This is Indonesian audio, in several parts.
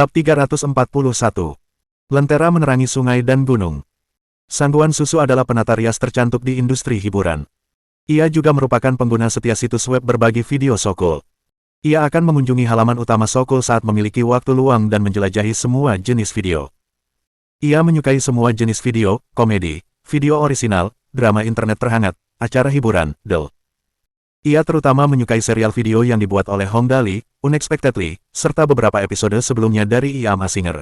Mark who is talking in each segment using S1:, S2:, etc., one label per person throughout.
S1: Bab 341. Lentera menerangi sungai dan gunung. Sangguan Susu adalah penata rias tercantik di industri hiburan. Ia juga merupakan pengguna setia situs web berbagi video Sokul. Ia akan mengunjungi halaman utama Sokul saat memiliki waktu luang dan menjelajahi semua jenis video. Ia menyukai semua jenis video, komedi, video orisinal, drama internet terhangat, acara hiburan, del. Ia terutama menyukai serial video yang dibuat oleh Hong Dali, Unexpectedly, serta beberapa episode sebelumnya dari I Am a Singer.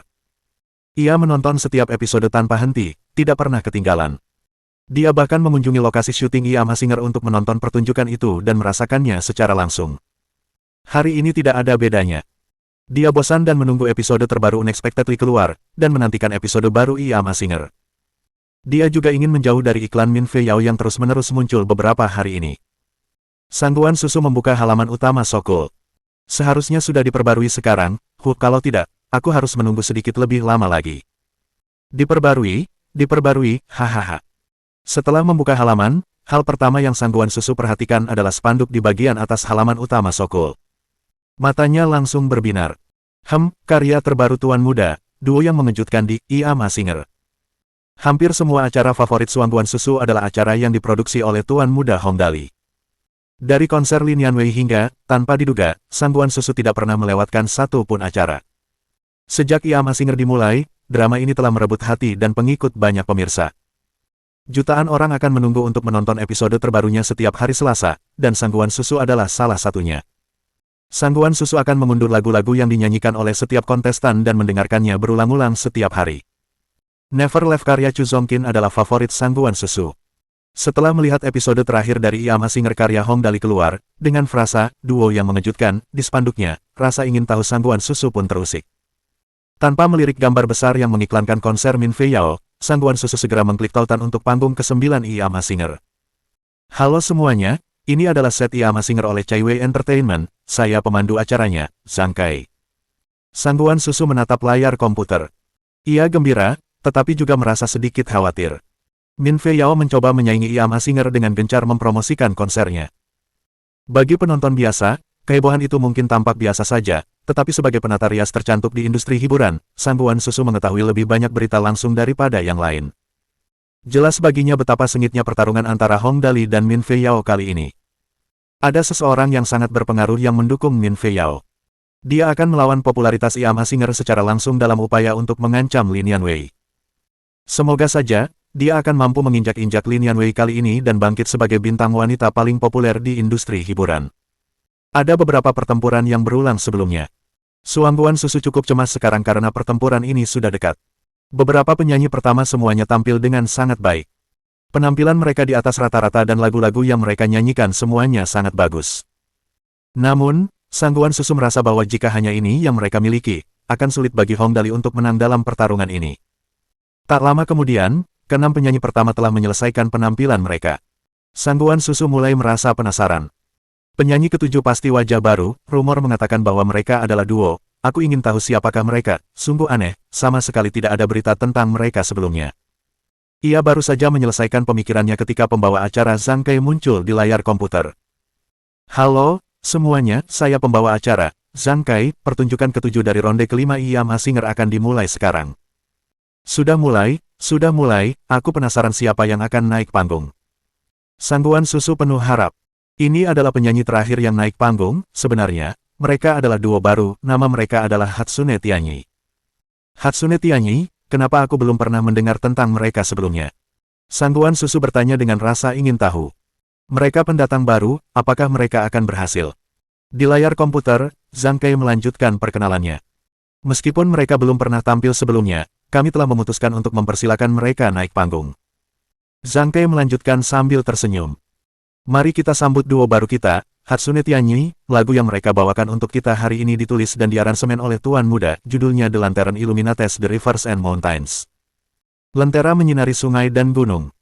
S1: Ia menonton setiap episode tanpa henti, tidak pernah ketinggalan. Dia bahkan mengunjungi lokasi syuting I Am a Singer untuk menonton pertunjukan itu dan merasakannya secara langsung. Hari ini tidak ada bedanya. Dia bosan dan menunggu episode terbaru Unexpectedly keluar, dan menantikan episode baru I Am a Singer. Dia juga ingin menjauh dari iklan Min Fei Yao yang terus-menerus muncul beberapa hari ini. Sangguan Susu membuka halaman utama Sokul. Seharusnya sudah diperbarui sekarang, kalau tidak, aku harus menunggu sedikit lebih lama lagi. Diperbarui, hahaha. Setelah membuka halaman, hal pertama yang Sangguan Susu perhatikan adalah spanduk di bagian atas halaman utama Sokul. Matanya langsung berbinar. Karya terbaru Tuan Muda, duo yang mengejutkan di I Am a Singer. Hampir semua acara favorit Sangguan Susu adalah acara yang diproduksi oleh Tuan Muda Hong Dali. Dari konser Lin Yanwei hingga, tanpa diduga, Sangguan Susu tidak pernah melewatkan satu pun acara. Sejak I Am a Singer dimulai, drama ini telah merebut hati dan pengikut banyak pemirsa. Jutaan orang akan menunggu untuk menonton episode terbarunya setiap hari Selasa, dan Sangguan Susu adalah salah satunya. Sangguan Susu akan mengunduh lagu-lagu yang dinyanyikan oleh setiap kontestan dan mendengarkannya berulang-ulang setiap hari. Never Left karya Chu Zongkin adalah favorit Sangguan Susu. Setelah melihat episode terakhir dari I Am a Singer karya Hong Dali keluar, dengan frasa, duo yang mengejutkan, di spanduknya, rasa ingin tahu Sangguan Susu pun terusik. Tanpa melirik gambar besar yang mengiklankan konser Min Fei Yao, Sangguan Susu segera mengklik tautan untuk panggung ke-9 I Am a Singer. Halo semuanya, ini adalah set I Am a Singer oleh Chai Wei Entertainment, saya pemandu acaranya, Zhang Kai. Sangguan Susu menatap layar komputer. Ia gembira, tetapi juga merasa sedikit khawatir. Min Fei Yao mencoba menyaingi I Am a Singer dengan gencar mempromosikan konsernya. Bagi penonton biasa, kehebohan itu mungkin tampak biasa saja, tetapi sebagai penata rias tercantik di industri hiburan, Sangguan Susu mengetahui lebih banyak berita langsung daripada yang lain. Jelas baginya betapa sengitnya pertarungan antara Hong Dali dan Min Fei Yao kali ini. Ada seseorang yang sangat berpengaruh yang mendukung Min Fei Yao. Dia akan melawan popularitas I Am a Singer secara langsung dalam upaya untuk mengancam Lin Yanwei. Semoga saja, dia akan mampu menginjak-injak Lin Yanwei kali ini dan bangkit sebagai bintang wanita paling populer di industri hiburan. Ada beberapa pertempuran yang berulang sebelumnya. Sangguan Susu cukup cemas sekarang karena pertempuran ini sudah dekat. Beberapa penyanyi pertama semuanya tampil dengan sangat baik. Penampilan mereka di atas rata-rata dan lagu-lagu yang mereka nyanyikan semuanya sangat bagus. Namun, Sangguan Susu merasa bahwa jika hanya ini yang mereka miliki, akan sulit bagi Hong Dali untuk menang dalam pertarungan ini. Tak lama kemudian, keenam penyanyi pertama telah menyelesaikan penampilan mereka. Sangguan Susu mulai merasa penasaran. Penyanyi ketujuh pasti wajah baru, rumor mengatakan bahwa mereka adalah duo, aku ingin tahu siapakah mereka, sungguh aneh, sama sekali tidak ada berita tentang mereka sebelumnya. Ia baru saja menyelesaikan pemikirannya ketika pembawa acara Zhang Kai muncul di layar komputer. Halo, semuanya, saya pembawa acara, Zhang Kai, pertunjukan ketujuh dari ronde kelima I Am a Singer akan dimulai sekarang. Sudah mulai, aku penasaran siapa yang akan naik panggung. Sangguan Susu penuh harap. Ini adalah penyanyi terakhir yang naik panggung, sebenarnya, mereka adalah duo baru, nama mereka adalah Hatsune Tianyi. Hatsune Tianyi, kenapa aku belum pernah mendengar tentang mereka sebelumnya? Sangguan Susu bertanya dengan rasa ingin tahu. Mereka pendatang baru, apakah mereka akan berhasil? Di layar komputer, Zhang Kai melanjutkan perkenalannya. Meskipun mereka belum pernah tampil sebelumnya, kami telah memutuskan untuk mempersilakan mereka naik panggung. Zhang Kai melanjutkan sambil tersenyum. Mari kita sambut duo baru kita, Hatsune Tianyi. Lagu yang mereka bawakan untuk kita hari ini ditulis dan diaransemen oleh Tuan Muda, judulnya The Lantern Illuminates the Rivers and Mountains. Lentera menyinari sungai dan gunung.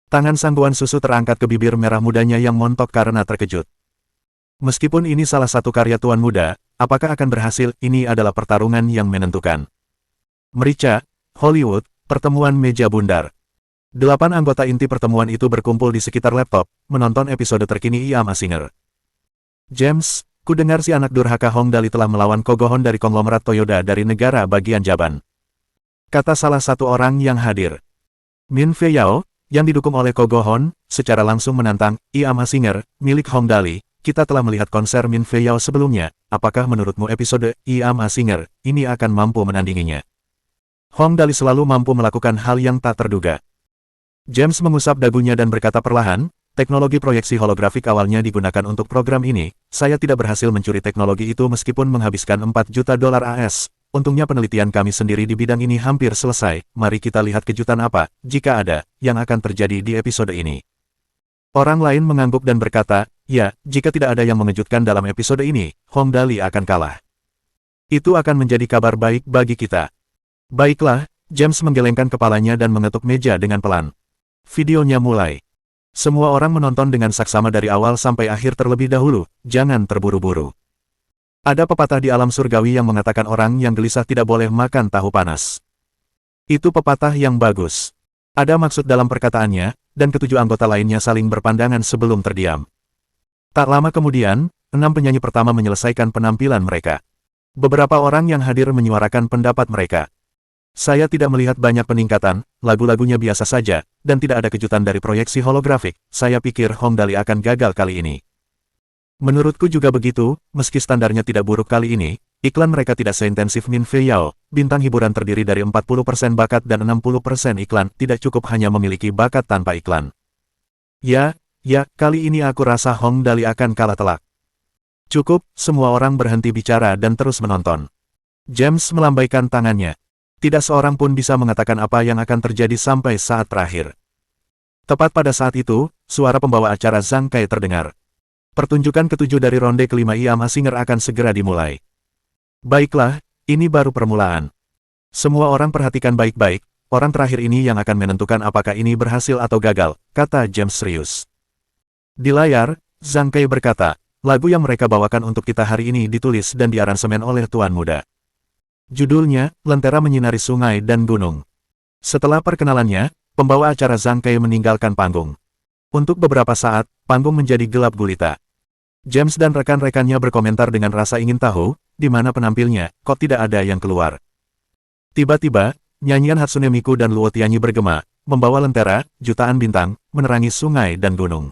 S1: Tangan Sangguan Susu terangkat ke bibir merah mudanya yang montok karena terkejut. Meskipun ini salah satu karya Tuan Muda, apakah akan berhasil? Ini adalah pertarungan yang menentukan. Merica, Hollywood, pertemuan meja bundar. 8 anggota inti pertemuan itu berkumpul di sekitar laptop, menonton episode terkini I Am a Singer. James, Ku dengar si anak durhaka Hong Dali telah melawan Kogohon dari konglomerat Toyoda dari negara bagian Jaban. Kata salah satu orang yang hadir. Min Fei Yao, yang didukung oleh Kogohon, secara langsung menantang Iam Asinger, milik Hong Dali. Kita telah melihat konser Min Fei Yao sebelumnya, apakah menurutmu episode Iam Asinger ini akan mampu menandinginya? Hong Dali selalu mampu melakukan hal yang tak terduga. James mengusap dagunya dan berkata perlahan, teknologi proyeksi holografik awalnya digunakan untuk program ini, saya tidak berhasil mencuri teknologi itu meskipun menghabiskan 4 juta dolar AS. Untungnya penelitian kami sendiri di bidang ini hampir selesai, mari kita lihat kejutan apa, jika ada, yang akan terjadi di episode ini. Orang lain mengangguk dan berkata, ya, jika tidak ada yang mengejutkan dalam episode ini, Hong Dali akan kalah. Itu akan menjadi kabar baik bagi kita. Baiklah, James menggelengkan kepalanya dan mengetuk meja dengan pelan. Videonya mulai. Semua orang menonton dengan saksama dari awal sampai akhir terlebih dahulu, jangan terburu-buru. Ada pepatah di alam surgawi yang mengatakan orang yang gelisah tidak boleh makan tahu panas. Itu pepatah yang bagus. Ada maksud dalam perkataannya, dan ketujuh anggota lainnya saling berpandangan sebelum terdiam. Tak lama kemudian, 6 penyanyi pertama menyelesaikan penampilan mereka. Beberapa orang yang hadir menyuarakan pendapat mereka. Saya tidak melihat banyak peningkatan, lagu-lagunya biasa saja, dan tidak ada kejutan dari proyeksi holografik. Saya pikir Hong Dali akan gagal kali ini. Menurutku juga begitu, meski standarnya tidak buruk kali ini, iklan mereka tidak seintensif Min Fei Yao. Bintang hiburan terdiri dari 40% bakat dan 60% iklan, tidak cukup hanya memiliki bakat tanpa iklan. Ya, kali ini aku rasa Hong Dali akan kalah telak. Cukup, semua orang berhenti bicara dan terus menonton. James melambaikan tangannya. Tidak seorang pun bisa mengatakan apa yang akan terjadi sampai saat terakhir. Tepat pada saat itu, suara pembawa acara Zhang Kai terdengar. Pertunjukan ketujuh dari ronde kelima Iam Asinger akan segera dimulai. Baiklah, ini baru permulaan. Semua orang perhatikan baik-baik, orang terakhir ini yang akan menentukan apakah ini berhasil atau gagal, kata James serius. Di layar, Zhang Kai berkata, lagu yang mereka bawakan untuk kita hari ini ditulis dan diaransemen oleh Tuan Muda. Judulnya, Lentera Menyinari Sungai dan Gunung. Setelah perkenalannya, pembawa acara Zhang Kai meninggalkan panggung. Untuk beberapa saat, panggung menjadi gelap gulita. James dan rekan-rekannya berkomentar dengan rasa ingin tahu, di mana penampilnya, kok tidak ada yang keluar. Tiba-tiba, nyanyian Hatsune Miku dan Luo Tianyi bergema, membawa lentera, jutaan bintang, menerangi sungai dan gunung.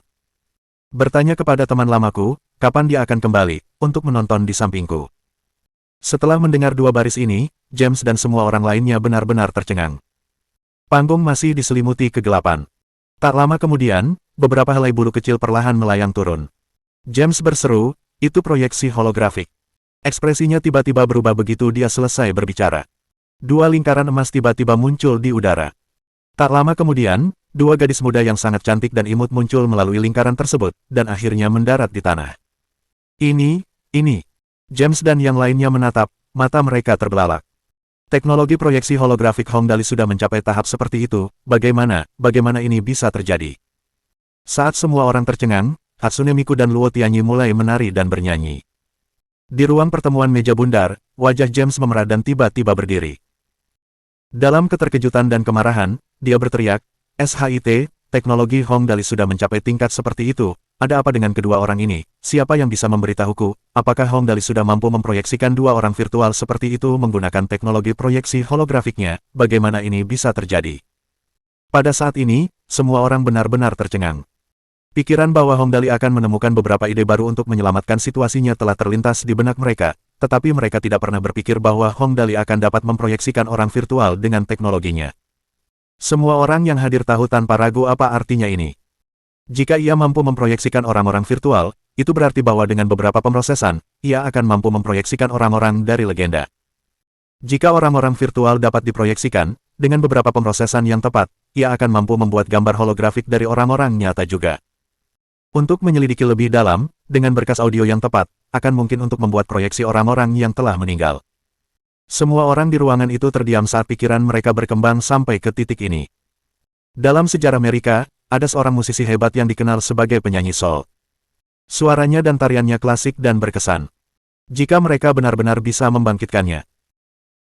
S1: Bertanya kepada teman lamaku, kapan dia akan kembali, untuk menonton di sampingku. Setelah mendengar dua baris ini, James dan semua orang lainnya benar-benar tercengang. Panggung masih diselimuti kegelapan. Tak lama kemudian, beberapa helai bulu kecil perlahan melayang turun. James berseru, itu proyeksi holografik. Ekspresinya tiba-tiba berubah begitu dia selesai berbicara. Dua lingkaran emas tiba-tiba muncul di udara. Tak lama kemudian, dua gadis muda yang sangat cantik dan imut muncul melalui lingkaran tersebut, dan akhirnya mendarat di tanah. Ini. James dan yang lainnya menatap, mata mereka terbelalak. Teknologi proyeksi holografik Hong Dali sudah mencapai tahap seperti itu, bagaimana ini bisa terjadi? Saat semua orang tercengang, Hatsune Miku dan Luo Tianyi mulai menari dan bernyanyi. Di ruang pertemuan meja bundar, wajah James memerah dan tiba-tiba berdiri. Dalam keterkejutan dan kemarahan, dia berteriak, SHIT, teknologi Hong Dali sudah mencapai tingkat seperti itu. Ada apa dengan kedua orang ini? Siapa yang bisa memberitahuku, apakah Hong Dali sudah mampu memproyeksikan dua orang virtual seperti itu menggunakan teknologi proyeksi holografiknya? Bagaimana ini bisa terjadi? Pada saat ini, semua orang benar-benar tercengang. Pikiran bahwa Hong Dali akan menemukan beberapa ide baru untuk menyelamatkan situasinya telah terlintas di benak mereka, tetapi mereka tidak pernah berpikir bahwa Hong Dali akan dapat memproyeksikan orang virtual dengan teknologinya. Semua orang yang hadir tahu tanpa ragu apa artinya ini. Jika ia mampu memproyeksikan orang-orang virtual, itu berarti bahwa dengan beberapa pemrosesan, ia akan mampu memproyeksikan orang-orang dari legenda. Jika orang-orang virtual dapat diproyeksikan, dengan beberapa pemrosesan yang tepat, ia akan mampu membuat gambar holografik dari orang-orang nyata juga. Untuk menyelidiki lebih dalam, dengan berkas audio yang tepat, akan mungkin untuk membuat proyeksi orang-orang yang telah meninggal. Semua orang di ruangan itu terdiam saat pikiran mereka berkembang sampai ke titik ini. Dalam sejarah Amerika, ada seorang musisi hebat yang dikenal sebagai penyanyi soul. Suaranya dan tariannya klasik dan berkesan. Jika mereka benar-benar bisa membangkitkannya.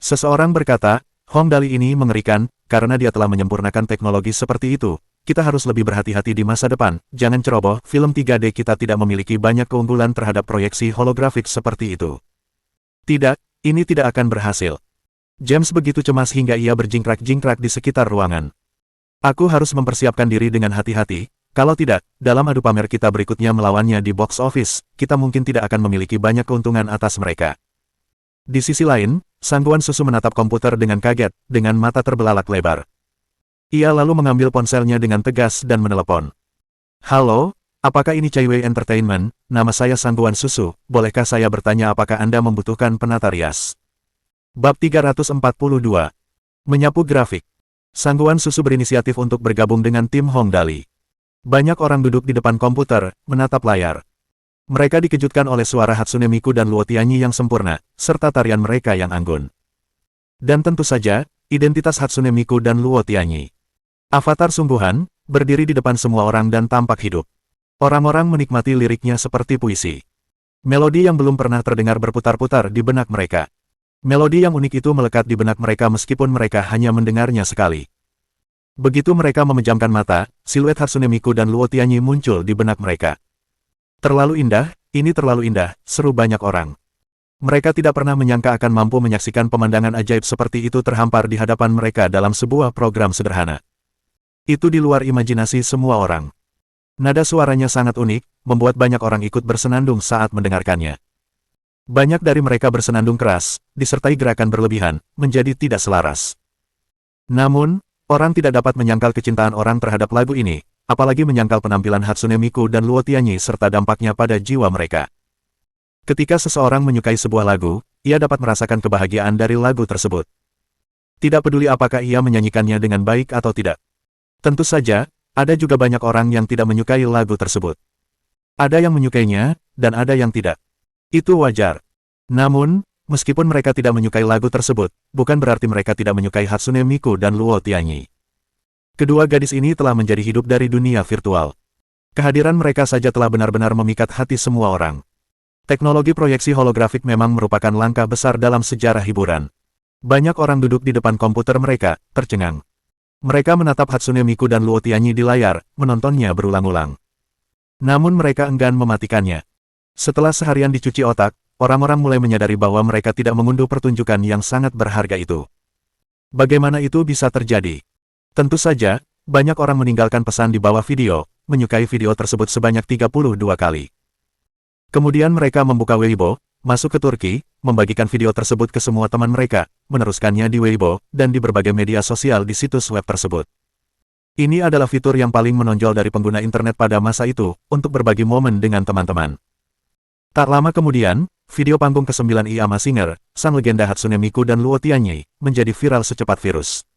S1: Seseorang berkata, Hong Dali ini mengerikan, karena dia telah menyempurnakan teknologi seperti itu, kita harus lebih berhati-hati di masa depan. Jangan ceroboh, film 3D kita tidak memiliki banyak keunggulan terhadap proyeksi holografik seperti itu. Tidak, ini tidak akan berhasil. James begitu cemas hingga ia berjingkrak-jingkrak di sekitar ruangan. Aku harus mempersiapkan diri dengan hati-hati, kalau tidak, dalam adu pamer kita berikutnya melawannya di box office, kita mungkin tidak akan memiliki banyak keuntungan atas mereka. Di sisi lain, Sangguan Susu menatap komputer dengan kaget, dengan mata terbelalak lebar. Ia lalu mengambil ponselnya dengan tegas dan menelepon. Halo, apakah ini Chaiwei Entertainment? Nama saya Sangguan Susu, bolehkah saya bertanya apakah Anda membutuhkan penata rias? Bab 342. Menyapu grafik. Sangguan Susu berinisiatif untuk bergabung dengan tim Hong Dali. Banyak orang duduk di depan komputer, menatap layar. Mereka dikejutkan oleh suara Hatsune Miku dan Luo Tianyi yang sempurna, serta tarian mereka yang anggun. Dan tentu saja, identitas Hatsune Miku dan Luo Tianyi. Avatar sungguhan, berdiri di depan semua orang dan tampak hidup. Orang-orang menikmati liriknya seperti puisi. Melodi yang belum pernah terdengar berputar-putar di benak mereka. Melodi yang unik itu melekat di benak mereka meskipun mereka hanya mendengarnya sekali. Begitu mereka memejamkan mata, siluet Hatsune Miku dan Luo Tianyi muncul di benak mereka. Terlalu indah, ini terlalu indah, seru banyak orang. Mereka tidak pernah menyangka akan mampu menyaksikan pemandangan ajaib seperti itu terhampar di hadapan mereka dalam sebuah program sederhana. Itu di luar imajinasi semua orang. Nada suaranya sangat unik, membuat banyak orang ikut bersenandung saat mendengarkannya. Banyak dari mereka bersenandung keras, disertai gerakan berlebihan, menjadi tidak selaras. Namun, orang tidak dapat menyangkal kecintaan orang terhadap lagu ini, apalagi menyangkal penampilan Hatsune Miku dan Luo Tianyi serta dampaknya pada jiwa mereka. Ketika seseorang menyukai sebuah lagu, ia dapat merasakan kebahagiaan dari lagu tersebut. Tidak peduli apakah ia menyanyikannya dengan baik atau tidak. Tentu saja, ada juga banyak orang yang tidak menyukai lagu tersebut. Ada yang menyukainya, dan ada yang tidak. Itu wajar. Namun, meskipun mereka tidak menyukai lagu tersebut, bukan berarti mereka tidak menyukai Hatsune Miku dan Luo Tianyi. Kedua gadis ini telah menjadi hidup dari dunia virtual. Kehadiran mereka saja telah benar-benar memikat hati semua orang. Teknologi proyeksi holografik memang merupakan langkah besar dalam sejarah hiburan. Banyak orang duduk di depan komputer mereka, tercengang. Mereka menatap Hatsune Miku dan Luo Tianyi di layar, menontonnya berulang-ulang. Namun mereka enggan mematikannya. Setelah seharian dicuci otak, orang-orang mulai menyadari bahwa mereka tidak mengunduh pertunjukan yang sangat berharga itu. Bagaimana itu bisa terjadi? Tentu saja, banyak orang meninggalkan pesan di bawah video, menyukai video tersebut sebanyak 32 kali. Kemudian mereka membuka Weibo, masuk ke Turki, membagikan video tersebut ke semua teman mereka, meneruskannya di Weibo, dan di berbagai media sosial di situs web tersebut. Ini adalah fitur yang paling menonjol dari pengguna internet pada masa itu, untuk berbagi momen dengan teman-teman. Tak lama kemudian, video panggung ke-9 Iama Singer, sang legenda Hatsune Miku dan Luo Tianyi, menjadi viral secepat virus.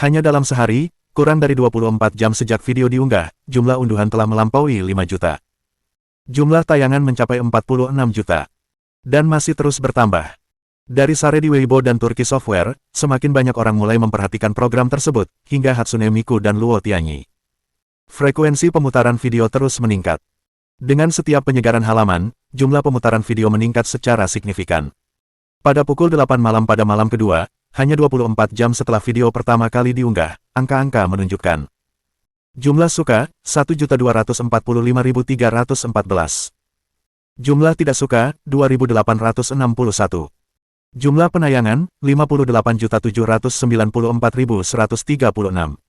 S1: Hanya dalam sehari, kurang dari 24 jam sejak video diunggah, jumlah unduhan telah melampaui 5 juta. Jumlah tayangan mencapai 46 juta. Dan masih terus bertambah. Dari sare di Weibo dan Turki Software, semakin banyak orang mulai memperhatikan program tersebut, hingga Hatsune Miku dan Luo Tianyi. Frekuensi pemutaran video terus meningkat. Dengan setiap penyegaran halaman, jumlah pemutaran video meningkat secara signifikan. Pada pukul 8 malam pada malam kedua, hanya 24 jam setelah video pertama kali diunggah, angka-angka menunjukkan. Jumlah suka, 1.245.314. Jumlah tidak suka, 2.861. Jumlah penayangan, 58.794.136.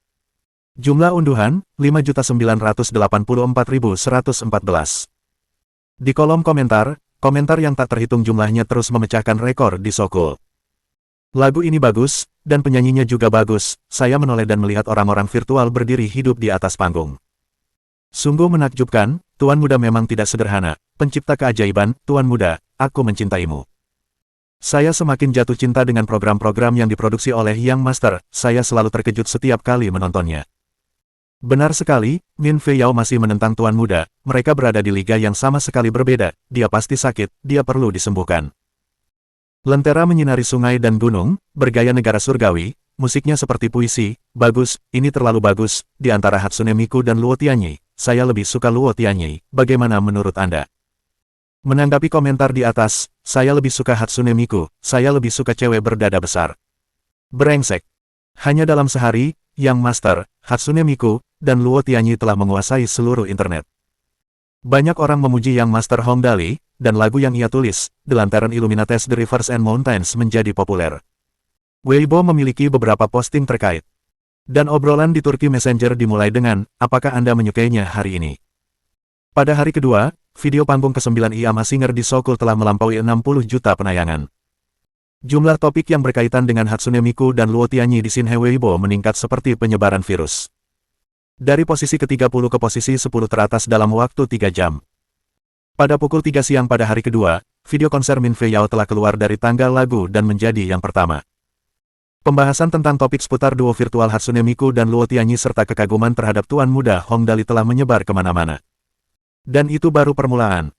S1: Jumlah unduhan, 5.984.114. Di kolom komentar, komentar yang tak terhitung jumlahnya terus memecahkan rekor di Sokul. Lagu ini bagus, dan penyanyinya juga bagus, saya menoleh dan melihat orang-orang virtual berdiri hidup di atas panggung. Sungguh menakjubkan, Tuan Muda memang tidak sederhana, pencipta keajaiban, Tuan Muda, aku mencintaimu. Saya semakin jatuh cinta dengan program-program yang diproduksi oleh Young Master, saya selalu terkejut setiap kali menontonnya. Benar sekali, Min Fei Yao masih menentang Tuan Muda, mereka berada di liga yang sama sekali berbeda, dia pasti sakit, dia perlu disembuhkan. Lentera menyinari sungai dan gunung, bergaya negara surgawi, musiknya seperti puisi, bagus, ini terlalu bagus, di antara Hatsune Miku dan Luo Tianyi, saya lebih suka Luo Tianyi, bagaimana menurut Anda? Menanggapi komentar di atas, saya lebih suka Hatsune Miku, saya lebih suka cewek berdada besar. Brengsek. Hanya dalam sehari, Young Master, Hatsune Miku, dan Luo Tianyi telah menguasai seluruh internet. Banyak orang memuji Young Master Hong Dali, dan lagu yang ia tulis, The Lantern Illuminates the Rivers and Mountains menjadi populer. Weibo memiliki beberapa posting terkait. Dan obrolan di Turki Messenger dimulai dengan, apakah Anda menyukainya hari ini? Pada hari kedua, video panggung ke-9 I Am a Singer di Seoul telah melampaui 60 juta penayangan. Jumlah topik yang berkaitan dengan Hatsune Miku dan Luo Tianyi di Shinhei Weibo meningkat seperti penyebaran virus. Dari posisi ke-30 ke posisi 10 teratas dalam waktu 3 jam. Pada pukul 3 siang pada hari kedua, video konser Min Fei Yao telah keluar dari tanggal lagu dan menjadi yang pertama. Pembahasan tentang topik seputar duo virtual Hatsune Miku dan Luo Tianyi serta kekaguman terhadap tuan muda Hong Dali telah menyebar kemana-mana. Dan itu baru permulaan.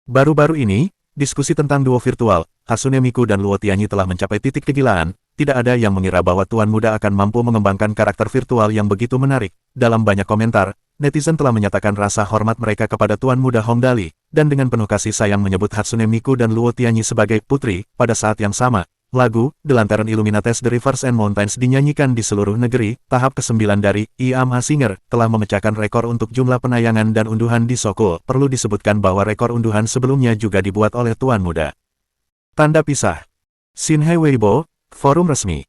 S1: Baru-baru ini, diskusi tentang duo virtual, Hatsune Miku dan Luo Tianyi telah mencapai titik kegilaan. Tidak ada yang mengira bahwa tuan muda akan mampu mengembangkan karakter virtual yang begitu menarik. Dalam banyak komentar, netizen telah menyatakan rasa hormat mereka kepada tuan muda Hong Dali, dan dengan penuh kasih sayang menyebut Hatsune Miku dan Luo Tianyi sebagai putri. Pada saat yang sama, lagu The Lantern Illuminates the Rivers and Mountains dinyanyikan di seluruh negeri. Tahap ke-9 dari I Am a Singer telah memecahkan rekor untuk jumlah penayangan dan unduhan di Seoul. Perlu disebutkan bahwa rekor unduhan sebelumnya juga dibuat oleh tuan muda. Tanda pisah. Shinhei Weibo, forum resmi.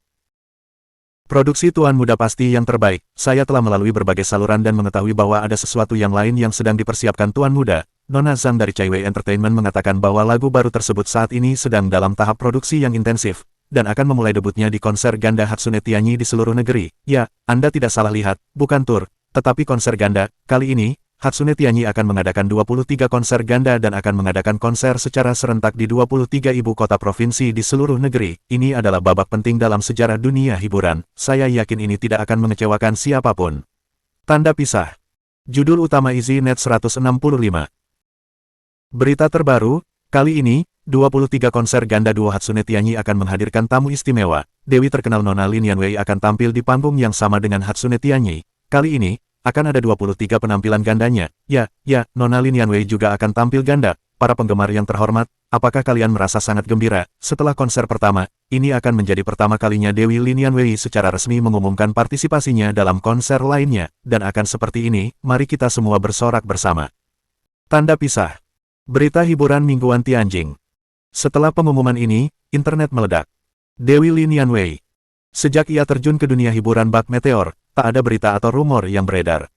S1: Produksi tuan muda pasti yang terbaik. Saya telah melalui berbagai saluran dan mengetahui bahwa ada sesuatu yang lain yang sedang dipersiapkan tuan muda. Nona Zhang dari Chaiwei Entertainment mengatakan bahwa lagu baru tersebut saat ini sedang dalam tahap produksi yang intensif, dan akan memulai debutnya di konser ganda Hatsune Tianyi di seluruh negeri. Ya, Anda tidak salah lihat, bukan tur, tetapi konser ganda. Kali ini, Hatsune Tianyi akan mengadakan 23 konser ganda dan akan mengadakan konser secara serentak di 23 ibu kota provinsi di seluruh negeri. Ini adalah babak penting dalam sejarah dunia hiburan. Saya yakin ini tidak akan mengecewakan siapapun. Tanda pisah. Judul utama EasyNet 165. Berita terbaru, kali ini, 23 konser ganda duo Hatsune Tianyi akan menghadirkan tamu istimewa. Dewi terkenal Nona Lin Yanwei akan tampil di panggung yang sama dengan Hatsune Tianyi. Kali ini, akan ada 23 penampilan gandanya. Ya, Nona Lin Yanwei juga akan tampil ganda. Para penggemar yang terhormat, apakah kalian merasa sangat gembira? Setelah konser pertama, ini akan menjadi pertama kalinya Dewi Lin Yanwei secara resmi mengumumkan partisipasinya dalam konser lainnya. Dan akan seperti ini, mari kita semua bersorak bersama. Tanda pisah. Berita hiburan mingguan Tianjin. Setelah pengumuman ini, internet meledak. Dewi Lin Yanwei. Sejak ia terjun ke dunia hiburan bak meteor, tak ada berita atau rumor yang beredar.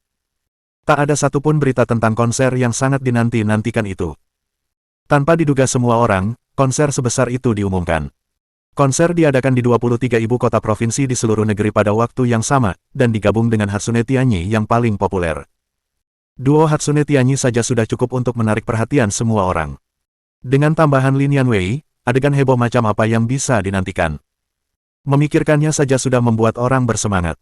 S1: Tak ada satupun berita tentang konser yang sangat dinanti-nantikan itu. Tanpa diduga semua orang, konser sebesar itu diumumkan. Konser diadakan di 23 ibu kota provinsi di seluruh negeri pada waktu yang sama, dan digabung dengan Hatsune Tianyi yang paling populer. Duo Hatsune Tianyi saja sudah cukup untuk menarik perhatian semua orang. Dengan tambahan Lin Yanwei, adegan heboh macam apa yang bisa dinantikan? Memikirkannya saja sudah membuat orang bersemangat.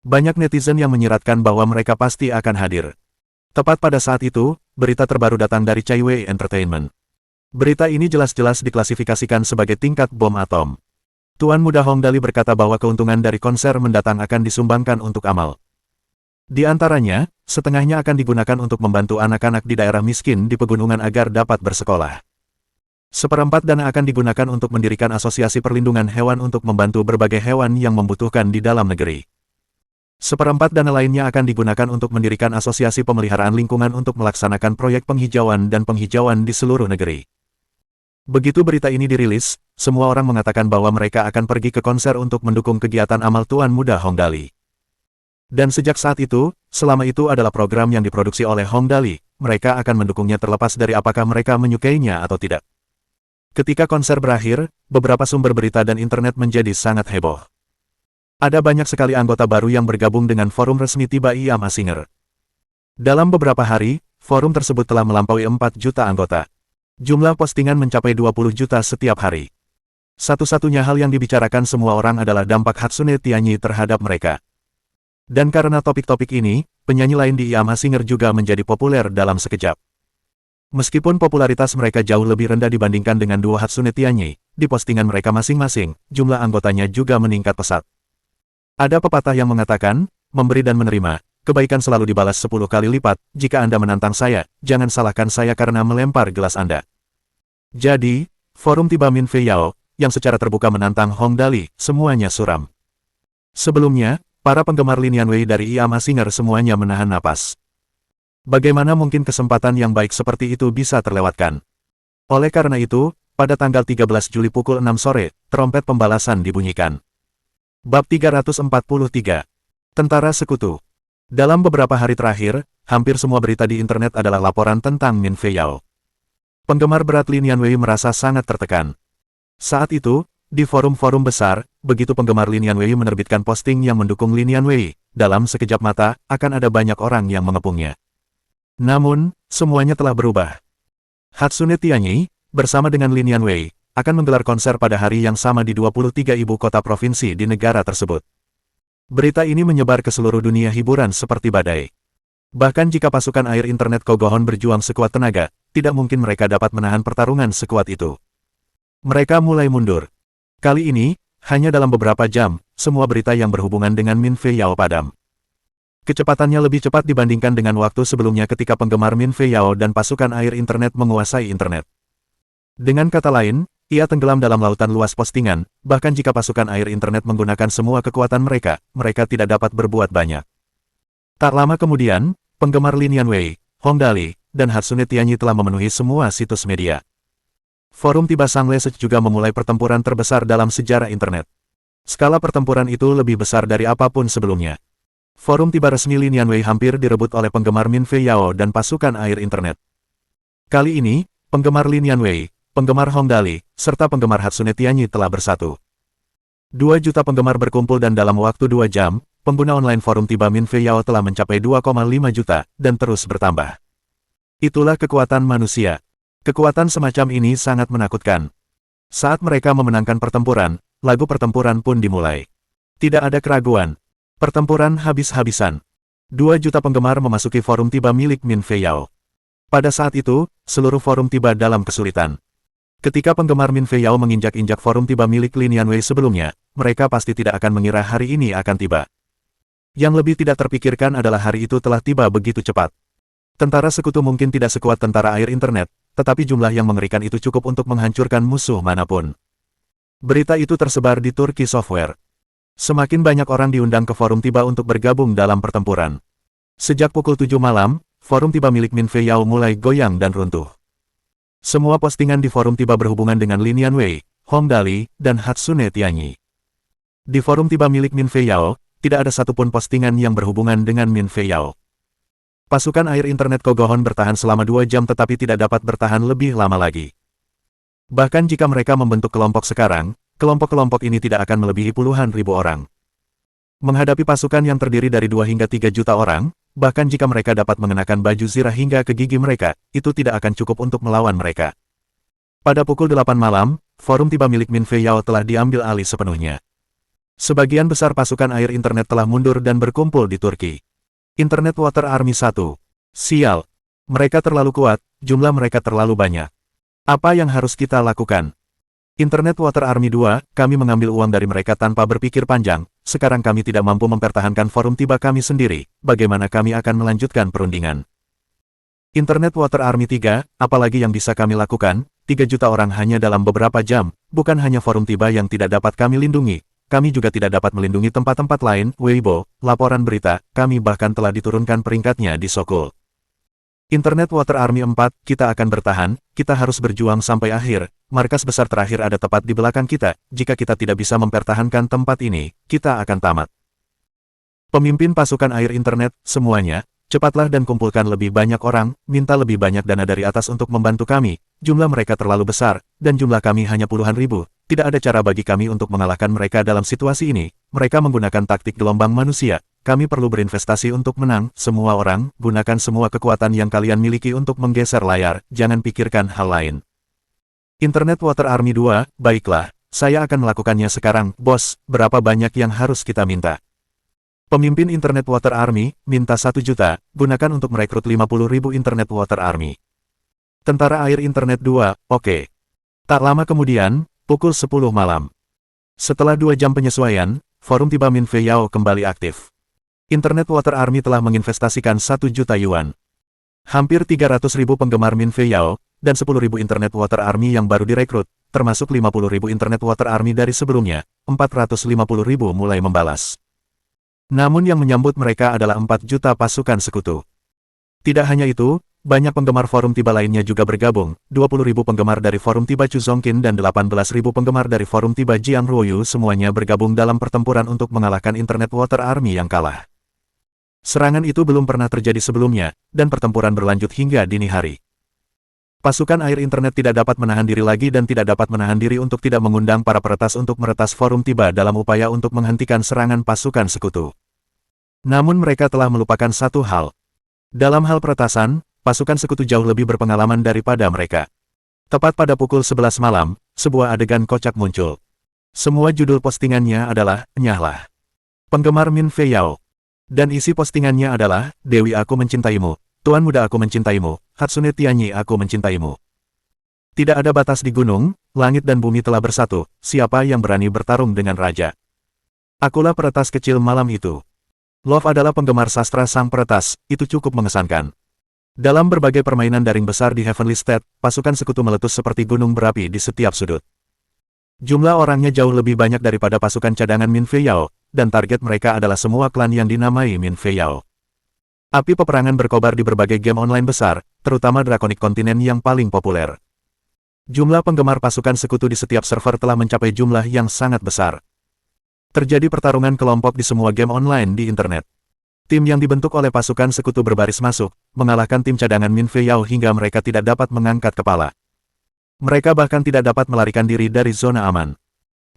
S1: Banyak netizen yang menyiratkan bahwa mereka pasti akan hadir. Tepat pada saat itu, berita terbaru datang dari Chaiwei Entertainment. Berita ini jelas-jelas diklasifikasikan sebagai tingkat bom atom. Tuan muda Hong Dali berkata bahwa keuntungan dari konser mendatang akan disumbangkan untuk amal. Di antaranya, setengahnya akan digunakan untuk membantu anak-anak di daerah miskin di pegunungan agar dapat bersekolah. Seperempat dana akan digunakan untuk mendirikan asosiasi perlindungan hewan untuk membantu berbagai hewan yang membutuhkan di dalam negeri. Seperempat dana lainnya akan digunakan untuk mendirikan asosiasi pemeliharaan lingkungan untuk melaksanakan proyek penghijauan dan penghijauan di seluruh negeri. Begitu berita ini dirilis, semua orang mengatakan bahwa mereka akan pergi ke konser untuk mendukung kegiatan amal tuan muda Hong Dali. Dan sejak saat itu, selama itu adalah program yang diproduksi oleh Hong Dali, mereka akan mendukungnya terlepas dari apakah mereka menyukainya atau tidak. Ketika konser berakhir, beberapa sumber berita dan internet menjadi sangat heboh. Ada banyak sekali anggota baru yang bergabung dengan forum resmi Tiba I Am a Singer. Dalam beberapa hari, forum tersebut telah melampaui 4 juta anggota. Jumlah postingan mencapai 20 juta setiap hari. Satu-satunya hal yang dibicarakan semua orang adalah dampak Hatsune Tianyi terhadap mereka. Dan karena topik-topik ini, penyanyi lain di I Am a Singer juga menjadi populer dalam sekejap. Meskipun popularitas mereka jauh lebih rendah dibandingkan dengan duo Hatsune Tianyi, di postingan mereka masing-masing, jumlah anggotanya juga meningkat pesat. Ada pepatah yang mengatakan, memberi dan menerima, kebaikan selalu dibalas 10 kali lipat. Jika Anda menantang saya, jangan salahkan saya karena melempar gelas Anda. Jadi, forum Tiba Min Fei Yao, yang secara terbuka menantang Hong Dali, semuanya suram. Sebelumnya, Para penggemar Lin Yanwei dari Iama Singer semuanya menahan napas. Bagaimana mungkin kesempatan yang baik seperti itu bisa terlewatkan? Oleh karena itu, pada tanggal 13 Juli pukul 6 sore, trompet pembalasan dibunyikan. Bab 343. Tentara Sekutu. Dalam beberapa hari terakhir, hampir semua berita di internet adalah laporan tentang Min Fei Yao. Penggemar berat Lin Yanwei merasa sangat tertekan. Saat itu, di forum-forum besar, begitu penggemar Lin Yanwei menerbitkan posting yang mendukung Lin Yanwei, dalam sekejap mata, akan ada banyak orang yang mengepungnya. Namun, semuanya telah berubah. Hatsune Tianyi, bersama dengan Lin Yanwei, akan menggelar konser pada hari yang sama di 23 ibu kota provinsi di negara tersebut. Berita ini menyebar ke seluruh dunia hiburan seperti badai. Bahkan jika pasukan air internet Kogohon berjuang sekuat tenaga, tidak mungkin mereka dapat menahan pertarungan sekuat itu. Mereka mulai mundur. Kali ini, hanya dalam beberapa jam, semua berita yang berhubungan dengan Min Fei Yao padam. Kecepatannya lebih cepat dibandingkan dengan waktu sebelumnya ketika penggemar Min Fei Yao dan pasukan air internet menguasai internet. Dengan kata lain, ia tenggelam dalam lautan luas postingan, bahkan jika pasukan air internet menggunakan semua kekuatan mereka, mereka tidak dapat berbuat banyak. Tak lama kemudian, penggemar Lin Yanwei, Hong Dali, dan Hatsune Tianyi telah memenuhi semua situs media. Forum Tiba Sanglesej juga memulai pertempuran terbesar dalam sejarah internet. Skala pertempuran itu lebih besar dari apapun sebelumnya. Forum Tiba resmi Lin Yanwei hampir direbut oleh penggemar Min Fei Yao dan pasukan air internet. Kali ini, penggemar Lin Yanwei, penggemar Hong Dali, serta penggemar Hatsune Tianyi telah bersatu. 2 juta penggemar berkumpul dan dalam waktu 2 jam, pengguna online forum Tiba Min Fei Yao telah mencapai 2,5 juta, dan terus bertambah. Itulah kekuatan manusia. Kekuatan semacam ini sangat menakutkan. Saat mereka memenangkan pertempuran, lagu pertempuran pun dimulai. Tidak ada keraguan. Pertempuran habis-habisan. 2 juta penggemar memasuki forum Tiba milik Min Fei Yao. Pada saat itu, seluruh forum Tiba dalam kesulitan. Ketika penggemar Min Fei Yao menginjak-injak forum Tiba milik Lin Yanwei sebelumnya, mereka pasti tidak akan mengira hari ini akan tiba. Yang lebih tidak terpikirkan adalah hari itu telah tiba begitu cepat. Tentara Sekutu mungkin tidak sekuat tentara air internet, tetapi jumlah yang mengerikan itu cukup untuk menghancurkan musuh manapun. Berita itu tersebar di Turki Software. Semakin banyak orang diundang ke forum Tiba untuk bergabung dalam pertempuran. Sejak pukul 7 malam, forum Tiba milik Min Fei Yao mulai goyang dan runtuh. Semua postingan di forum Tiba berhubungan dengan Lin Yanwei, Hong Dali, dan Hatsune Tianyi. Di forum Tiba milik Min Fei Yao, tidak ada satupun postingan yang berhubungan dengan Min Fei Yao. Pasukan air internet Kogohon bertahan selama 2 jam tetapi tidak dapat bertahan lebih lama lagi. Bahkan jika mereka membentuk kelompok sekarang, kelompok-kelompok ini tidak akan melebihi puluhan ribu orang. Menghadapi pasukan yang terdiri dari 2 hingga 3 juta orang, bahkan jika mereka dapat mengenakan baju zirah hingga ke gigi mereka, itu tidak akan cukup untuk melawan mereka. Pada pukul 8 malam, forum Tiba milik Min Fei Yao telah diambil alih sepenuhnya. Sebagian besar pasukan air internet telah mundur dan berkumpul di Turki. Internet Water Army 1. Sial. Mereka terlalu kuat, jumlah mereka terlalu banyak. Apa yang harus kita lakukan? Internet Water Army 2, kami mengambil uang dari mereka tanpa berpikir panjang, sekarang kami tidak mampu mempertahankan forum Tiba kami sendiri, bagaimana kami akan melanjutkan perundingan? Internet Water Army 3, apalagi yang bisa kami lakukan? 3 juta orang hanya dalam beberapa jam, bukan hanya forum Tiba yang tidak dapat kami lindungi, kami juga tidak dapat melindungi tempat-tempat lain, Weibo, laporan berita, kami bahkan telah diturunkan peringkatnya di Sokul. Internet Water Army 4, kita akan bertahan, kita harus berjuang sampai akhir, markas besar terakhir ada tepat di belakang kita, jika kita tidak bisa mempertahankan tempat ini, kita akan tamat. Pemimpin pasukan air internet, semuanya, cepatlah dan kumpulkan lebih banyak orang, minta lebih banyak dana dari atas untuk membantu kami, jumlah mereka terlalu besar, dan jumlah kami hanya puluhan ribu, tidak ada cara bagi kami untuk mengalahkan mereka dalam situasi ini, mereka menggunakan taktik gelombang manusia. Kami perlu berinvestasi untuk menang, semua orang, gunakan semua kekuatan yang kalian miliki untuk menggeser layar, jangan pikirkan hal lain. Internet Water Army 2, baiklah, saya akan melakukannya sekarang, bos, berapa banyak yang harus kita minta? Pemimpin Internet Water Army, minta 1 juta, gunakan untuk merekrut 50.000 Internet Water Army. Tentara Air Internet 2, oke. Tak lama kemudian, pukul 10 malam. Setelah 2 jam penyesuaian, forum Tiba Min Fei Yao kembali aktif. Internet Water Army telah menginvestasikan 1 juta yuan. Hampir 300.000 penggemar Min Fei Yao, dan 10.000 Internet Water Army yang baru direkrut, termasuk 50.000 Internet Water Army dari sebelumnya, 450.000 mulai membalas. Namun yang menyambut mereka adalah 4 juta pasukan sekutu. Tidak hanya itu, banyak penggemar forum Tiba lainnya juga bergabung, 20.000 penggemar dari forum Tiba Chuzongkin dan 18.000 penggemar dari forum Tiba Jiang Ruoyu semuanya bergabung dalam pertempuran untuk mengalahkan Internet Water Army yang kalah. Serangan itu belum pernah terjadi sebelumnya, dan pertempuran berlanjut hingga dini hari. Pasukan air internet tidak dapat menahan diri lagi dan tidak dapat menahan diri untuk tidak mengundang para peretas untuk meretas forum Tiba dalam upaya untuk menghentikan serangan pasukan sekutu. Namun mereka telah melupakan satu hal. Dalam hal peretasan, pasukan sekutu jauh lebih berpengalaman daripada mereka. Tepat pada pukul 11 malam, sebuah adegan kocak muncul. Semua judul postingannya adalah, "Nyahlah. Penggemar Min Fei Yao." Dan isi postingannya adalah, "Dewi aku mencintaimu. Tuan muda aku mencintaimu, Hatsune Tianyi aku mencintaimu." Tidak ada batas di gunung, langit dan bumi telah bersatu, siapa yang berani bertarung dengan raja? Akulah peretas kecil malam itu. Love adalah penggemar sastra sang peretas, itu cukup mengesankan. Dalam berbagai permainan daring besar di Heavenly State, pasukan sekutu meletus seperti gunung berapi di setiap sudut. Jumlah orangnya jauh lebih banyak daripada pasukan cadangan Min Fei Yao, dan target mereka adalah semua klan yang dinamai Min Fei Yao. Api peperangan berkobar di berbagai game online besar, terutama Draconic Continent yang paling populer. Jumlah penggemar pasukan sekutu di setiap server telah mencapai jumlah yang sangat besar. Terjadi pertarungan kelompok di semua game online di internet. Tim yang dibentuk oleh pasukan sekutu berbaris masuk, mengalahkan tim cadangan Min Fei Yao hingga mereka tidak dapat mengangkat kepala. Mereka bahkan tidak dapat melarikan diri dari zona aman.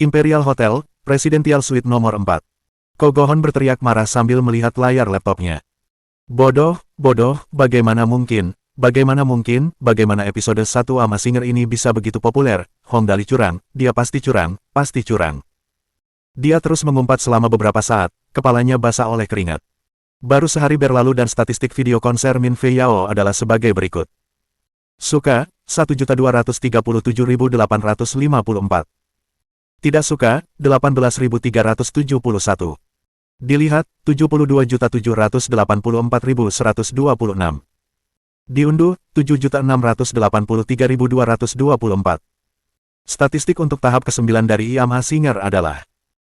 S1: Imperial Hotel, Presidential Suite nomor 4. Kogohon berteriak marah sambil melihat layar laptopnya. Bodoh, bagaimana mungkin, bagaimana episode 1 A Mazinger ini bisa begitu populer, Hong Dali curang, dia pasti curang, pasti curang. Dia terus mengumpat selama beberapa saat, kepalanya basah oleh keringat. Baru sehari berlalu dan statistik video konser Min Fei Yao adalah sebagai berikut. Suka, 1.237.854. Tidak suka, 18.371. Dilihat, 72.784.126. Diunduh, 7.683.224. Statistik untuk tahap ke-9 dari A Mazinger adalah: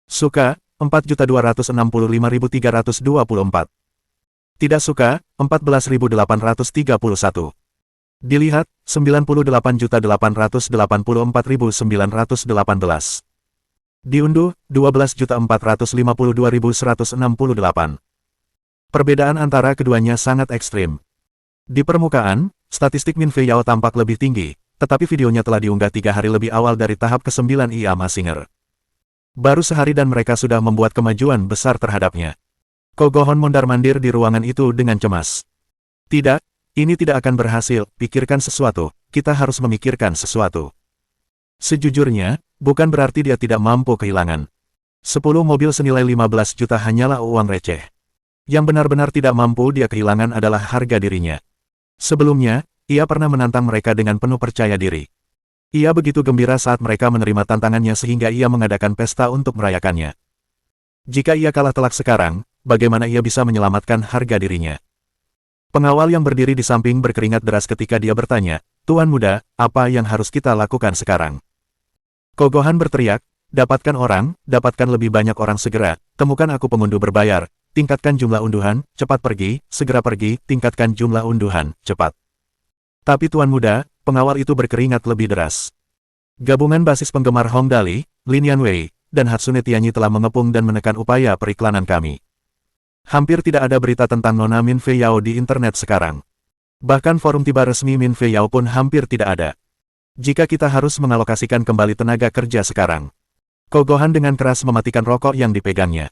S1: suka, 4.265.324. Tidak suka, 14.831. Dilihat, 98.884.918. Diunduh, 12.452.168. Perbedaan antara keduanya sangat ekstrim. Di permukaan, statistik Min Fei Yao tampak lebih tinggi, tetapi videonya telah diunggah 3 hari lebih awal dari tahap ke-9 A Mazinger. Baru sehari dan mereka sudah membuat kemajuan besar terhadapnya. Kogohon mondar-mandir di ruangan itu dengan cemas. Tidak, ini tidak akan berhasil, pikirkan sesuatu, kita harus memikirkan sesuatu. Sejujurnya, bukan berarti dia tidak mampu kehilangan. 10 mobil senilai 15 juta hanyalah uang receh. Yang benar-benar tidak mampu dia kehilangan adalah harga dirinya. Sebelumnya, ia pernah menantang mereka dengan penuh percaya diri. Ia begitu gembira saat mereka menerima tantangannya sehingga ia mengadakan pesta untuk merayakannya. Jika ia kalah telak sekarang, bagaimana ia bisa menyelamatkan harga dirinya? Pengawal yang berdiri di samping berkeringat deras ketika dia bertanya, "Tuan muda, apa yang harus kita lakukan sekarang?" Kogohan berteriak, dapatkan lebih banyak orang segera, temukan aku pengunduh berbayar, tingkatkan jumlah unduhan, cepat pergi, segera pergi, tingkatkan jumlah unduhan, cepat. Tapi tuan muda, pengawal itu berkeringat lebih deras. Gabungan basis penggemar Hong Dali, Lin Yanwei, dan Hatsune Tianyi telah mengepung dan menekan upaya periklanan kami. Hampir tidak ada berita tentang Nona Min Fei Yao di internet sekarang. Bahkan forum Tiba resmi Min Fei Yao pun hampir tidak ada. Jika kita harus mengalokasikan kembali tenaga kerja sekarang. Kogohan dengan keras mematikan rokok yang dipegangnya.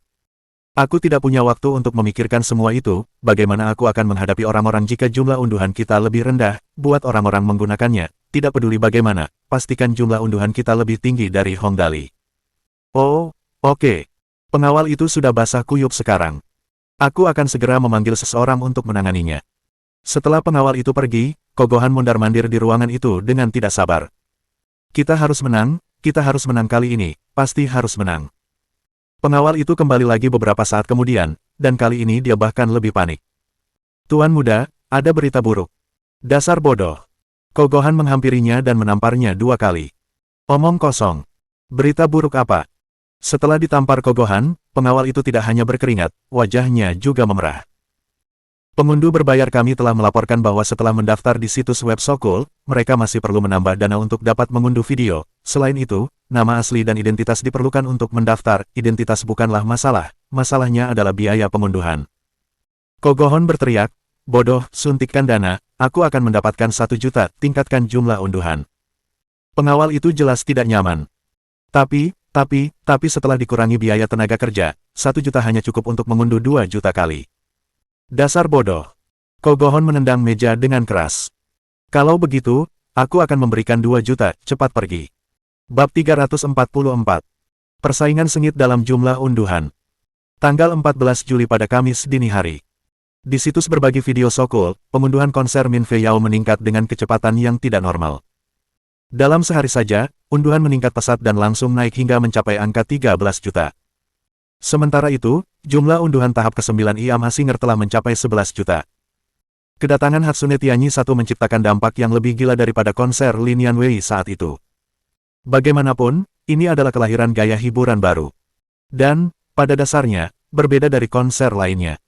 S1: Aku tidak punya waktu untuk memikirkan semua itu, bagaimana aku akan menghadapi orang-orang jika jumlah unduhan kita lebih rendah, buat orang-orang menggunakannya, tidak peduli bagaimana, pastikan jumlah unduhan kita lebih tinggi dari Hong Dali. Oh, oke. Pengawal itu sudah basah kuyup sekarang. Aku akan segera memanggil seseorang untuk menanganinya. Setelah pengawal itu pergi, Kogohan mondar-mandir di ruangan itu dengan tidak sabar. Kita harus menang kali ini, pasti harus menang. Pengawal itu kembali lagi beberapa saat kemudian, dan kali ini dia bahkan lebih panik. Tuan muda, ada berita buruk. Dasar bodoh. Kogohan menghampirinya dan menamparnya 2 kali. Omong kosong. Berita buruk apa? Setelah ditampar Kogohan, pengawal itu tidak hanya berkeringat, wajahnya juga memerah. Pengunduh berbayar kami telah melaporkan bahwa setelah mendaftar di situs web Sokul, mereka masih perlu menambah dana untuk dapat mengunduh video. Selain itu, nama asli dan identitas diperlukan untuk mendaftar, identitas bukanlah masalah, masalahnya adalah biaya pengunduhan. Kogohon berteriak, bodoh, suntikkan dana, aku akan mendapatkan 1 juta, tingkatkan jumlah unduhan. Pengawal itu jelas tidak nyaman. Tapi setelah dikurangi biaya tenaga kerja, 1 juta hanya cukup untuk mengunduh 2 juta kali. Dasar bodoh. Kogohon menendang meja dengan keras. Kalau begitu, aku akan memberikan 2 juta, cepat pergi. Bab 344. Persaingan sengit dalam jumlah unduhan. Tanggal 14 Juli pada Kamis dini hari. Di situs berbagi video Sokul, pengunduhan konser Min Fei Yao meningkat dengan kecepatan yang tidak normal. Dalam sehari saja, unduhan meningkat pesat dan langsung naik hingga mencapai angka 13 juta. Sementara itu, jumlah unduhan tahap ke-9 IAM Hasinger telah mencapai 11 juta. Kedatangan Hatsune Tianyi 1 menciptakan dampak yang lebih gila daripada konser Lin Yanwei saat itu. Bagaimanapun, ini adalah kelahiran gaya hiburan baru. Dan, pada dasarnya, berbeda dari konser lainnya.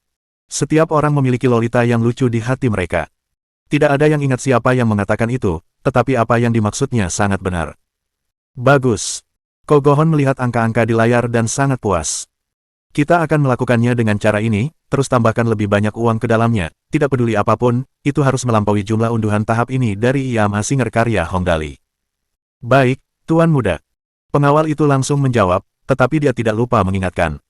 S1: Setiap orang memiliki lolita yang lucu di hati mereka. Tidak ada yang ingat siapa yang mengatakan itu, tetapi apa yang dimaksudnya sangat benar. Bagus. Kogohon melihat angka-angka di layar dan sangat puas. Kita akan melakukannya dengan cara ini, terus tambahkan lebih banyak uang ke dalamnya, tidak peduli apapun, itu harus melampaui jumlah unduhan tahap ini dari IAM Hasinger karya Hongdali. Baik, Tuan Muda. Pengawal itu langsung menjawab, tetapi dia tidak lupa mengingatkan.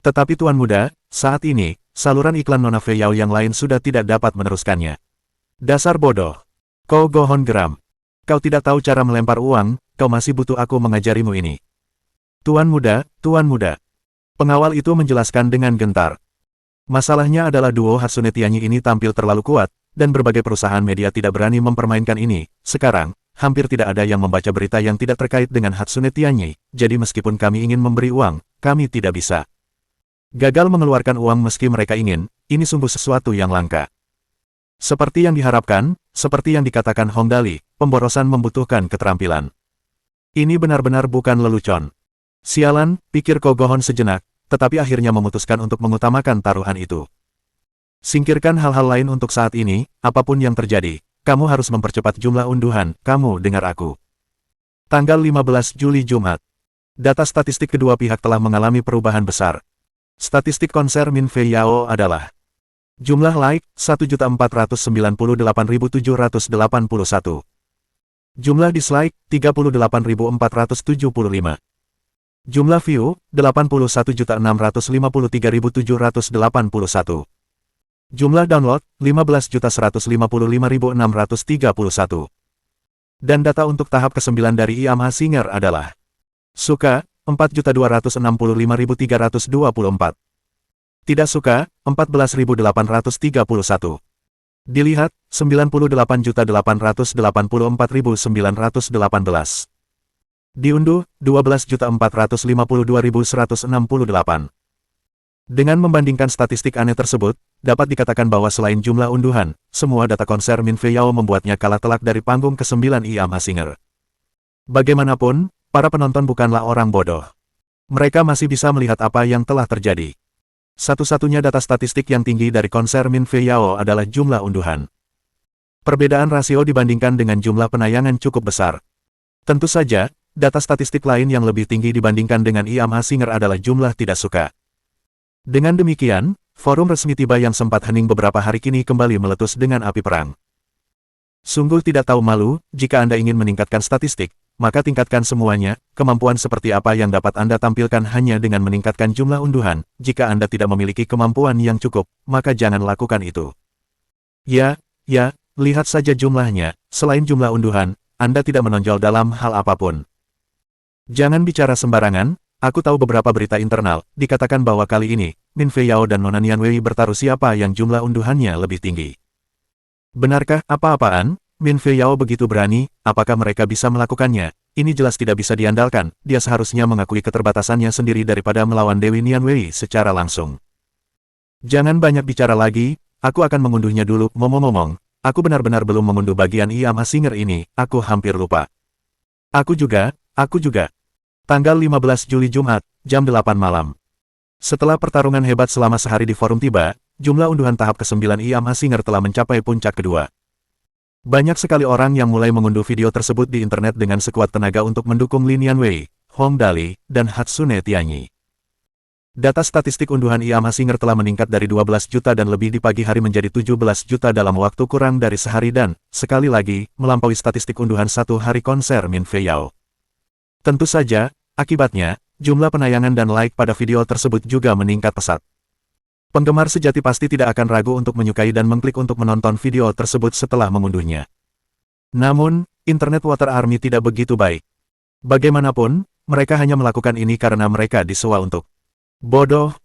S1: Tetapi Tuan Muda, saat ini, saluran iklan Nona Fei Yao yang lain sudah tidak dapat meneruskannya. Dasar bodoh. Kogohon geram. Kau tidak tahu cara melempar uang, kau masih butuh aku mengajarimu ini. Tuan Muda, Tuan Muda. Pengawal itu menjelaskan dengan gentar. Masalahnya adalah duo Hatsune Tianyi ini tampil terlalu kuat, dan berbagai perusahaan media tidak berani mempermainkan ini. Sekarang, hampir tidak ada yang membaca berita yang tidak terkait dengan Hatsune Tianyi, jadi meskipun kami ingin memberi uang, kami tidak bisa. Gagal mengeluarkan uang meski mereka ingin, ini sungguh sesuatu yang langka. Seperti yang diharapkan, seperti yang dikatakan Hongdali, pemborosan membutuhkan keterampilan. Ini benar-benar bukan lelucon. Sialan, pikir Kogohon sejenak, tetapi akhirnya memutuskan untuk mengutamakan taruhan itu. Singkirkan hal-hal lain untuk saat ini, apapun yang terjadi, kamu harus mempercepat jumlah unduhan, kamu dengar aku. Tanggal 15 Juli Jumat. Data statistik kedua pihak telah mengalami perubahan besar. Statistik konser Min Fei Yao adalah jumlah like, 1.498.781. Jumlah dislike, 38.475. Jumlah view, 81.653.781. Jumlah download, 15.155.631. Dan data untuk tahap ke-9 dari IAM Hasinger adalah suka, 4.265.324. Tidak suka, 14.831. Dilihat, 98.884.918. Diunduh, 12.452.168. Dengan membandingkan statistik aneh tersebut, dapat dikatakan bahwa selain jumlah unduhan, semua data konser Min Fei Yao membuatnya kalah telak dari panggung ke-9 IAM Hasinger. Bagaimanapun, para penonton bukanlah orang bodoh. Mereka masih bisa melihat apa yang telah terjadi. Satu-satunya data statistik yang tinggi dari konser Min Fei Yao adalah jumlah unduhan. Perbedaan rasio dibandingkan dengan jumlah penayangan cukup besar. Tentu saja, data statistik lain yang lebih tinggi dibandingkan dengan IAM Hasinger adalah jumlah tidak suka. Dengan demikian, forum resmi tiba yang sempat hening beberapa hari kini kembali meletus dengan api perang. Sungguh tidak tahu malu, jika Anda ingin meningkatkan statistik, maka tingkatkan semuanya, kemampuan seperti apa yang dapat Anda tampilkan hanya dengan meningkatkan jumlah unduhan, jika Anda tidak memiliki kemampuan yang cukup, maka jangan lakukan itu. Ya, lihat saja jumlahnya, selain jumlah unduhan, Anda tidak menonjol dalam hal apapun. Jangan bicara sembarangan, aku tahu beberapa berita internal, dikatakan bahwa kali ini, Min Fei Yao dan Nona Nianwei bertaruh siapa yang jumlah unduhannya lebih tinggi. Benarkah apa-apaan? Min Fei Yao begitu berani, apakah mereka bisa melakukannya? Ini jelas tidak bisa diandalkan, dia seharusnya mengakui keterbatasannya sendiri daripada melawan Dewi Nianwei secara langsung. Jangan banyak bicara lagi, aku akan mengunduhnya dulu, ngomong-ngomong, aku benar-benar belum mengunduh bagian IAM Hasinger ini, aku hampir lupa. Aku juga. Tanggal 15 Juli Jumat, jam 8 malam. Setelah pertarungan hebat selama sehari di forum tiba, jumlah unduhan tahap ke-9 IAM Singer telah mencapai puncak kedua. Banyak sekali orang yang mulai mengunduh video tersebut di internet dengan sekuat tenaga untuk mendukung Lin Yanwei, Hong Dali, dan Hatsune Tianyi. Data statistik unduhan IAM Singer telah meningkat dari 12 juta dan lebih di pagi hari menjadi 17 juta dalam waktu kurang dari sehari dan, sekali lagi, melampaui statistik unduhan satu hari konser Min Fei Yao. Tentu saja, akibatnya, jumlah penayangan dan like pada video tersebut juga meningkat pesat. Penggemar sejati pasti tidak akan ragu untuk menyukai dan mengklik untuk menonton video tersebut setelah mengunduhnya. Namun, Internet Water Army tidak begitu baik. Bagaimanapun, mereka hanya melakukan ini karena mereka disewa untuk bodoh.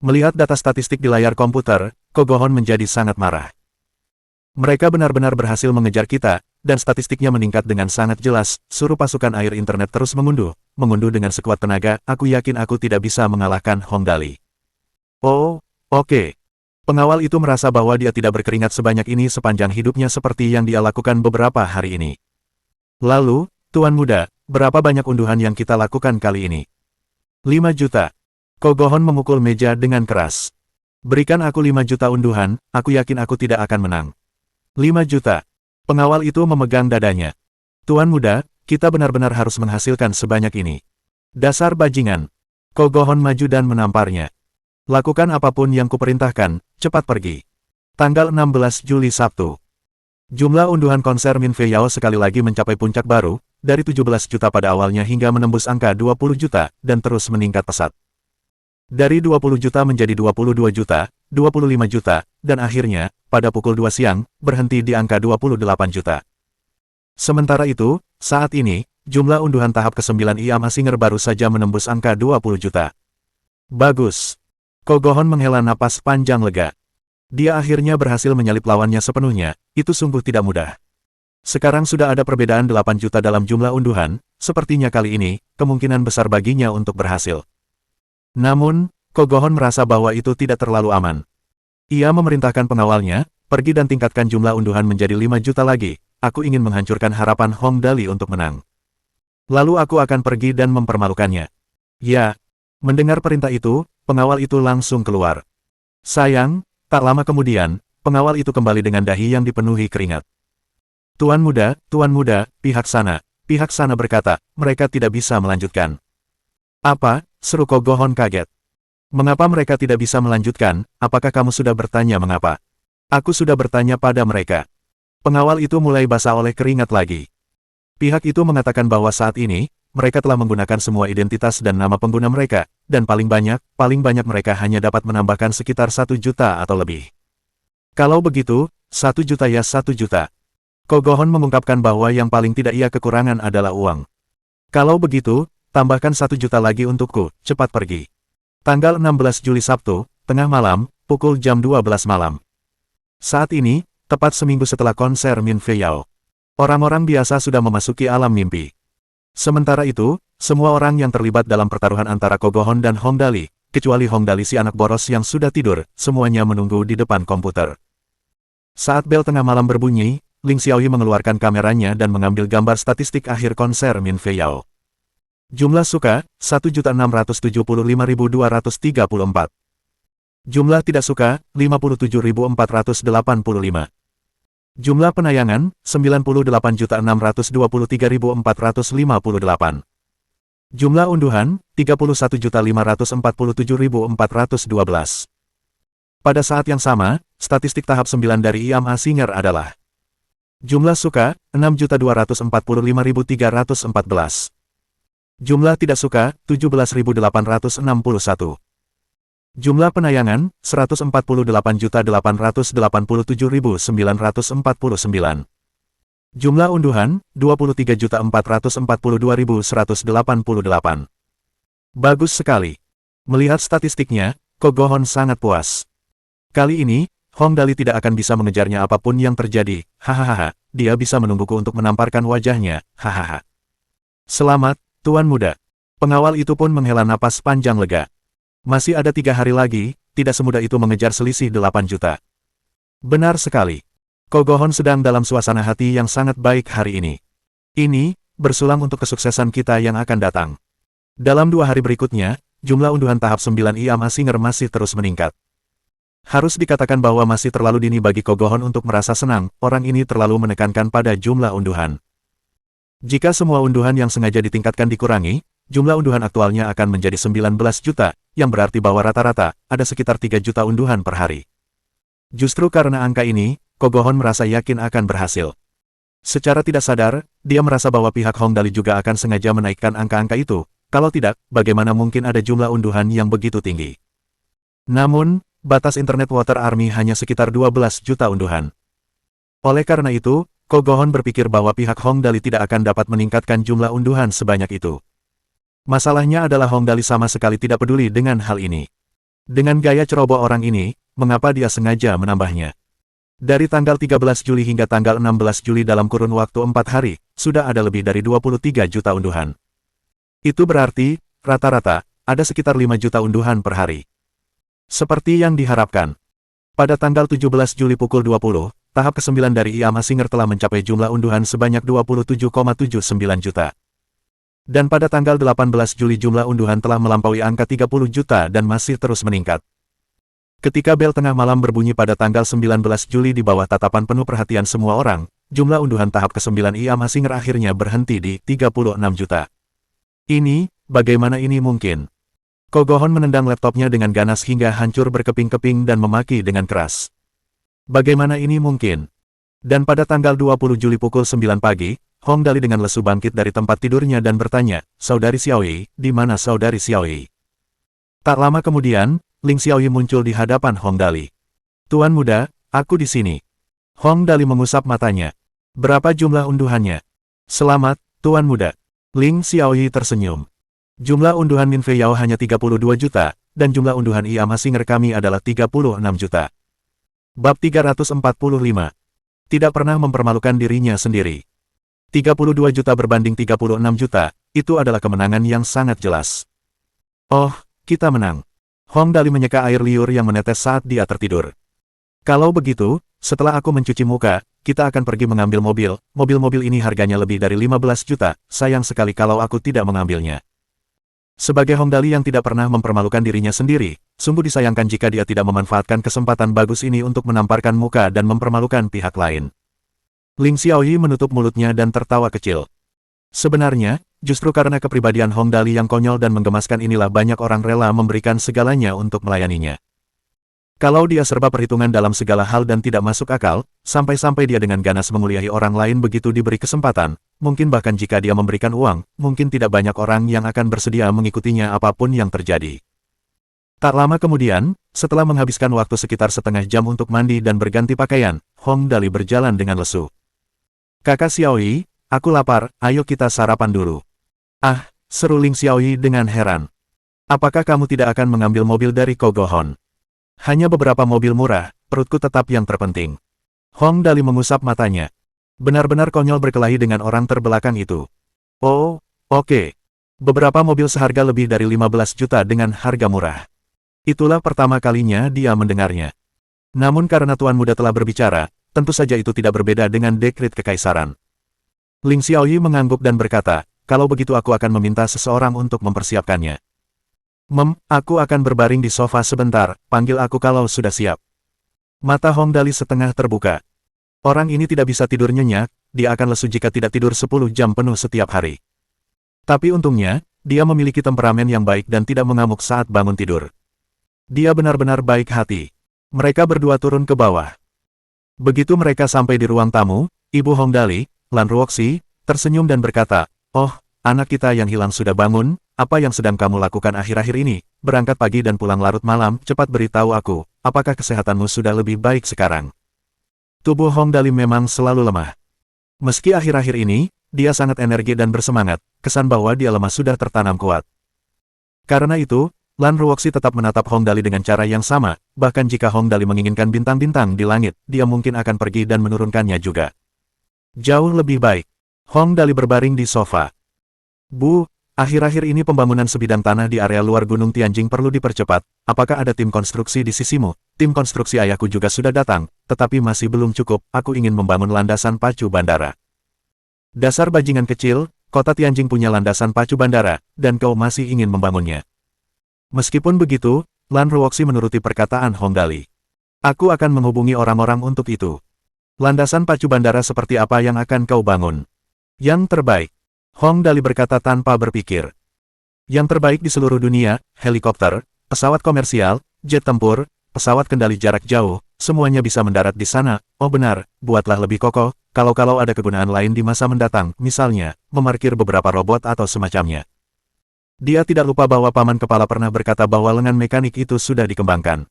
S1: Melihat data statistik di layar komputer, Kogohon menjadi sangat marah. Mereka benar-benar berhasil mengejar kita, dan statistiknya meningkat dengan sangat jelas, suruh pasukan air internet terus mengunduh dengan sekuat tenaga, aku yakin aku tidak bisa mengalahkan Hong Dali. Oh, oke. Pengawal itu merasa bahwa dia tidak berkeringat sebanyak ini sepanjang hidupnya seperti yang dia lakukan beberapa hari ini. Lalu, Tuan Muda, berapa banyak unduhan yang kita lakukan kali ini? 5 juta. Kogohon memukul meja dengan keras. Berikan aku 5 juta unduhan, aku yakin aku tidak akan menang. 5 juta. Pengawal itu memegang dadanya. Tuan Muda, kita benar-benar harus menghasilkan sebanyak ini. Dasar bajingan. Kogohon maju dan menamparnya. Lakukan apapun yang kuperintahkan, cepat pergi. Tanggal 16 Juli Sabtu. Jumlah unduhan konser Min Fei Yao sekali lagi mencapai puncak baru, dari 17 juta pada awalnya hingga menembus angka 20 juta, dan terus meningkat pesat. Dari 20 juta menjadi 22 juta, 25 juta, dan akhirnya, pada pukul 2 siang, berhenti di angka 28 juta. Sementara itu, saat ini, jumlah unduhan tahap ke-9 IAM Singer baru saja menembus angka 20 juta. Bagus. Kogohon menghela napas panjang lega. Dia akhirnya berhasil menyalip lawannya sepenuhnya, itu sungguh tidak mudah. Sekarang sudah ada perbedaan 8 juta dalam jumlah unduhan, sepertinya kali ini, kemungkinan besar baginya untuk berhasil. Namun, Kogohon merasa bahwa itu tidak terlalu aman. Ia memerintahkan pengawalnya, pergi dan tingkatkan jumlah unduhan menjadi 5 juta lagi, aku ingin menghancurkan harapan Hong Dali untuk menang. Lalu aku akan pergi dan mempermalukannya. Ya. Mendengar perintah itu, pengawal itu langsung keluar. Sayang, tak lama kemudian, pengawal itu kembali dengan dahi yang dipenuhi keringat. Tuan Muda, pihak sana berkata, mereka tidak bisa melanjutkan. Apa? Seru Kogohon kaget. Mengapa mereka tidak bisa melanjutkan, apakah kamu sudah bertanya mengapa? Aku sudah bertanya pada mereka. Pengawal itu mulai basah oleh keringat lagi. Pihak itu mengatakan bahwa saat ini, mereka telah menggunakan semua identitas dan nama pengguna mereka, dan paling banyak mereka hanya dapat menambahkan sekitar 1 juta atau lebih. Kalau begitu, 1 juta ya 1 juta. Kogohon mengungkapkan bahwa yang paling tidak ia kekurangan adalah uang. Kalau begitu, tambahkan 1 juta lagi untukku, cepat pergi. Tanggal 16 Juli Sabtu, tengah malam, pukul jam 12 malam. Saat ini, tepat seminggu setelah konser Min Fei Yao. Orang-orang biasa sudah memasuki alam mimpi. Sementara itu, semua orang yang terlibat dalam pertaruhan antara Kogohon dan Hong Dali, kecuali Hong Dali si anak boros yang sudah tidur, semuanya menunggu di depan komputer. Saat bel tengah malam berbunyi, Ling Xiaoyi mengeluarkan kameranya dan mengambil gambar statistik akhir konser Min Fei Yao. Jumlah suka, 1.675.234. Jumlah tidak suka, 57.485. Jumlah penayangan, 98.623.458. Jumlah unduhan, 31.547.412. Pada saat yang sama, statistik tahap 9 dari IAM Singer adalah jumlah suka, 6.245.314. Jumlah tidak suka, 17.861. Jumlah penayangan, 148.887.949. Jumlah unduhan, 23.442.188. Bagus sekali. Melihat statistiknya, Kogohon sangat puas. Kali ini, Hong Dali tidak akan bisa mengejarnya apapun yang terjadi, hahaha, dia bisa menungguku untuk menamparkan wajahnya, hahaha. Selamat, Tuan Muda. Pengawal itu pun menghela napas panjang lega. Masih ada 3 hari lagi, tidak semudah itu mengejar selisih 8 juta. Benar sekali. Kogohon sedang dalam suasana hati yang sangat baik hari ini. Ini, bersulang untuk kesuksesan kita yang akan datang. Dalam 2 hari berikutnya, jumlah unduhan tahap 9 IAM Singer masih terus meningkat. Harus dikatakan bahwa masih terlalu dini bagi Kogohon untuk merasa senang, orang ini terlalu menekankan pada jumlah unduhan. Jika semua unduhan yang sengaja ditingkatkan dikurangi, jumlah unduhan aktualnya akan menjadi 19 juta, yang berarti bahwa rata-rata, ada sekitar 3 juta unduhan per hari. Justru karena angka ini, Kogohon merasa yakin akan berhasil. Secara tidak sadar, dia merasa bahwa pihak Hong Dali juga akan sengaja menaikkan angka-angka itu, kalau tidak, bagaimana mungkin ada jumlah unduhan yang begitu tinggi. Namun, batas Internet Water Army hanya sekitar 12 juta unduhan. Oleh karena itu, Kogohon berpikir bahwa pihak Hong Dali tidak akan dapat meningkatkan jumlah unduhan sebanyak itu. Masalahnya adalah Hong Dali sama sekali tidak peduli dengan hal ini. Dengan gaya ceroboh orang ini, mengapa dia sengaja menambahnya? Dari tanggal 13 Juli hingga tanggal 16 Juli dalam kurun waktu 4 hari, sudah ada lebih dari 23 juta unduhan. Itu berarti, rata-rata, ada sekitar 5 juta unduhan per hari. Seperti yang diharapkan. Pada tanggal 17 Juli pukul 20, tahap ke-9 dari IAM Singer telah mencapai jumlah unduhan sebanyak 27,79 juta. Dan pada tanggal 18 Juli jumlah unduhan telah melampaui angka 30 juta dan masih terus meningkat. Ketika bel tengah malam berbunyi pada tanggal 19 Juli di bawah tatapan penuh perhatian semua orang, jumlah unduhan tahap ke-9 IAM Singer akhirnya berhenti di 36 juta. Ini, bagaimana ini mungkin? Kogohon menendang laptopnya dengan ganas hingga hancur berkeping-keping dan memaki dengan keras. Bagaimana ini mungkin? Dan pada tanggal 20 Juli pukul 9 pagi, Hong Dali dengan lesu bangkit dari tempat tidurnya dan bertanya, "Saudari Xiaoyi, di mana saudari Xiaoyi?" Tak lama kemudian, Ling Xiaoyi muncul di hadapan Hong Dali. "Tuan muda, aku di sini." Hong Dali mengusap matanya. "Berapa jumlah unduhannya?" "Selamat, Tuan muda." Ling Xiaoyi tersenyum. "Jumlah unduhan Min Fei Yao hanya 32 juta, dan jumlah unduhan IAM Singer kami adalah 36 juta. Bab 345. Tidak pernah mempermalukan dirinya sendiri. 32 juta berbanding 36 juta, itu adalah kemenangan yang sangat jelas. "Oh, kita menang." Hong Dali menyeka air liur yang menetes saat dia tertidur. "Kalau begitu, setelah aku mencuci muka, kita akan pergi mengambil mobil. Mobil-mobil ini harganya lebih dari 15 juta, sayang sekali kalau aku tidak mengambilnya." Sebagai Hong Dali yang tidak pernah mempermalukan dirinya sendiri, sungguh disayangkan jika dia tidak memanfaatkan kesempatan bagus ini untuk menamparkan muka dan mempermalukan pihak lain. Ling Xiaoyi menutup mulutnya dan tertawa kecil. Sebenarnya, justru karena kepribadian Hong Dali yang konyol dan menggemaskan inilah banyak orang rela memberikan segalanya untuk melayaninya. Kalau dia serba perhitungan dalam segala hal dan tidak masuk akal, sampai-sampai dia dengan ganas menguliahi orang lain begitu diberi kesempatan, mungkin bahkan jika dia memberikan uang, mungkin tidak banyak orang yang akan bersedia mengikutinya apapun yang terjadi. Tak lama kemudian, setelah menghabiskan waktu sekitar setengah jam untuk mandi dan berganti pakaian, Hong Dali berjalan dengan lesu. "Kakak Xiaoyi, aku lapar, ayo kita sarapan dulu." "Ah," seru Ling Xiaoyi dengan heran. "Apakah kamu tidak akan mengambil mobil dari Kogohon?" "Hanya beberapa mobil murah, perutku tetap yang terpenting." Hong Dali mengusap matanya. Benar-benar konyol berkelahi dengan orang terbelakang itu. "Oh, oke. Beberapa mobil seharga lebih dari 15 juta dengan harga murah." Itulah pertama kalinya dia mendengarnya. Namun karena Tuan Muda telah berbicara, tentu saja itu tidak berbeda dengan dekret kekaisaran. Ling Xiaoyi mengangguk dan berkata, "Kalau begitu aku akan meminta seseorang untuk mempersiapkannya." Aku akan berbaring di sofa sebentar, panggil aku kalau sudah siap." Mata Hong Dali setengah terbuka. Orang ini tidak bisa tidur nyenyak, dia akan lesu jika tidak tidur 10 jam penuh setiap hari. Tapi untungnya, dia memiliki temperamen yang baik dan tidak mengamuk saat bangun tidur. Dia benar-benar baik hati. Mereka berdua turun ke bawah. Begitu mereka sampai di ruang tamu, Ibu Hong Dali, Lan Ruoxi, tersenyum dan berkata, "Oh, anak kita yang hilang sudah bangun, apa yang sedang kamu lakukan akhir-akhir ini? Berangkat pagi dan pulang larut malam, cepat beritahu aku, apakah kesehatanmu sudah lebih baik sekarang?" Tubuh Hong Dali memang selalu lemah. Meski akhir-akhir ini, dia sangat energi dan bersemangat, kesan bahwa dia lemah sudah tertanam kuat. Karena itu, Lan Ruoxi tetap menatap Hong Dali dengan cara yang sama, bahkan jika Hong Dali menginginkan bintang-bintang di langit, dia mungkin akan pergi dan menurunkannya juga. Jauh lebih baik. Hong Dali berbaring di sofa. "Bu, akhir-akhir ini pembangunan sebidang tanah di area luar Gunung Tianjing perlu dipercepat. Apakah ada tim konstruksi di sisimu?" "Tim konstruksi ayahku juga sudah datang, tetapi masih belum cukup, aku ingin membangun landasan pacu bandara." "Dasar bajingan kecil, kota Tianjing punya landasan pacu bandara, dan kau masih ingin membangunnya. Meskipun begitu, Lan Ruoxi menuruti perkataan Hong Dali. Aku akan menghubungi orang-orang untuk itu. Landasan pacu bandara seperti apa yang akan kau bangun? Yang terbaik. Hong Dali berkata tanpa berpikir. Yang terbaik di seluruh dunia, helikopter, pesawat komersial, jet tempur, pesawat kendali jarak jauh, semuanya bisa mendarat di sana. Oh benar, buatlah lebih kokoh, kalau ada kegunaan lain di masa mendatang, misalnya, memarkir beberapa robot atau semacamnya. Dia tidak lupa bahwa paman kepala pernah berkata bahwa lengan mekanik itu sudah dikembangkan.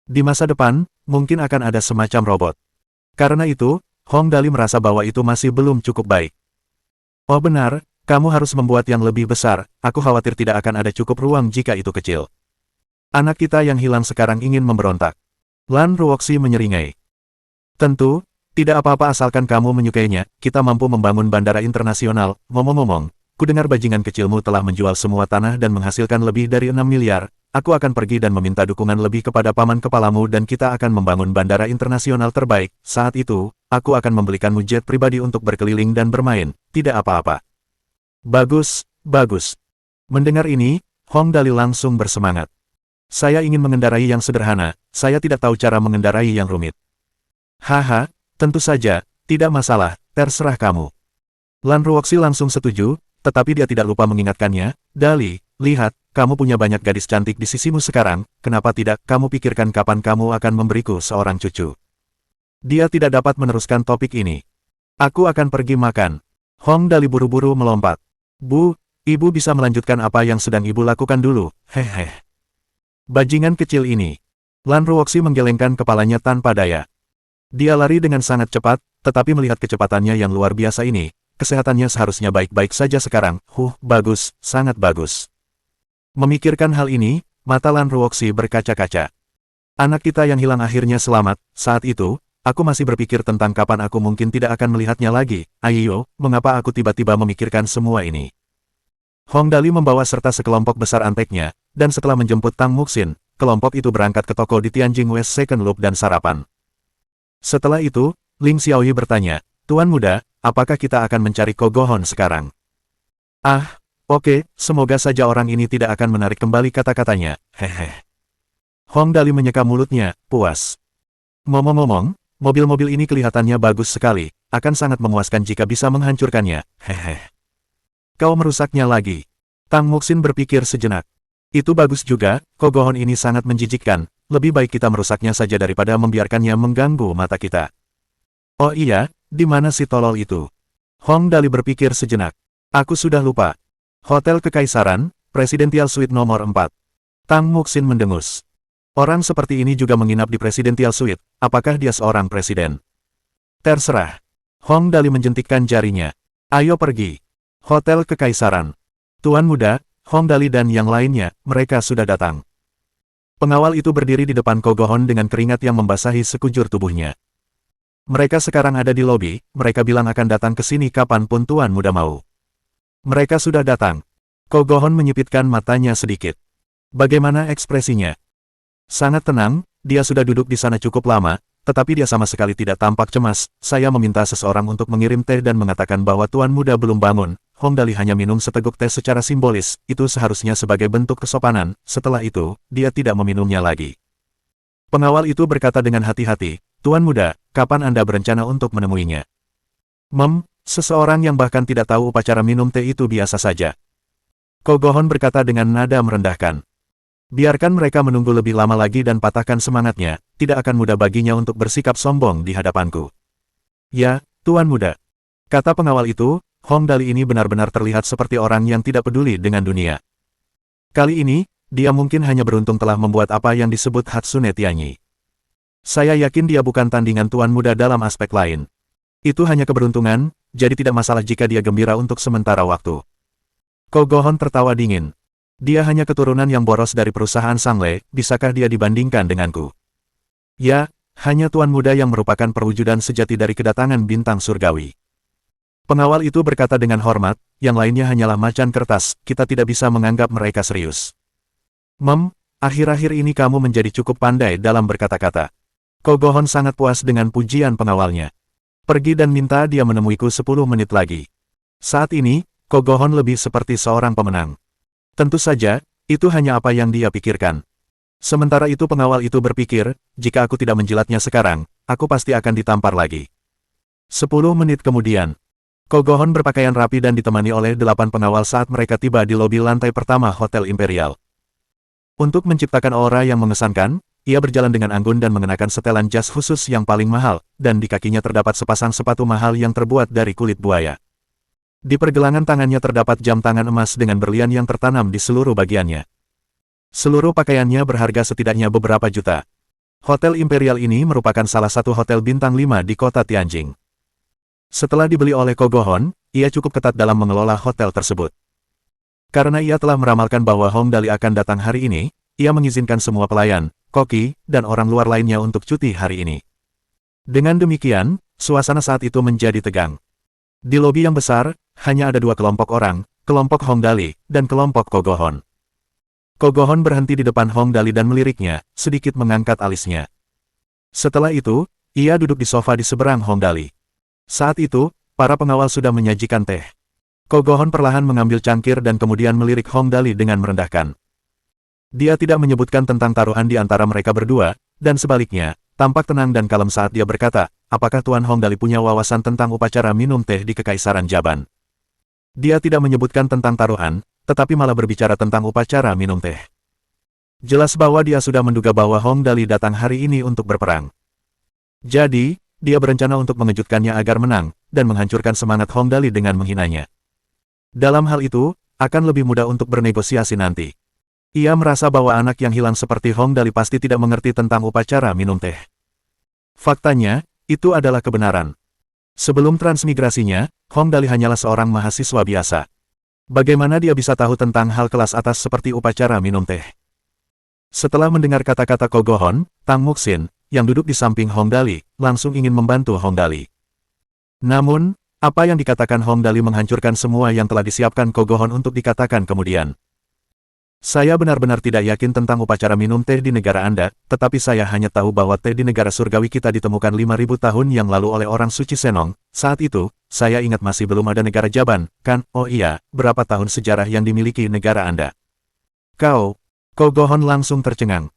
S1: Di masa depan, mungkin akan ada semacam robot. Karena itu, Hong Dali merasa bahwa itu masih belum cukup baik. Oh benar, kamu harus membuat yang lebih besar, aku khawatir tidak akan ada cukup ruang jika itu kecil. Anak kita yang hilang sekarang ingin memberontak. Lan Ruoxi menyeringai. Tentu, tidak apa-apa asalkan kamu menyukainya, kita mampu membangun bandara internasional. Ngomong-ngomong, kudengar bajingan kecilmu telah menjual semua tanah dan menghasilkan lebih dari 6 miliar, aku akan pergi dan meminta dukungan lebih kepada paman kepalamu dan kita akan membangun bandara internasional terbaik. Saat itu, aku akan membelikanmu jet pribadi untuk berkeliling dan bermain, tidak apa-apa. Bagus, bagus. Mendengar ini, Hong Dali langsung bersemangat. Saya ingin mengendarai yang sederhana, saya tidak tahu cara mengendarai yang rumit. Haha, tentu saja, tidak masalah, terserah kamu. Lan Ruoxi langsung setuju, tetapi dia tidak lupa mengingatkannya, Dali, lihat, kamu punya banyak gadis cantik di sisimu sekarang, kenapa tidak kamu pikirkan kapan kamu akan memberiku seorang cucu. Dia tidak dapat meneruskan topik ini. Aku akan pergi makan. Hong Dali buru-buru melompat. Bu, ibu bisa melanjutkan apa yang sedang ibu lakukan dulu, hehe. Bajingan kecil ini. Lan Ruoxi menggelengkan kepalanya tanpa daya. Dia lari dengan sangat cepat, tetapi melihat kecepatannya yang luar biasa ini, kesehatannya seharusnya baik-baik saja sekarang. Bagus, sangat bagus. Memikirkan hal ini, mata Lan Ruoxi berkaca-kaca. Anak kita yang hilang akhirnya selamat. Saat itu, aku masih berpikir tentang kapan aku mungkin tidak akan melihatnya lagi. Ayo, mengapa aku tiba-tiba memikirkan semua ini? Hong Dali membawa serta sekelompok besar anteknya, dan setelah menjemput Tang Muxin, kelompok itu berangkat ke toko di Tianjing West Second Loop dan sarapan. Setelah itu, Ling Xiaoyi bertanya, Tuan Muda, apakah kita akan mencari Kogohon sekarang? Ah, oke, semoga saja orang ini tidak akan menarik kembali kata-katanya, hehe. Hong Dali menyeka mulutnya, puas. Ngomong-ngomong, mobil-mobil ini kelihatannya bagus sekali, akan sangat memuaskan jika bisa menghancurkannya, hehe. Kau merusaknya lagi. Tang Muxin berpikir sejenak. Itu bagus juga, Kogohon ini sangat menjijikkan, lebih baik kita merusaknya saja daripada membiarkannya mengganggu mata kita. Oh iya, di mana si tolol itu? Hong Dali berpikir sejenak. Aku sudah lupa. Hotel Kekaisaran, Presidential Suite nomor 4. Tang Muxin mendengus. Orang seperti ini juga menginap di Presidential Suite, apakah dia seorang presiden? Terserah. Hong Dali menjentikkan jarinya. Ayo pergi. Hotel Kekaisaran. Tuan Muda, Hong Dali dan yang lainnya, mereka sudah datang. Pengawal itu berdiri di depan Kogohon dengan keringat yang membasahi sekujur tubuhnya. Mereka sekarang ada di lobi, mereka bilang akan datang ke sini kapanpun Tuan Muda mau. Mereka sudah datang. Kogohon menyipitkan matanya sedikit. Bagaimana ekspresinya? Sangat tenang, dia sudah duduk di sana cukup lama, tetapi dia sama sekali tidak tampak cemas. Saya meminta seseorang untuk mengirim teh dan mengatakan bahwa Tuan Muda belum bangun. Hong Dali hanya minum seteguk teh secara simbolis, itu seharusnya sebagai bentuk kesopanan. Setelah itu, dia tidak meminumnya lagi. Pengawal itu berkata dengan hati-hati, Tuan Muda, kapan Anda berencana untuk menemuinya? Seseorang yang bahkan tidak tahu upacara minum teh itu biasa saja. Kogohon berkata dengan nada merendahkan. Biarkan mereka menunggu lebih lama lagi dan patahkan semangatnya, tidak akan mudah baginya untuk bersikap sombong di hadapanku. Ya, Tuan Muda. Kata pengawal itu, Hong Dali ini benar-benar terlihat seperti orang yang tidak peduli dengan dunia. Kali ini, dia mungkin hanya beruntung telah membuat apa yang disebut Hatsune Tianyi. Saya yakin dia bukan tandingan Tuan Muda dalam aspek lain. Itu hanya keberuntungan, jadi tidak masalah jika dia gembira untuk sementara waktu. Kogohon tertawa dingin. Dia hanya keturunan yang boros dari perusahaan Sangle, bisakah dia dibandingkan denganku? Ya, hanya Tuan Muda yang merupakan perwujudan sejati dari kedatangan bintang surgawi. Pengawal itu berkata dengan hormat, yang lainnya hanyalah macan kertas, kita tidak bisa menganggap mereka serius. Akhir-akhir ini kamu menjadi cukup pandai dalam berkata-kata. Kogohon sangat puas dengan pujian pengawalnya. Pergi dan minta dia menemuiku 10 menit lagi. Saat ini, Ko Go-hon lebih seperti seorang pemenang. Tentu saja, itu hanya apa yang dia pikirkan. Sementara itu pengawal itu berpikir, jika aku tidak menjilatnya sekarang, aku pasti akan ditampar lagi. 10 menit kemudian, Ko Go-hon berpakaian rapi dan ditemani oleh 8 pengawal saat mereka tiba di lobi lantai pertama Hotel Imperial. Untuk menciptakan aura yang mengesankan, ia berjalan dengan anggun dan mengenakan setelan jas khusus yang paling mahal, dan di kakinya terdapat sepasang sepatu mahal yang terbuat dari kulit buaya. Di pergelangan tangannya terdapat jam tangan emas dengan berlian yang tertanam di seluruh bagiannya. Seluruh pakaiannya berharga setidaknya beberapa juta. Hotel Imperial ini merupakan salah satu hotel bintang 5 di kota Tianjing. Setelah dibeli oleh Ko Go-hon, ia cukup ketat dalam mengelola hotel tersebut. Karena ia telah meramalkan bahwa Hong Dali akan datang hari ini, ia mengizinkan semua pelayan, koki, dan orang luar lainnya untuk cuti hari ini. Dengan demikian, suasana saat itu menjadi tegang. Di lobi yang besar, hanya ada 2 kelompok orang, kelompok Hong Dali, dan kelompok Ko Go-hon. Ko Go-hon berhenti di depan Hong Dali dan meliriknya, sedikit mengangkat alisnya. Setelah itu, ia duduk di sofa di seberang Hong Dali. Saat itu, para pengawal sudah menyajikan teh. Ko Go-hon perlahan mengambil cangkir dan kemudian melirik Hong Dali dengan merendahkan. Dia tidak menyebutkan tentang taruhan di antara mereka berdua, dan sebaliknya, tampak tenang dan kalem saat dia berkata, apakah Tuan Hong Dali punya wawasan tentang upacara minum teh di Kekaisaran Jaban? Dia tidak menyebutkan tentang taruhan, tetapi malah berbicara tentang upacara minum teh. Jelas bahwa dia sudah menduga bahwa Hong Dali datang hari ini untuk berperang. Jadi, dia berencana untuk mengejutkannya agar menang, dan menghancurkan semangat Hong Dali dengan menghinanya. Dalam hal itu, akan lebih mudah untuk bernegosiasi nanti. Ia merasa bahwa anak yang hilang seperti Hong Dali pasti tidak mengerti tentang upacara minum teh. Faktanya, itu adalah kebenaran. Sebelum transmigrasinya, Hong Dali hanyalah seorang mahasiswa biasa. Bagaimana dia bisa tahu tentang hal kelas atas seperti upacara minum teh? Setelah mendengar kata-kata Ko Go-hon, Tang Muxin, yang duduk di samping Hong Dali, langsung ingin membantu Hong Dali. Namun, apa yang dikatakan Hong Dali menghancurkan semua yang telah disiapkan Ko Go-hon untuk dikatakan kemudian. Saya benar-benar tidak yakin tentang upacara minum teh di negara Anda, tetapi saya hanya tahu bahwa teh di negara surgawi kita ditemukan 5.000 tahun yang lalu oleh orang suci Senong. Saat itu, saya ingat masih belum ada negara Jaban, kan? Oh iya, berapa tahun sejarah yang dimiliki negara Anda? Kau, Ko Go-hon langsung tercengang.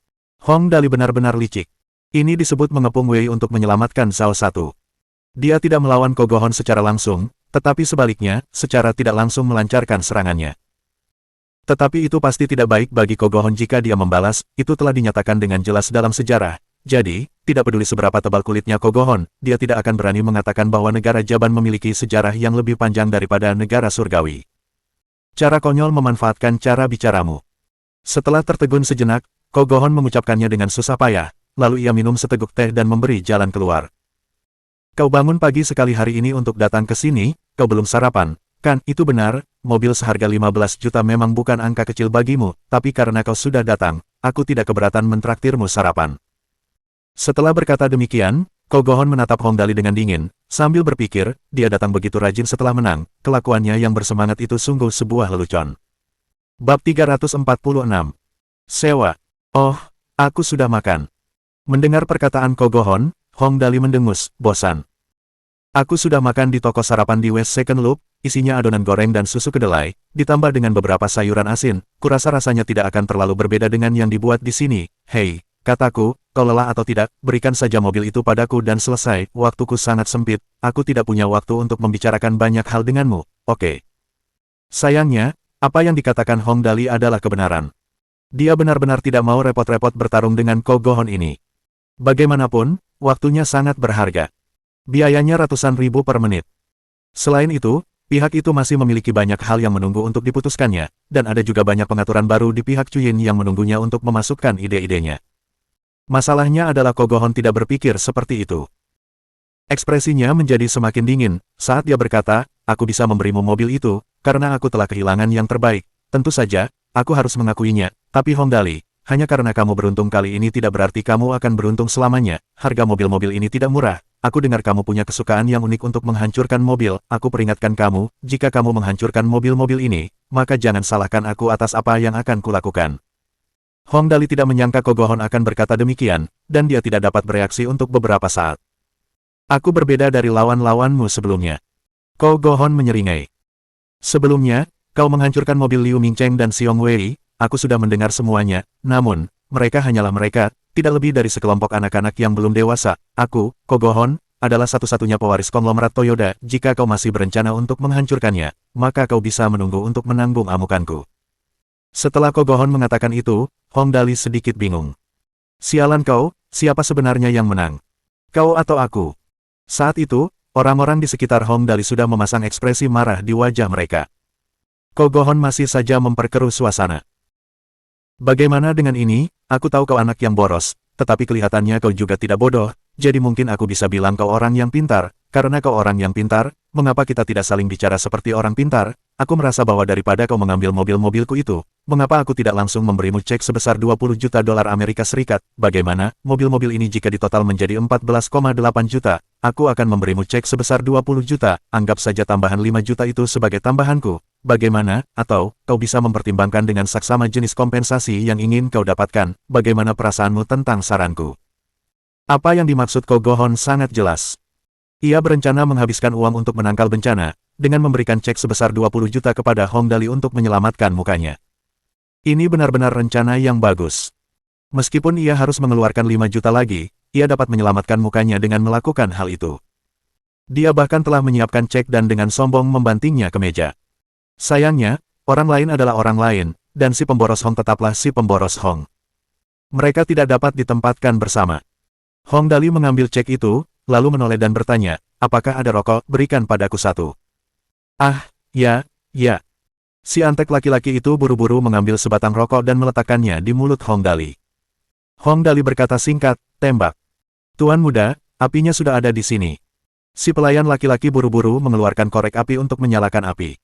S1: Hong Dali benar-benar licik. Ini disebut mengepung Wei untuk menyelamatkan Zhao Satu. Dia tidak melawan Ko Go-hon secara langsung, tetapi sebaliknya, secara tidak langsung melancarkan serangannya. Tetapi itu pasti tidak baik bagi Ko Go-hon jika dia membalas, itu telah dinyatakan dengan jelas dalam sejarah. Jadi, tidak peduli seberapa tebal kulitnya Ko Go-hon, dia tidak akan berani mengatakan bahwa negara Jaban memiliki sejarah yang lebih panjang daripada negara surgawi. Cara konyol memanfaatkan cara bicaramu. Setelah tertegun sejenak, Ko Go-hon mengucapkannya dengan susah payah. Lalu ia minum seteguk teh dan memberi jalan keluar. Kau bangun pagi sekali hari ini untuk datang ke sini, kau belum sarapan, kan? Itu benar, mobil seharga 15 juta memang bukan angka kecil bagimu, tapi karena kau sudah datang, aku tidak keberatan mentraktirmu sarapan. Setelah berkata demikian, Ko Go-hon menatap Hong Dali dengan dingin, sambil berpikir, dia datang begitu rajin setelah menang, kelakuannya yang bersemangat itu sungguh sebuah lelucon. Bab 346. Sewa. Oh, aku sudah makan. Mendengar perkataan Ko Go-hon, Hong Dali mendengus, bosan. Aku sudah makan di toko sarapan di West Second Loop, isinya adonan goreng dan susu kedelai, ditambah dengan beberapa sayuran asin, kurasa rasanya tidak akan terlalu berbeda dengan yang dibuat di sini. Hei, kataku, kau lelah atau tidak, berikan saja mobil itu padaku dan selesai, waktuku sangat sempit, aku tidak punya waktu untuk membicarakan banyak hal denganmu, oke. Sayangnya, apa yang dikatakan Hong Dali adalah kebenaran. Dia benar-benar tidak mau repot-repot bertarung dengan Ko Go-hon ini. Bagaimanapun, waktunya sangat berharga. Biayanya ratusan ribu per menit. Selain itu, pihak itu masih memiliki banyak hal yang menunggu untuk diputuskannya, dan ada juga banyak pengaturan baru di pihak Chuyin yang menunggunya untuk memasukkan ide-idenya. Masalahnya adalah Ko Go-hon tidak berpikir seperti itu. Ekspresinya menjadi semakin dingin, saat dia berkata, aku bisa memberimu mobil itu, karena aku telah kehilangan yang terbaik. Tentu saja, aku harus mengakuinya, tapi Hong Dali, hanya karena kamu beruntung kali ini tidak berarti kamu akan beruntung selamanya. Harga mobil-mobil ini tidak murah. Aku dengar kamu punya kesukaan yang unik untuk menghancurkan mobil. Aku peringatkan kamu, jika kamu menghancurkan mobil-mobil ini, maka jangan salahkan aku atas apa yang akan kulakukan. Hong Dali tidak menyangka Ko Go-hon akan berkata demikian, dan dia tidak dapat bereaksi untuk beberapa saat. Aku berbeda dari lawan-lawanmu sebelumnya. Ko Go-hon menyeringai. Sebelumnya, kau menghancurkan mobil Liu Mingcheng dan Xiong Wei, aku sudah mendengar semuanya, namun, mereka hanyalah mereka, tidak lebih dari sekelompok anak-anak yang belum dewasa. Aku, Kogohon, adalah satu-satunya pewaris konglomerat Toyoda. Jika kau masih berencana untuk menghancurkannya, maka kau bisa menunggu untuk menanggung amukanku. Setelah Kogohon mengatakan itu, Hong Dali sedikit bingung. Sialan kau, siapa sebenarnya yang menang? Kau atau aku? Saat itu, orang-orang di sekitar Hong Dali sudah memasang ekspresi marah di wajah mereka. Kogohon masih saja memperkeruh suasana. Bagaimana dengan ini? Aku tahu kau anak yang boros, tetapi kelihatannya kau juga tidak bodoh, jadi mungkin aku bisa bilang kau orang yang pintar. Karena kau orang yang pintar, mengapa kita tidak saling bicara seperti orang pintar? Aku merasa bahwa daripada kau mengambil mobil-mobilku itu, mengapa aku tidak langsung memberimu cek sebesar 20 juta dolar Amerika Serikat? Bagaimana, mobil-mobil ini jika ditotal menjadi 14,8 juta, aku akan memberimu cek sebesar 20 juta, anggap saja tambahan 5 juta itu sebagai tambahanku. Bagaimana, atau, kau bisa mempertimbangkan dengan saksama jenis kompensasi yang ingin kau dapatkan, bagaimana perasaanmu tentang saranku? Apa yang dimaksud Kogohon sangat jelas. Ia berencana menghabiskan uang untuk menangkal bencana, dengan memberikan cek sebesar 20 juta kepada Hong Dali untuk menyelamatkan mukanya. Ini benar-benar rencana yang bagus. Meskipun ia harus mengeluarkan 5 juta lagi, ia dapat menyelamatkan mukanya dengan melakukan hal itu. Dia bahkan telah menyiapkan cek dan dengan sombong membantingnya ke meja. Sayangnya, orang lain adalah orang lain, dan si pemboros Hong tetaplah si pemboros Hong. Mereka tidak dapat ditempatkan bersama. Hong Dali mengambil cek itu, lalu menoleh dan bertanya, apakah ada rokok? Berikan padaku satu. Ah, ya, ya. Si antek laki-laki itu buru-buru mengambil sebatang rokok dan meletakkannya di mulut Hong Dali. Hong Dali berkata singkat, tembak. Tuan muda, apinya sudah ada di sini. Si pelayan laki-laki buru-buru mengeluarkan korek api untuk menyalakan api.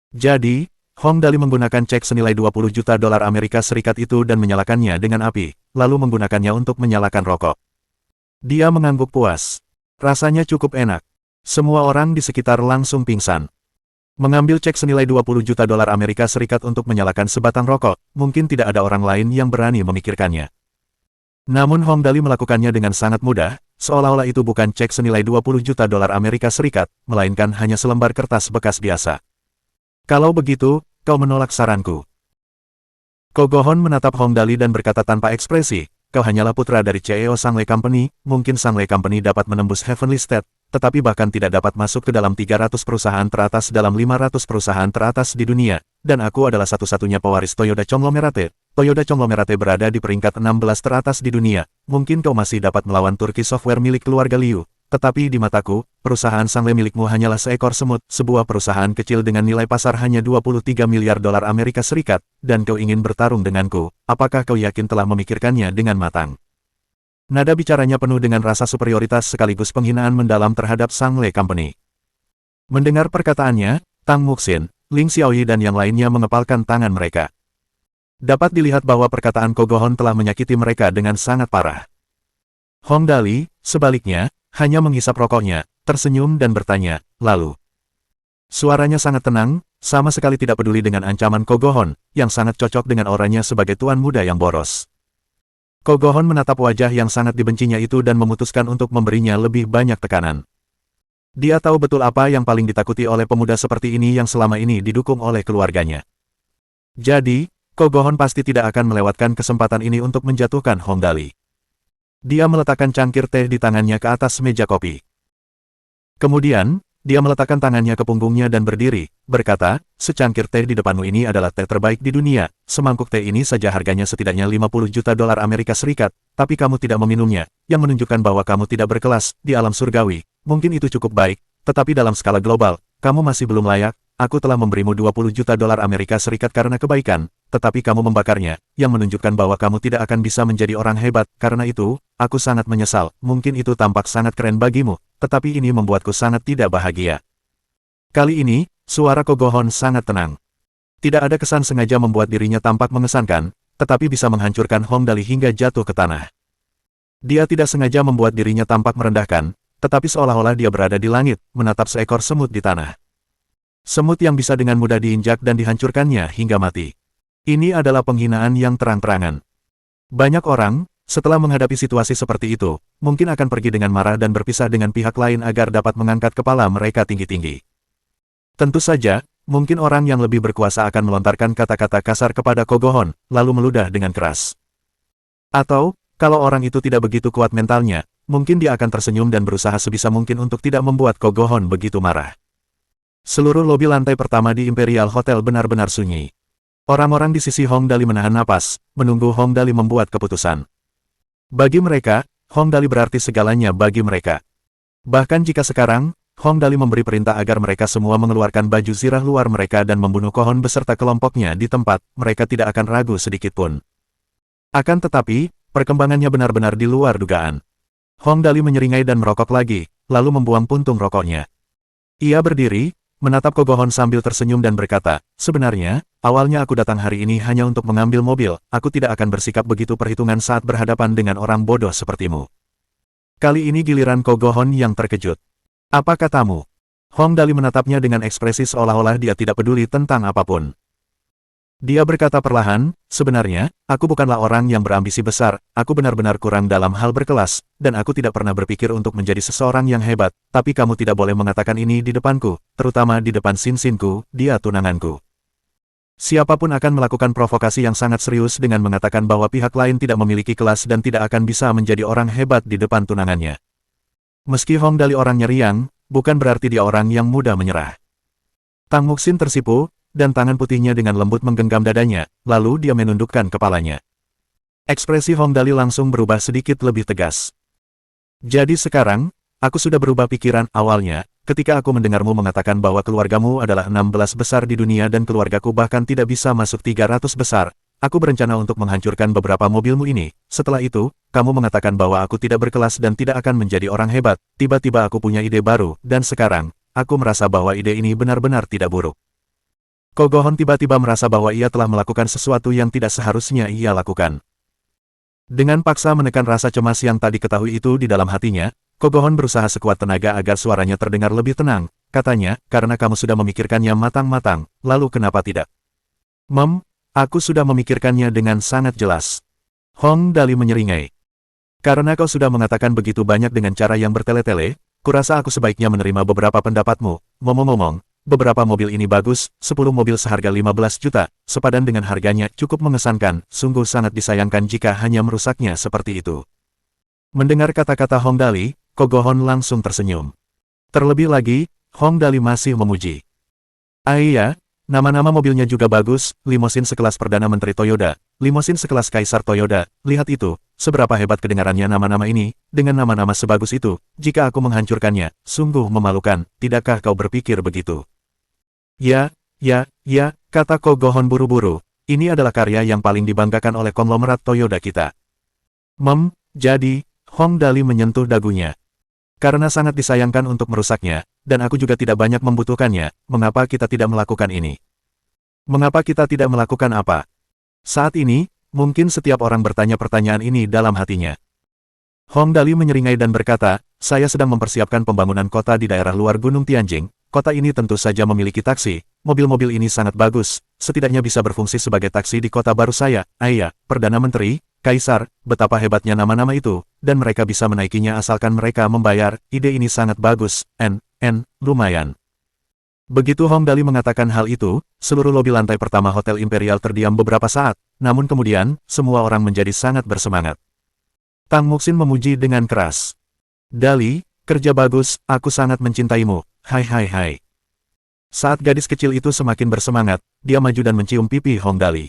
S1: Jadi, Hong Dali menggunakan cek senilai 20 juta dolar Amerika Serikat itu dan menyalakannya dengan api, lalu menggunakannya untuk menyalakan rokok. Dia mengangguk puas. Rasanya cukup enak. Semua orang di sekitar langsung pingsan. Mengambil cek senilai 20 juta dolar Amerika Serikat untuk menyalakan sebatang rokok, mungkin tidak ada orang lain yang berani memikirkannya. Namun Hong Dali melakukannya dengan sangat mudah, seolah-olah itu bukan cek senilai 20 juta dolar Amerika Serikat, melainkan hanya selembar kertas bekas biasa. Kalau begitu, kau menolak saranku. Kogohon menatap Hong Dali dan berkata tanpa ekspresi, kau hanyalah putra dari CEO Sangley Company, mungkin Sangley Company dapat menembus Heavenly State, tetapi bahkan tidak dapat masuk ke dalam 300 perusahaan teratas dalam 500 perusahaan teratas di dunia, dan aku adalah satu-satunya pewaris Toyoda Conglomerate. Toyoda Conglomerate berada di peringkat 16 teratas di dunia, mungkin kau masih dapat melawan Turki Software milik keluarga Liu. Tetapi di mataku, perusahaan Sangley milikmu hanyalah seekor semut, sebuah perusahaan kecil dengan nilai pasar hanya 23 miliar dolar Amerika Serikat, dan kau ingin bertarung denganku, apakah kau yakin telah memikirkannya dengan matang? Nada bicaranya penuh dengan rasa superioritas sekaligus penghinaan mendalam terhadap Sangley Company. Mendengar perkataannya, Tang Muxin, Ling Xiaoyi dan yang lainnya mengepalkan tangan mereka. Dapat dilihat bahwa perkataan Kogohon telah menyakiti mereka dengan sangat parah. Hong Dali, sebaliknya, hanya menghisap rokoknya, tersenyum dan bertanya, lalu. Suaranya sangat tenang, sama sekali tidak peduli dengan ancaman Kogohon, yang sangat cocok dengan auranya sebagai tuan muda yang boros. Kogohon menatap wajah yang sangat dibencinya itu dan memutuskan untuk memberinya lebih banyak tekanan. Dia tahu betul apa yang paling ditakuti oleh pemuda seperti ini yang selama ini didukung oleh keluarganya. Jadi, Kogohon pasti tidak akan melewatkan kesempatan ini untuk menjatuhkan Hong Dali. Dia meletakkan cangkir teh di tangannya ke atas meja kopi. Kemudian, dia meletakkan tangannya ke punggungnya dan berdiri, berkata, secangkir teh di depanmu ini adalah teh terbaik di dunia, semangkuk teh ini saja harganya setidaknya 50 juta dolar Amerika Serikat, tapi kamu tidak meminumnya, yang menunjukkan bahwa kamu tidak berkelas di alam surgawi. Mungkin itu cukup baik, tetapi dalam skala global, kamu masih belum layak. Aku telah memberimu 20 juta dolar Amerika Serikat karena kebaikan, tetapi kamu membakarnya, yang menunjukkan bahwa kamu tidak akan bisa menjadi orang hebat. Karena itu, aku sangat menyesal. Mungkin itu tampak sangat keren bagimu, tetapi ini membuatku sangat tidak bahagia. Kali ini, suara Kogohon sangat tenang. Tidak ada kesan sengaja membuat dirinya tampak mengesankan, tetapi bisa menghancurkan Hong Dali hingga jatuh ke tanah. Dia tidak sengaja membuat dirinya tampak merendahkan, tetapi seolah-olah dia berada di langit, menatap seekor semut di tanah. Semut yang bisa dengan mudah diinjak dan dihancurkannya hingga mati. Ini adalah penghinaan yang terang-terangan. Banyak orang, setelah menghadapi situasi seperti itu, mungkin akan pergi dengan marah dan berpisah dengan pihak lain agar dapat mengangkat kepala mereka tinggi-tinggi. Tentu saja, mungkin orang yang lebih berkuasa akan melontarkan kata-kata kasar kepada Kogohon, lalu meludah dengan keras. Atau, kalau orang itu tidak begitu kuat mentalnya, mungkin dia akan tersenyum dan berusaha sebisa mungkin untuk tidak membuat Kogohon begitu marah. Seluruh lobi lantai pertama di Imperial Hotel benar-benar sunyi. Orang-orang di sisi Hong Dali menahan napas, menunggu Hong Dali membuat keputusan. Bagi mereka, Hong Dali berarti segalanya bagi mereka. Bahkan jika sekarang, Hong Dali memberi perintah agar mereka semua mengeluarkan baju zirah luar mereka dan membunuh Kohon beserta kelompoknya di tempat, mereka tidak akan ragu sedikitpun. Akan tetapi, perkembangannya benar-benar di luar dugaan. Hong Dali menyeringai dan merokok lagi, lalu membuang puntung rokoknya. Ia berdiri, menatap Kogohon sambil tersenyum dan berkata, sebenarnya, awalnya aku datang hari ini hanya untuk mengambil mobil, aku tidak akan bersikap begitu perhitungan saat berhadapan dengan orang bodoh sepertimu. Kali ini giliran Kogohon yang terkejut. Apa katamu? Hong Dali menatapnya dengan ekspresi seolah-olah dia tidak peduli tentang apapun. Dia berkata perlahan, sebenarnya, aku bukanlah orang yang berambisi besar, aku benar-benar kurang dalam hal berkelas, dan aku tidak pernah berpikir untuk menjadi seseorang yang hebat, tapi kamu tidak boleh mengatakan ini di depanku, terutama di depan Sin-Sinku, dia tunanganku. Siapapun akan melakukan provokasi yang sangat serius dengan mengatakan bahwa pihak lain tidak memiliki kelas dan tidak akan bisa menjadi orang hebat di depan tunangannya. Meski Hong Dali orangnya riang, bukan berarti dia orang yang mudah menyerah. Tang Muxin tersipu, dan tangan putihnya dengan lembut menggenggam dadanya, lalu dia menundukkan kepalanya. Ekspresi Hong Dali langsung berubah sedikit lebih tegas. Jadi sekarang, aku sudah berubah pikiran awalnya, ketika aku mendengarmu mengatakan bahwa keluargamu adalah 16 besar di dunia dan keluargaku bahkan tidak bisa masuk 300 besar. Aku berencana untuk menghancurkan beberapa mobilmu ini. Setelah itu, kamu mengatakan bahwa aku tidak berkelas dan tidak akan menjadi orang hebat. Tiba-tiba aku punya ide baru, dan sekarang, aku merasa bahwa ide ini benar-benar tidak buruk. Kogohon tiba-tiba merasa bahwa ia telah melakukan sesuatu yang tidak seharusnya ia lakukan. Dengan paksa menekan rasa cemas yang tak diketahui itu di dalam hatinya, Kogohon berusaha sekuat tenaga agar suaranya terdengar lebih tenang. Katanya, karena kamu sudah memikirkannya matang-matang, lalu kenapa tidak? Aku sudah memikirkannya dengan sangat jelas. Hong Dali menyeringai. Karena kau sudah mengatakan begitu banyak dengan cara yang bertele-tele, kurasa aku sebaiknya menerima beberapa pendapatmu. Ngomong-ngomong, beberapa mobil ini bagus, 10 mobil seharga 15 juta, sepadan dengan harganya cukup mengesankan, sungguh sangat disayangkan jika hanya merusaknya seperti itu. Mendengar kata-kata Hong Dali, Kogohon langsung tersenyum. Terlebih lagi, Hong Dali masih memuji. Iya. Nama-nama mobilnya juga bagus, limosin sekelas Perdana Menteri Toyoda, limosin sekelas Kaisar Toyoda, lihat itu, seberapa hebat kedengarannya nama-nama ini, dengan nama-nama sebagus itu, jika aku menghancurkannya, sungguh memalukan, tidakkah kau berpikir begitu? Ya, kata Kogohon buru-buru, ini adalah karya yang paling dibanggakan oleh konglomerat Toyoda kita. Jadi, Hong Dali menyentuh dagunya. Karena sangat disayangkan untuk merusaknya, dan aku juga tidak banyak membutuhkannya, mengapa kita tidak melakukan ini? Mengapa kita tidak melakukan apa? Saat ini, mungkin setiap orang bertanya pertanyaan ini dalam hatinya. Hong Dali menyeringai dan berkata, saya sedang mempersiapkan pembangunan kota di daerah luar Gunung Tianjing, kota ini tentu saja memiliki taksi, mobil-mobil ini sangat bagus, setidaknya bisa berfungsi sebagai taksi di kota baru saya, Perdana Menteri, Kaisar, betapa hebatnya nama-nama itu, dan mereka bisa menaikinya asalkan mereka membayar, ide ini sangat bagus, lumayan. Begitu Hong Dali mengatakan hal itu, seluruh lobi lantai pertama Hotel Imperial terdiam beberapa saat, namun kemudian, semua orang menjadi sangat bersemangat. Tang Muxin memuji dengan keras. Dali, kerja bagus, aku sangat mencintaimu, hai. Saat gadis kecil itu semakin bersemangat, dia maju dan mencium pipi Hong Dali.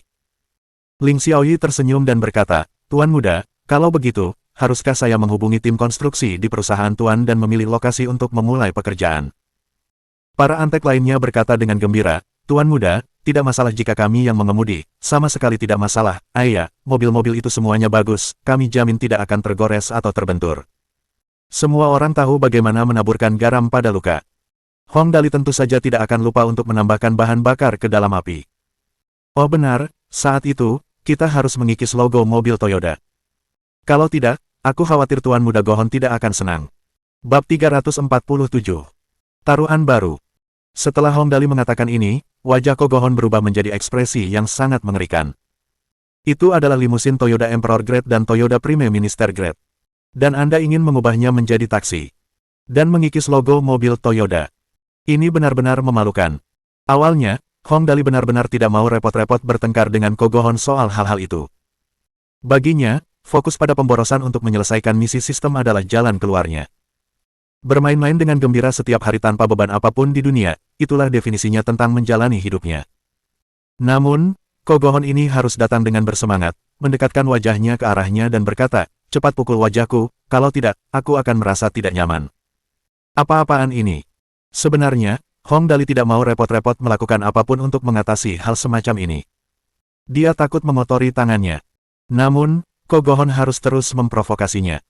S1: Ling Xiaoyi tersenyum dan berkata, Tuan muda, kalau begitu, haruskah saya menghubungi tim konstruksi di perusahaan Tuan dan memilih lokasi untuk memulai pekerjaan? Para antek lainnya berkata dengan gembira, Tuan muda, tidak masalah jika kami yang mengemudi, sama sekali tidak masalah, mobil-mobil itu semuanya bagus, kami jamin tidak akan tergores atau terbentur. Semua orang tahu bagaimana menaburkan garam pada luka. Hong Dali tentu saja tidak akan lupa untuk menambahkan bahan bakar ke dalam api. Oh benar, saat itu, kita harus mengikis logo mobil Toyota. Kalau tidak, aku khawatir Tuan Muda Gohon tidak akan senang. Bab 347. Taruhan baru. Setelah Hong Dali mengatakan ini, wajah Kogohon berubah menjadi ekspresi yang sangat mengerikan. Itu adalah limusin Toyota Emperor Grade dan Toyota Prime Minister Grade. Dan Anda ingin mengubahnya menjadi taksi. Dan mengikis logo mobil Toyota. Ini benar-benar memalukan. Awalnya, Hong Dali benar-benar tidak mau repot-repot bertengkar dengan Kogohon soal hal-hal itu. Baginya, fokus pada pemborosan untuk menyelesaikan misi sistem adalah jalan keluarnya. Bermain-main dengan gembira setiap hari tanpa beban apapun di dunia, itulah definisinya tentang menjalani hidupnya. Namun, Kogohon ini harus datang dengan bersemangat, mendekatkan wajahnya ke arahnya dan berkata, "Cepat pukul wajahku, kalau tidak, aku akan merasa tidak nyaman." Apa-apaan ini? Sebenarnya, Hong Dali tidak mau repot-repot melakukan apapun untuk mengatasi hal semacam ini. Dia takut mengotori tangannya. Namun, Kogohon harus terus memprovokasinya.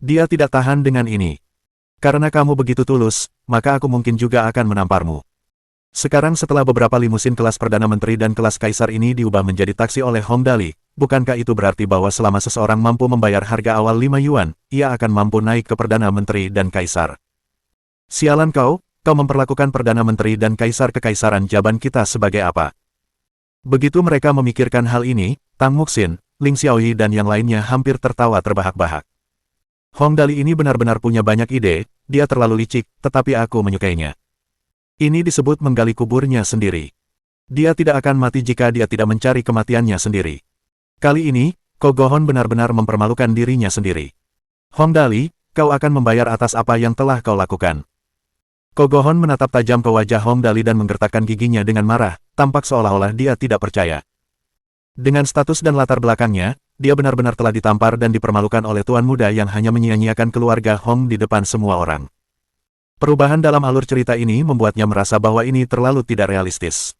S1: Dia tidak tahan dengan ini. Karena kamu begitu tulus, maka aku mungkin juga akan menamparmu. Sekarang setelah beberapa limusin kelas Perdana Menteri dan kelas Kaisar ini diubah menjadi taksi oleh Hong Dali, bukankah itu berarti bahwa selama seseorang mampu membayar harga awal 5 yuan, ia akan mampu naik ke Perdana Menteri dan Kaisar? Sialan kau memperlakukan Perdana Menteri dan Kaisar Kekaisaran Jaban kita sebagai apa? Begitu mereka memikirkan hal ini, Tang Muxin, Ling Xiaoyi dan yang lainnya hampir tertawa terbahak-bahak. Hong Dali ini benar-benar punya banyak ide, dia terlalu licik, tetapi aku menyukainya. Ini disebut menggali kuburnya sendiri. Dia tidak akan mati jika dia tidak mencari kematiannya sendiri. Kali ini, Kogohon benar-benar mempermalukan dirinya sendiri. Hong Dali, kau akan membayar atas apa yang telah kau lakukan. Kogohon menatap tajam ke wajah Hong Dali dan menggertakkan giginya dengan marah, tampak seolah-olah dia tidak percaya. Dengan status dan latar belakangnya, dia benar-benar telah ditampar dan dipermalukan oleh tuan muda yang hanya menyia-nyiakan keluarga Hong di depan semua orang. Perubahan dalam alur cerita ini membuatnya merasa bahwa ini terlalu tidak realistis.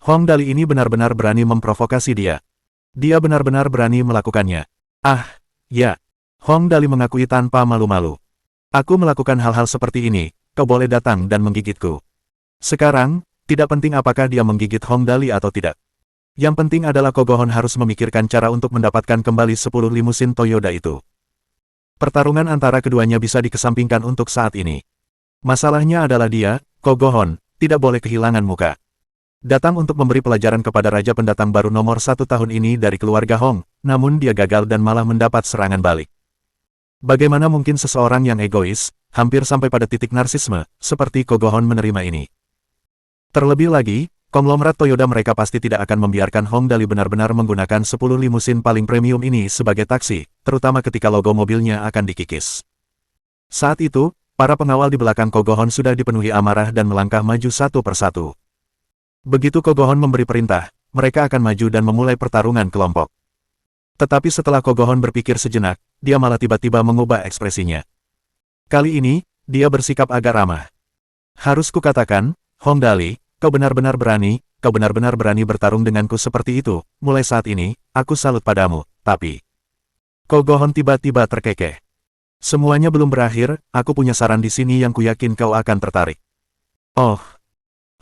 S1: Hong Dali ini benar-benar berani memprovokasi dia. Dia benar-benar berani melakukannya. Ah, ya. Hong Dali mengakui tanpa malu-malu. Aku melakukan hal-hal seperti ini, kau boleh datang dan menggigitku. Sekarang, tidak penting apakah dia menggigit Hong Dali atau tidak. Yang penting adalah Kogohon harus memikirkan cara untuk mendapatkan kembali 10 limusin Toyota itu. Pertarungan antara keduanya bisa dikesampingkan untuk saat ini. Masalahnya adalah dia, Kogohon, tidak boleh kehilangan muka. Datang untuk memberi pelajaran kepada Raja Pendatang baru nomor 1 tahun ini dari keluarga Hong, namun dia gagal dan malah mendapat serangan balik. Bagaimana mungkin seseorang yang egois, hampir sampai pada titik narsisme, seperti Kogohon menerima ini? Terlebih lagi, konglomerat Toyota mereka pasti tidak akan membiarkan Hong Dali benar-benar menggunakan 10 limusin paling premium ini sebagai taksi, terutama ketika logo mobilnya akan dikikis. Saat itu, para pengawal di belakang Kogohon sudah dipenuhi amarah dan melangkah maju satu persatu. Begitu Kogohon memberi perintah, mereka akan maju dan memulai pertarungan kelompok. Tetapi setelah Kogohon berpikir sejenak, dia malah tiba-tiba mengubah ekspresinya. Kali ini, dia bersikap agak ramah. Harus kukatakan, Hong Dali, kau benar-benar berani bertarung denganku seperti itu. Mulai saat ini, aku salut padamu, tapi... Kogohon tiba-tiba terkekeh. Semuanya belum berakhir, aku punya saran di sini yang kuyakin kau akan tertarik. Oh.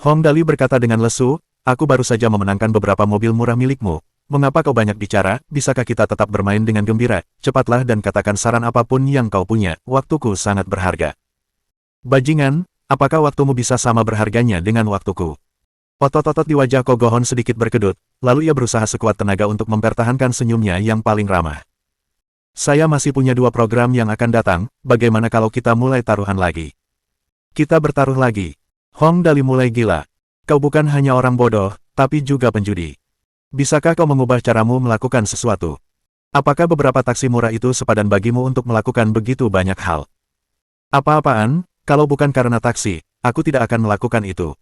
S1: Hong Dali berkata dengan lesu, aku baru saja memenangkan beberapa mobil murah milikmu. Mengapa kau banyak bicara, bisakah kita tetap bermain dengan gembira? Cepatlah dan katakan saran apapun yang kau punya, waktuku sangat berharga. Bajingan, apakah waktumu bisa sama berharganya dengan waktuku? Otot-otot di wajah Kogohon sedikit berkedut, lalu ia berusaha sekuat tenaga untuk mempertahankan senyumnya yang paling ramah. Saya masih punya 2 program yang akan datang, bagaimana kalau kita mulai taruhan lagi? Kita bertaruh lagi. Hong Dali mulai gila. Kau bukan hanya orang bodoh, tapi juga penjudi. Bisakah kau mengubah caramu melakukan sesuatu? Apakah beberapa taksi murah itu sepadan bagimu untuk melakukan begitu banyak hal? Apa-apaan, kalau bukan karena taksi, aku tidak akan melakukan itu.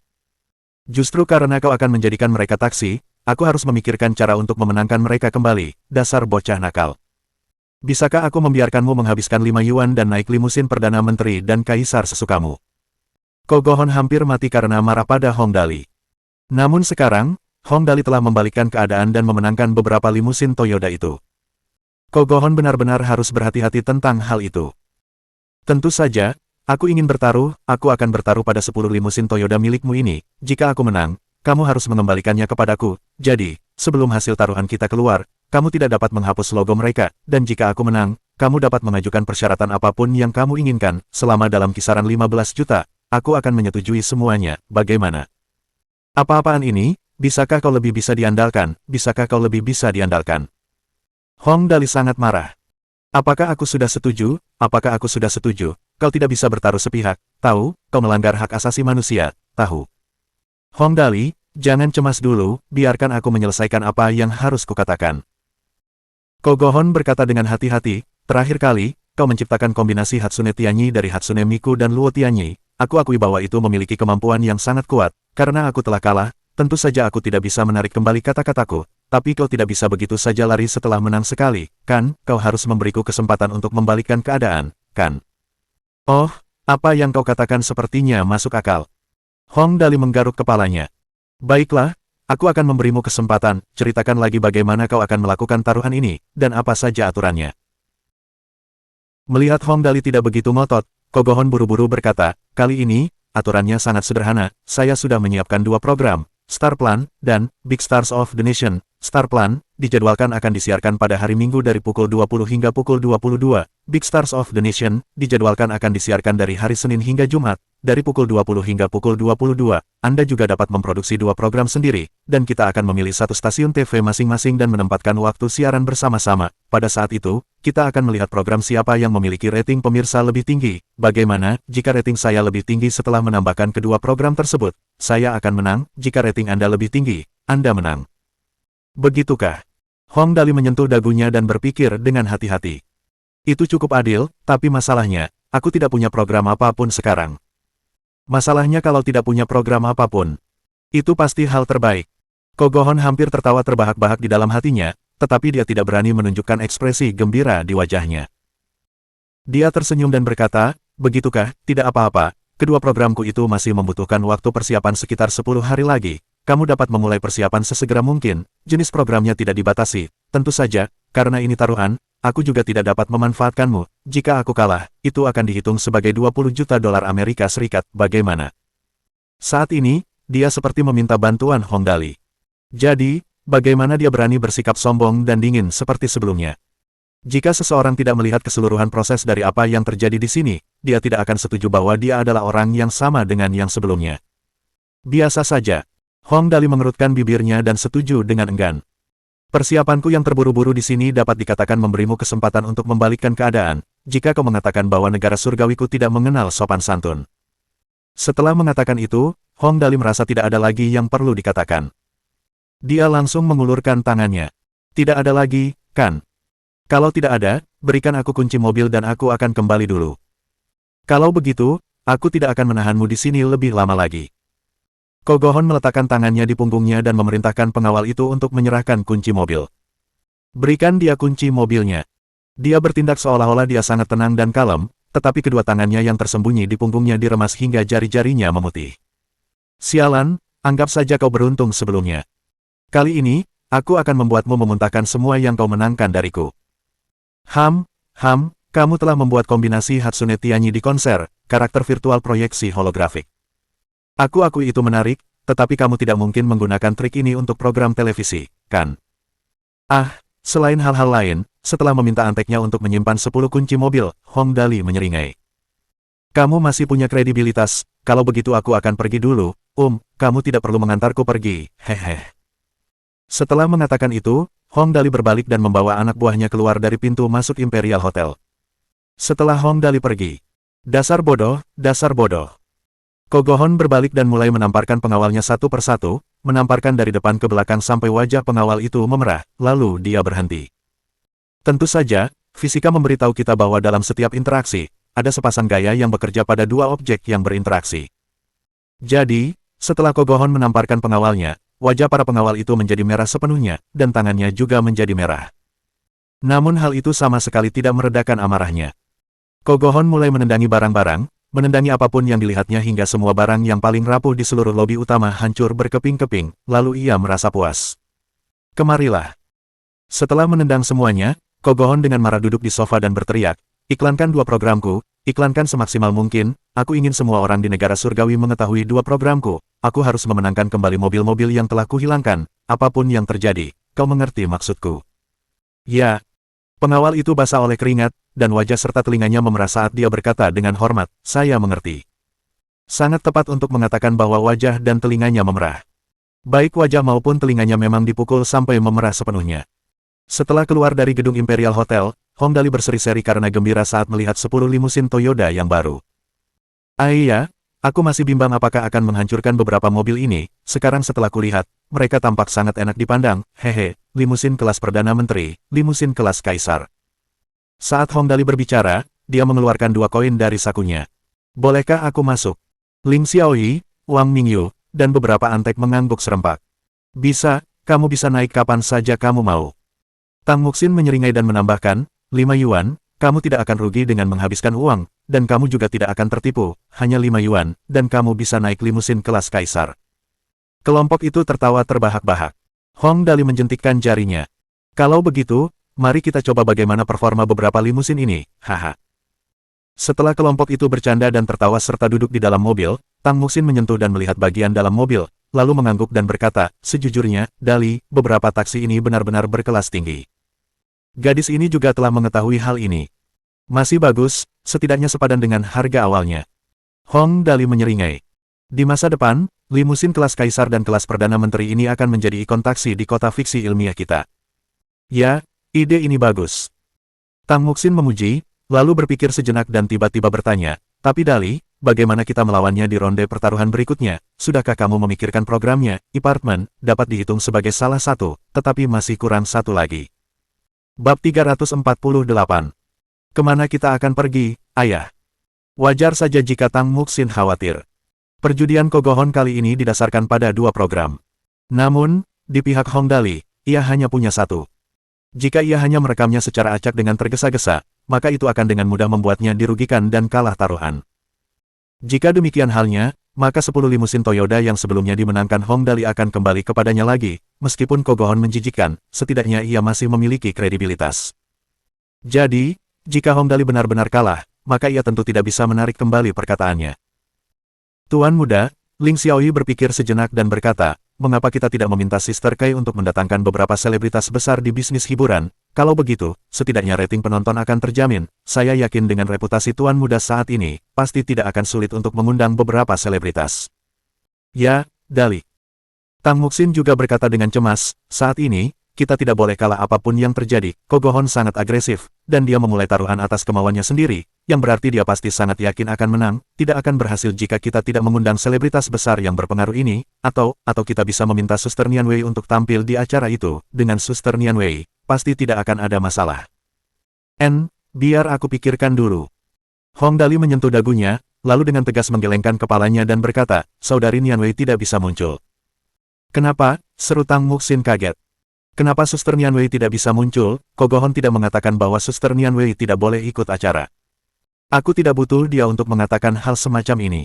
S1: Justru karena kau akan menjadikan mereka taksi, aku harus memikirkan cara untuk memenangkan mereka kembali, dasar bocah nakal. Bisakah aku membiarkanmu menghabiskan 5 yuan dan naik limusin Perdana Menteri dan Kaisar sesukamu? Kogohon hampir mati karena marah pada Hong Dali. Namun sekarang, Hong Dali telah membalikkan keadaan dan memenangkan beberapa limusin Toyota itu. Kogohon benar-benar harus berhati-hati tentang hal itu. Tentu saja, aku ingin bertaruh, aku akan bertaruh pada 10 limusin Toyota milikmu ini. Jika aku menang, kamu harus mengembalikannya kepadaku. Jadi, sebelum hasil taruhan kita keluar, kamu tidak dapat menghapus logo mereka, dan jika aku menang, kamu dapat mengajukan persyaratan apapun yang kamu inginkan, selama dalam kisaran 15 juta, aku akan menyetujui semuanya, bagaimana? Apa-apaan ini, bisakah kau lebih bisa diandalkan, bisakah kau lebih bisa diandalkan? Hong Dali sangat marah. Apakah aku sudah setuju? Apakah aku sudah setuju? Kau tidak bisa bertaruh sepihak, tahu, kau melanggar hak asasi manusia, tahu. Hong Dali, jangan cemas dulu, biarkan aku menyelesaikan apa yang harus kukatakan. Kogohon berkata dengan hati-hati, terakhir kali, kau menciptakan kombinasi Hatsune Tianyi dari Hatsune Miku dan Luo Tianyi. Aku akui bahwa itu memiliki kemampuan yang sangat kuat, karena aku telah kalah, tentu saja aku tidak bisa menarik kembali kata-kataku, tapi kau tidak bisa begitu saja lari setelah menang sekali, kan? Kau harus memberiku kesempatan untuk membalikkan keadaan, kan? Oh, apa yang kau katakan sepertinya masuk akal. Hong Dali menggaruk kepalanya. Baiklah, aku akan memberimu kesempatan, ceritakan lagi bagaimana kau akan melakukan taruhan ini, dan apa saja aturannya. Melihat Hong Dali tidak begitu ngotot, Kogohon buru-buru berkata, kali ini, aturannya sangat sederhana, saya sudah menyiapkan dua program, Star Plan, dan Big Stars of the Nation. Star Plan, dijadwalkan akan disiarkan pada hari Minggu dari pukul 20 hingga pukul 22. Big Stars of the Nation, dijadwalkan akan disiarkan dari hari Senin hingga Jumat, dari pukul 20 hingga pukul 22. Anda juga dapat memproduksi dua program sendiri, dan kita akan memilih satu stasiun TV masing-masing dan menempatkan waktu siaran bersama-sama. Pada saat itu, kita akan melihat program siapa yang memiliki rating pemirsa lebih tinggi. Bagaimana, jika rating saya lebih tinggi setelah menambahkan kedua program tersebut? Saya akan menang, jika rating Anda lebih tinggi, Anda menang. Begitukah? Hong Dali menyentuh dagunya dan berpikir dengan hati-hati. Itu cukup adil, tapi masalahnya, aku tidak punya program apapun sekarang. Masalahnya kalau tidak punya program apapun. Itu pasti hal terbaik. Kogohon hampir tertawa terbahak-bahak di dalam hatinya, tetapi dia tidak berani menunjukkan ekspresi gembira di wajahnya. Dia tersenyum dan berkata, begitukah, tidak apa-apa, kedua programku itu masih membutuhkan waktu persiapan sekitar 10 hari lagi. Kamu dapat memulai persiapan sesegera mungkin, jenis programnya tidak dibatasi. Tentu saja, karena ini taruhan, aku juga tidak dapat memanfaatkanmu. Jika aku kalah, itu akan dihitung sebagai 20 juta dolar Amerika Serikat. Bagaimana? Saat ini, dia seperti meminta bantuan Hong Dali. Jadi, bagaimana dia berani bersikap sombong dan dingin seperti sebelumnya? Jika seseorang tidak melihat keseluruhan proses dari apa yang terjadi di sini, dia tidak akan setuju bahwa dia adalah orang yang sama dengan yang sebelumnya. Biasa saja. Hong Dali mengerutkan bibirnya dan setuju dengan enggan. Persiapanku yang terburu-buru di sini dapat dikatakan memberimu kesempatan untuk membalikkan keadaan, jika kau mengatakan bahwa negara surgawiku tidak mengenal sopan santun. Setelah mengatakan itu, Hong Dali merasa tidak ada lagi yang perlu dikatakan. Dia langsung mengulurkan tangannya. Tidak ada lagi, kan? Kalau tidak ada, berikan aku kunci mobil dan aku akan kembali dulu. Kalau begitu, aku tidak akan menahanmu di sini lebih lama lagi. Kogohon meletakkan tangannya di punggungnya dan memerintahkan pengawal itu untuk menyerahkan kunci mobil. Berikan dia kunci mobilnya. Dia bertindak seolah-olah dia sangat tenang dan kalem, tetapi kedua tangannya yang tersembunyi di punggungnya diremas hingga jari-jarinya memutih. Sialan, anggap saja kau beruntung sebelumnya. Kali ini, aku akan membuatmu memuntahkan semua yang kau menangkan dariku. Kamu telah membuat kombinasi Hatsune Tianyi di konser, karakter virtual proyeksi holografik. Aku akui itu menarik, tetapi kamu tidak mungkin menggunakan trik ini untuk program televisi, kan? Selain hal-hal lain, setelah meminta anteknya untuk menyimpan 10 kunci mobil, Hong Dali menyeringai. Kamu masih punya kredibilitas, kalau begitu aku akan pergi dulu, kamu tidak perlu mengantarku pergi, hehe. Setelah mengatakan itu, Hong Dali berbalik dan membawa anak buahnya keluar dari pintu masuk Imperial Hotel. Setelah Hong Dali pergi, dasar bodoh, dasar bodoh. Kogohon berbalik dan mulai menamparkan pengawalnya satu persatu, menamparkan dari depan ke belakang sampai wajah pengawal itu memerah, lalu dia berhenti. Tentu saja, fisika memberitahu kita bahwa dalam setiap interaksi, ada sepasang gaya yang bekerja pada dua objek yang berinteraksi. Jadi, setelah Kogohon menamparkan pengawalnya, wajah para pengawal itu menjadi merah sepenuhnya, dan tangannya juga menjadi merah. Namun hal itu sama sekali tidak meredakan amarahnya. Kogohon mulai menendangi barang-barang, menendangi apapun yang dilihatnya hingga semua barang yang paling rapuh di seluruh lobi utama hancur berkeping-keping, lalu ia merasa puas. Kemarilah. Setelah menendang semuanya, Kogohon dengan marah duduk di sofa dan berteriak, iklankan dua programku, iklankan semaksimal mungkin, aku ingin semua orang di negara surgawi mengetahui dua programku, aku harus memenangkan kembali mobil-mobil yang telah kuhilangkan, apapun yang terjadi, kau mengerti maksudku. Ya. Pengawal itu basah oleh keringat, dan wajah serta telinganya memerah saat dia berkata dengan hormat, saya mengerti. Sangat tepat untuk mengatakan bahwa wajah dan telinganya memerah. Baik wajah maupun telinganya memang dipukul sampai memerah sepenuhnya. Setelah keluar dari gedung Imperial Hotel, Hong Dali berseri-seri karena gembira saat melihat 10 limusin Toyota yang baru. Iya, Aku masih bimbang apakah akan menghancurkan beberapa mobil ini. Sekarang setelah kulihat, mereka tampak sangat enak dipandang. Hehe, limusin kelas Perdana Menteri, limusin kelas Kaisar. Saat Hong Dali berbicara, dia mengeluarkan 2 koin dari sakunya. Bolehkah aku masuk? Ling Xiaoyi, Wang Mingyu, dan beberapa antek mengangguk serempak. Bisa, kamu bisa naik kapan saja kamu mau. Tang Muxin menyeringai dan menambahkan, 5 yuan, kamu tidak akan rugi dengan menghabiskan uang, dan kamu juga tidak akan tertipu, hanya 5 yuan, dan kamu bisa naik limusin kelas Kaisar. Kelompok itu tertawa terbahak-bahak. Hong Dali menjentikkan jarinya. Kalau begitu, mari kita coba bagaimana performa beberapa limusin ini, haha. Setelah kelompok itu bercanda dan tertawa serta duduk di dalam mobil, Tang Muxin menyentuh dan melihat bagian dalam mobil, lalu mengangguk dan berkata, sejujurnya, Dali, beberapa taksi ini benar-benar berkelas tinggi. Gadis ini juga telah mengetahui hal ini. Masih bagus, setidaknya sepadan dengan harga awalnya. Hong Dali menyeringai. Di masa depan, limusin kelas Kaisar dan kelas Perdana Menteri ini akan menjadi ikon taksi di kota fiksi ilmiah kita. Ya, ide ini bagus. Tang Muxin memuji, lalu berpikir sejenak dan tiba-tiba bertanya, tapi Dali, bagaimana kita melawannya di ronde pertaruhan berikutnya? Sudahkah kamu memikirkan programnya? Apartemen dapat dihitung sebagai salah satu, tetapi masih kurang satu lagi. Bab 348. Kemana kita akan pergi, ayah? Wajar saja jika Tang Muxin khawatir. Perjudian Kogohon kali ini didasarkan pada 2 program. Namun, di pihak Hong Dali, ia hanya punya 1. Jika ia hanya merekamnya secara acak dengan tergesa-gesa, maka itu akan dengan mudah membuatnya dirugikan dan kalah taruhan. Jika demikian halnya, maka 10 limusin Toyota yang sebelumnya dimenangkan Hong Dali akan kembali kepadanya lagi, meskipun Kogohon menjijikkan, setidaknya ia masih memiliki kredibilitas. Jadi, jika Hong Dali benar-benar kalah, maka ia tentu tidak bisa menarik kembali perkataannya. Tuan muda, Ling Xiaoyi berpikir sejenak dan berkata, mengapa kita tidak meminta Sister Kai untuk mendatangkan beberapa selebritas besar di bisnis hiburan? Kalau begitu, setidaknya rating penonton akan terjamin. Saya yakin dengan reputasi tuan muda saat ini, pasti tidak akan sulit untuk mengundang beberapa selebritas. Ya, Dali. Tang Muxin juga berkata dengan cemas, saat ini, kita tidak boleh kalah apapun yang terjadi. Kogohon sangat agresif, dan dia memulai taruhan atas kemauannya sendiri, yang berarti dia pasti sangat yakin akan menang, tidak akan berhasil jika kita tidak mengundang selebritas besar yang berpengaruh ini, atau kita bisa meminta Suster Nianwei untuk tampil di acara itu. Dengan Suster Nianwei, pasti tidak akan ada masalah. Biar aku pikirkan dulu. Hong Dali menyentuh dagunya, lalu dengan tegas menggelengkan kepalanya dan berkata, Saudari Nianwei tidak bisa muncul. Kenapa? Seru Tang Muxin kaget. Kenapa Suster Nianwei tidak bisa muncul? Kogohon tidak mengatakan bahwa Suster Nianwei tidak boleh ikut acara. Aku tidak butuh dia untuk mengatakan hal semacam ini.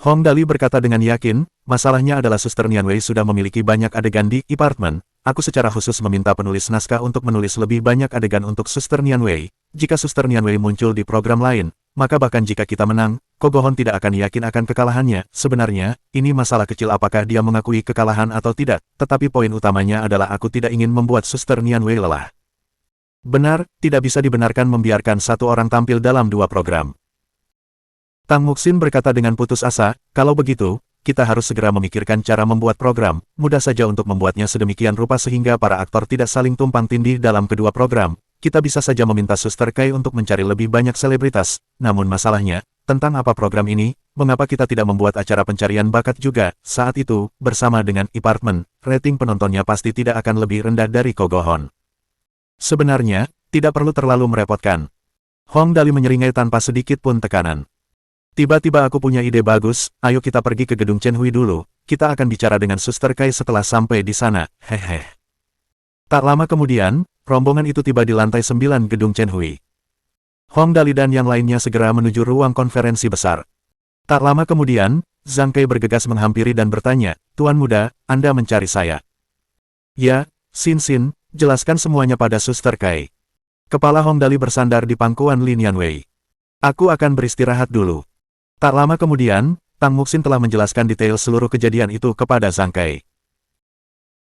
S1: Hong Dali berkata dengan yakin, masalahnya adalah Suster Nianwei sudah memiliki banyak adegan di apartemen. Aku secara khusus meminta penulis naskah untuk menulis lebih banyak adegan untuk Suster Nianwei. Jika Suster Nianwei muncul di program lain, maka bahkan jika kita menang, Kogohon tidak akan yakin akan kekalahannya. Sebenarnya, ini masalah kecil apakah dia mengakui kekalahan atau tidak, tetapi poin utamanya adalah aku tidak ingin membuat Suster Nianwei lelah. Benar, tidak bisa dibenarkan membiarkan satu orang tampil dalam 2 program. Tang Muxin berkata dengan putus asa, kalau begitu, kita harus segera memikirkan cara membuat program, mudah saja untuk membuatnya sedemikian rupa sehingga para aktor tidak saling tumpang tindih dalam kedua program. Kita bisa saja meminta Suster Kai untuk mencari lebih banyak selebritas, namun masalahnya, tentang apa program ini, mengapa kita tidak membuat acara pencarian bakat juga? Saat itu, bersama dengan apartemen, rating penontonnya pasti tidak akan lebih rendah dari Kogohon. Sebenarnya, tidak perlu terlalu merepotkan. Hong Dali menyeringai tanpa sedikit pun tekanan. Tiba-tiba aku punya ide bagus, ayo kita pergi ke gedung Chen Hui dulu, kita akan bicara dengan Suster Kai setelah sampai di sana, hehe. Tak lama kemudian, rombongan itu tiba di lantai 9 gedung Chen Hui. Hong Dali dan yang lainnya segera menuju ruang konferensi besar. Tak lama kemudian, Zhang Kai bergegas menghampiri dan bertanya, Tuan muda, Anda mencari saya. Ya, Xin, jelaskan semuanya pada Suster Kai. Kepala Hong Dali bersandar di pangkuan Lin Yanwei. Aku akan beristirahat dulu. Tak lama kemudian, Tang Muxin telah menjelaskan detail seluruh kejadian itu kepada Zhang Kai.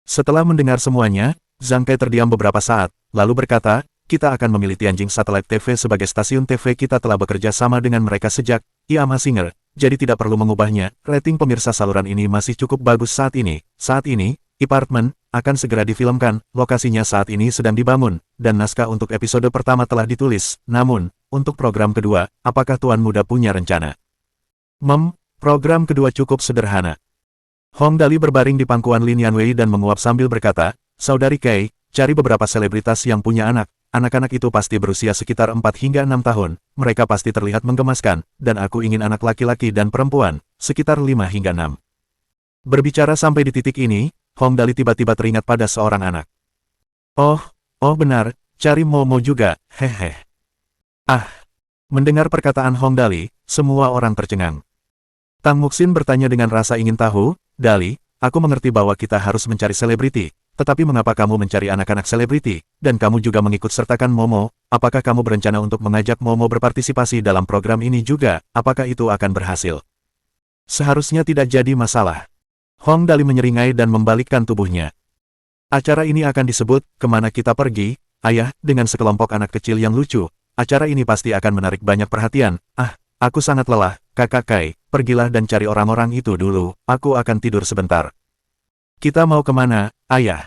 S1: Setelah mendengar semuanya, Zhang Kai terdiam beberapa saat, lalu berkata, kita akan memilih Tianjin Satellite TV sebagai stasiun TV. Kita telah bekerja sama dengan mereka sejak Yama Singer, jadi tidak perlu mengubahnya. Rating pemirsa saluran ini masih cukup bagus saat ini. Saat ini, apartemen akan segera difilmkan, lokasinya saat ini sedang dibangun, dan naskah untuk episode pertama telah ditulis. Namun, untuk program kedua, apakah Tuan Muda punya rencana? Program kedua cukup sederhana. Hong Dali berbaring di pangkuan Lin Yanwei dan menguap sambil berkata, Saudari Kei, cari beberapa selebritas yang punya anak. Anak-anak itu pasti berusia sekitar 4 hingga 6 tahun. Mereka pasti terlihat menggemaskan, dan aku ingin anak laki-laki dan perempuan, sekitar 5 hingga 6. Berbicara sampai di titik ini, Hong Dali tiba-tiba teringat pada seorang anak. Oh benar, cari Momo juga, hehe. Mendengar perkataan Hong Dali, semua orang tercengang. Tang Muxin bertanya dengan rasa ingin tahu, Dali, aku mengerti bahwa kita harus mencari selebriti, tetapi mengapa kamu mencari anak-anak selebriti, dan kamu juga mengikut sertakan Momo, apakah kamu berencana untuk mengajak Momo berpartisipasi dalam program ini juga, apakah itu akan berhasil? Seharusnya tidak jadi masalah. Hong Dali menyeringai dan membalikkan tubuhnya. Acara ini akan disebut, Kemana Kita Pergi, Ayah, dengan sekelompok anak kecil yang lucu. Acara ini pasti akan menarik banyak perhatian. Aku sangat lelah, Kakak Kai, pergilah dan cari orang-orang itu dulu, aku akan tidur sebentar. Kita mau kemana, Ayah?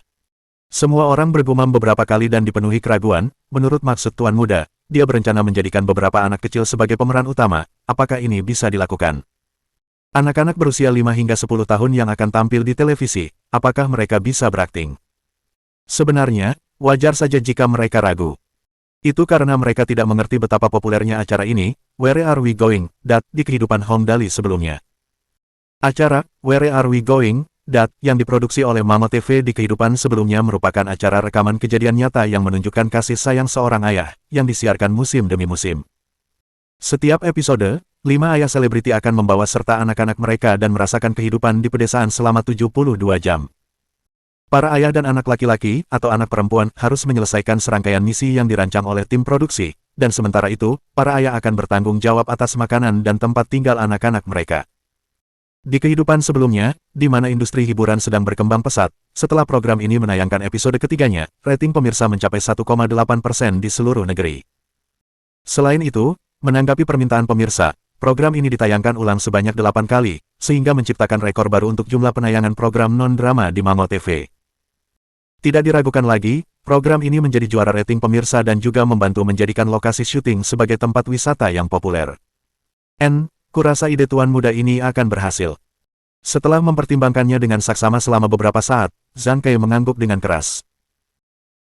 S1: Semua orang bergumam beberapa kali dan dipenuhi keraguan, menurut maksud Tuan Muda, dia berencana menjadikan beberapa anak kecil sebagai pemeran utama, apakah ini bisa dilakukan? Anak-anak berusia 5 hingga 10 tahun yang akan tampil di televisi, apakah mereka bisa berakting? Sebenarnya, wajar saja jika mereka ragu. Itu karena mereka tidak mengerti betapa populernya acara ini, Where Are We Going, Dat, di kehidupan Hong Dali sebelumnya. Acara, Where Are We Going, Dat, yang diproduksi oleh Mama TV di kehidupan sebelumnya merupakan acara rekaman kejadian nyata yang menunjukkan kasih sayang seorang ayah, yang disiarkan musim demi musim. Setiap episode, 5 ayah selebriti akan membawa serta anak-anak mereka dan merasakan kehidupan di pedesaan selama 72 jam. Para ayah dan anak laki-laki atau anak perempuan harus menyelesaikan serangkaian misi yang dirancang oleh tim produksi, dan sementara itu, para ayah akan bertanggung jawab atas makanan dan tempat tinggal anak-anak mereka. Di kehidupan sebelumnya, di mana industri hiburan sedang berkembang pesat, setelah program ini menayangkan episode ketiganya, rating pemirsa mencapai 1,8% di seluruh negeri. Selain itu, menanggapi permintaan pemirsa, program ini ditayangkan ulang sebanyak 8 kali, sehingga menciptakan rekor baru untuk jumlah penayangan program non-drama di Mamo TV. Tidak diragukan lagi, program ini menjadi juara rating pemirsa dan juga membantu menjadikan lokasi syuting sebagai tempat wisata yang populer. Kurasa ide Tuan Muda ini akan berhasil. Setelah mempertimbangkannya dengan saksama selama beberapa saat, Zhang Kai mengangguk dengan keras.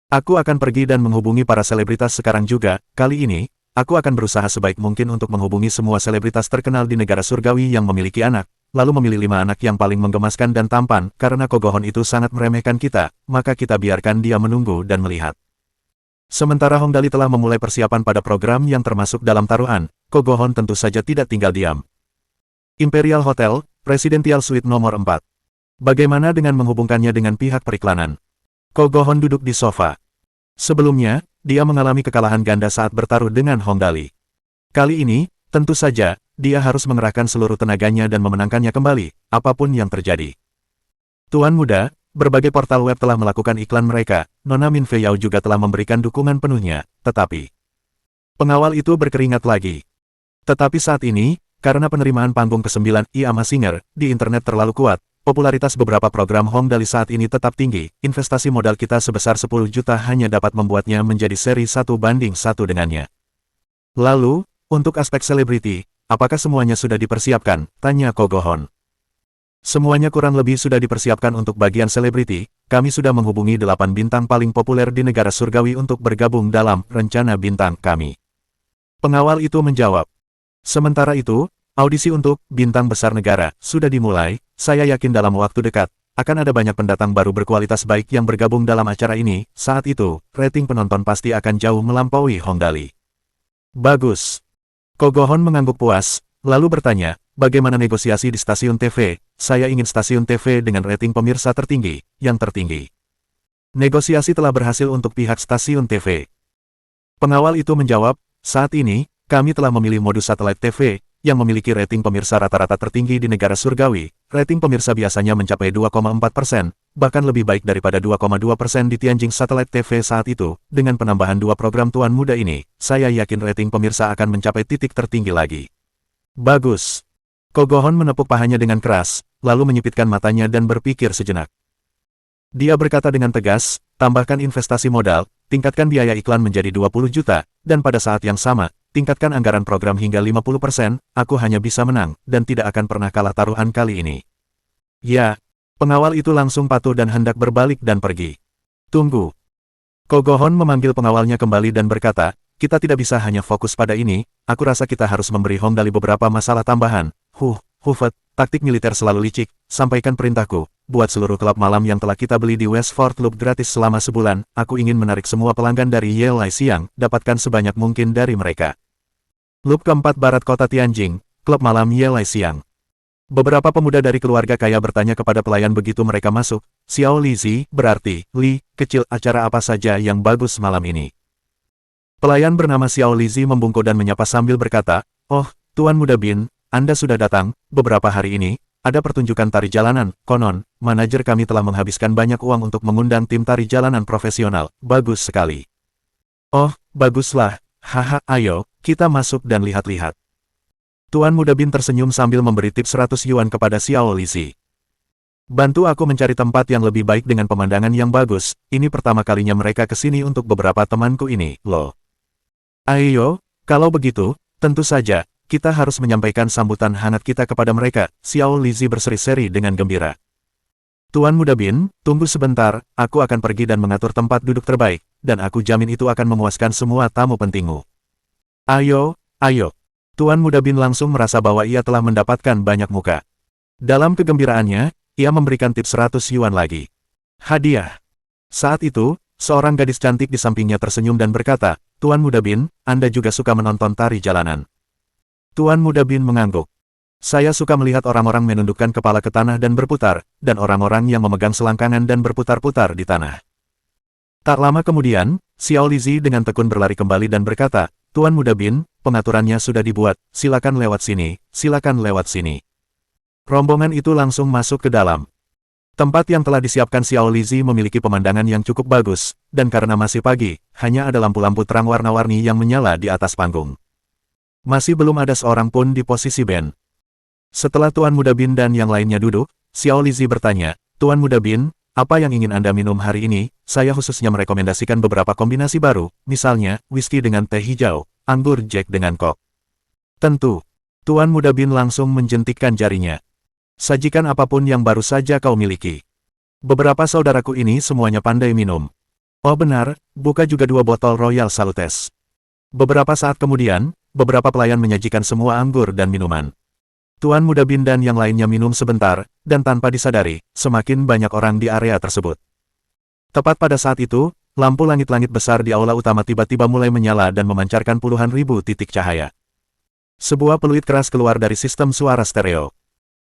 S1: Aku akan pergi dan menghubungi para selebritas sekarang juga, kali ini, aku akan berusaha sebaik mungkin untuk menghubungi semua selebritas terkenal di negara surgawi yang memiliki anak, lalu memilih 5 anak yang paling menggemaskan dan tampan, karena Kogohon itu sangat meremehkan kita, maka kita biarkan dia menunggu dan melihat. Sementara Hong Dali telah memulai persiapan pada program yang termasuk dalam taruhan, Kogohon tentu saja tidak tinggal diam. Imperial Hotel, Presidential Suite nomor 4. Bagaimana dengan menghubungkannya dengan pihak periklanan? Kogohon duduk di sofa. Sebelumnya, dia mengalami kekalahan ganda saat bertaruh dengan Hong Dali. Kali ini, tentu saja, dia harus mengerahkan seluruh tenaganya dan memenangkannya kembali, apapun yang terjadi. Tuan Muda, berbagai portal web telah melakukan iklan mereka, Nona Min Fei Yao juga telah memberikan dukungan penuhnya, tetapi pengawal itu berkeringat lagi. Tetapi saat ini, karena penerimaan panggung ke-9 Iama Singer di internet terlalu kuat, popularitas beberapa program Hong Dali saat ini tetap tinggi, investasi modal kita sebesar 10 juta hanya dapat membuatnya menjadi seri 1:1 dengannya. Lalu, untuk aspek selebriti, apakah semuanya sudah dipersiapkan? Tanya Kogohon. Semuanya kurang lebih sudah dipersiapkan untuk bagian selebriti, kami sudah menghubungi 8 bintang paling populer di negara surgawi untuk bergabung dalam rencana bintang kami. Pengawal itu menjawab. Sementara itu, audisi untuk bintang besar negara sudah dimulai, saya yakin dalam waktu dekat, akan ada banyak pendatang baru berkualitas baik yang bergabung dalam acara ini, saat itu, rating penonton pasti akan jauh melampaui Hong Dali. Bagus. Kogohon mengangguk puas, lalu bertanya, bagaimana negosiasi di stasiun TV? Saya ingin stasiun TV dengan rating pemirsa tertinggi, yang tertinggi. Negosiasi telah berhasil untuk pihak stasiun TV. Pengawal itu menjawab, saat ini, kami telah memilih modus satelit TV, yang memiliki rating pemirsa rata-rata tertinggi di negara surgawi. Rating pemirsa biasanya mencapai 2,4%, bahkan lebih baik daripada 2,2% di Tianjin Satellite TV saat itu. Dengan penambahan 2 program Tuan Muda ini, saya yakin rating pemirsa akan mencapai titik tertinggi lagi. Bagus. Kogohon menepuk pahanya dengan keras, lalu menyipitkan matanya dan berpikir sejenak. Dia berkata dengan tegas, tambahkan investasi modal, tingkatkan biaya iklan menjadi 20 juta, dan pada saat yang sama, tingkatkan anggaran program hingga 50%, aku hanya bisa menang, dan tidak akan pernah kalah taruhan kali ini. Ya, pengawal itu langsung patuh dan hendak berbalik dan pergi. Tunggu. Kogohon memanggil pengawalnya kembali dan berkata, kita tidak bisa hanya fokus pada ini, aku rasa kita harus memberi Hong Dali beberapa masalah tambahan. Hufet, taktik militer selalu licik, sampaikan perintahku, buat seluruh klub malam yang telah kita beli di Westford Loop gratis selama sebulan, aku ingin menarik semua pelanggan dari Yelai Siang, dapatkan sebanyak mungkin dari mereka. Loop keempat Barat Kota Tianjing, klub malam Yelai Siang. Beberapa pemuda dari keluarga kaya bertanya kepada pelayan begitu mereka masuk, Xiao Lizi, berarti, Li, kecil acara apa saja yang bagus malam ini. Pelayan bernama Xiao Lizi membungkuk dan menyapa sambil berkata, oh, Tuan Muda Bin, Anda sudah datang, beberapa hari ini, ada pertunjukan tari jalanan, konon, manajer kami telah menghabiskan banyak uang untuk mengundang tim tari jalanan profesional, bagus sekali. Oh, baguslah, haha, ayo, kita masuk dan lihat-lihat. Tuan Muda Bin tersenyum sambil memberi tips 100 yuan kepada Xiao Lizi. Bantu aku mencari tempat yang lebih baik dengan pemandangan yang bagus, ini pertama kalinya mereka ke sini untuk beberapa temanku ini, loh. Ayo, kalau begitu, tentu saja, kita harus menyampaikan sambutan hangat kita kepada mereka, Xiao Lizi berseri-seri dengan gembira. Tuan Muda Bin, tunggu sebentar, aku akan pergi dan mengatur tempat duduk terbaik, dan aku jamin itu akan memuaskan semua tamu pentingmu. Ayo, ayo. Tuan Muda Bin langsung merasa bahwa ia telah mendapatkan banyak muka. Dalam kegembiraannya, ia memberikan tips 100 yuan lagi. Hadiah. Saat itu, seorang gadis cantik di sampingnya tersenyum dan berkata, Tuan Muda Bin, Anda juga suka menonton tari jalanan. Tuan Muda Bin mengangguk. Saya suka melihat orang-orang menundukkan kepala ke tanah dan berputar, dan orang-orang yang memegang selangkangan dan berputar-putar di tanah. Tak lama kemudian, Xiao Lizi dengan tekun berlari kembali dan berkata, Tuan Muda Bin, pengaturannya sudah dibuat, silakan lewat sini, silakan lewat sini. Rombongan itu langsung masuk ke dalam. Tempat yang telah disiapkan Xiao Lizi memiliki pemandangan yang cukup bagus, dan karena masih pagi, hanya ada lampu-lampu terang warna-warni yang menyala di atas panggung. Masih belum ada seorang pun di posisi band. Setelah Tuan Muda Bin dan yang lainnya duduk, Xiao Lizi bertanya, Tuan Muda Bin, apa yang ingin Anda minum hari ini? Saya khususnya merekomendasikan beberapa kombinasi baru, misalnya, whisky dengan teh hijau, anggur jack dengan kok. Tentu. Tuan Muda Bin langsung menjentikkan jarinya. Sajikan apapun yang baru saja kau miliki. Beberapa saudaraku ini semuanya pandai minum. Oh benar, buka juga 2 botol Royal Salutes. Beberapa saat kemudian, beberapa pelayan menyajikan semua anggur dan minuman. Tuan Muda Bin dan yang lainnya minum sebentar, dan tanpa disadari, semakin banyak orang di area tersebut. Tepat pada saat itu, lampu langit-langit besar di aula utama tiba-tiba mulai menyala dan memancarkan puluhan ribu titik cahaya. Sebuah peluit keras keluar dari sistem suara stereo.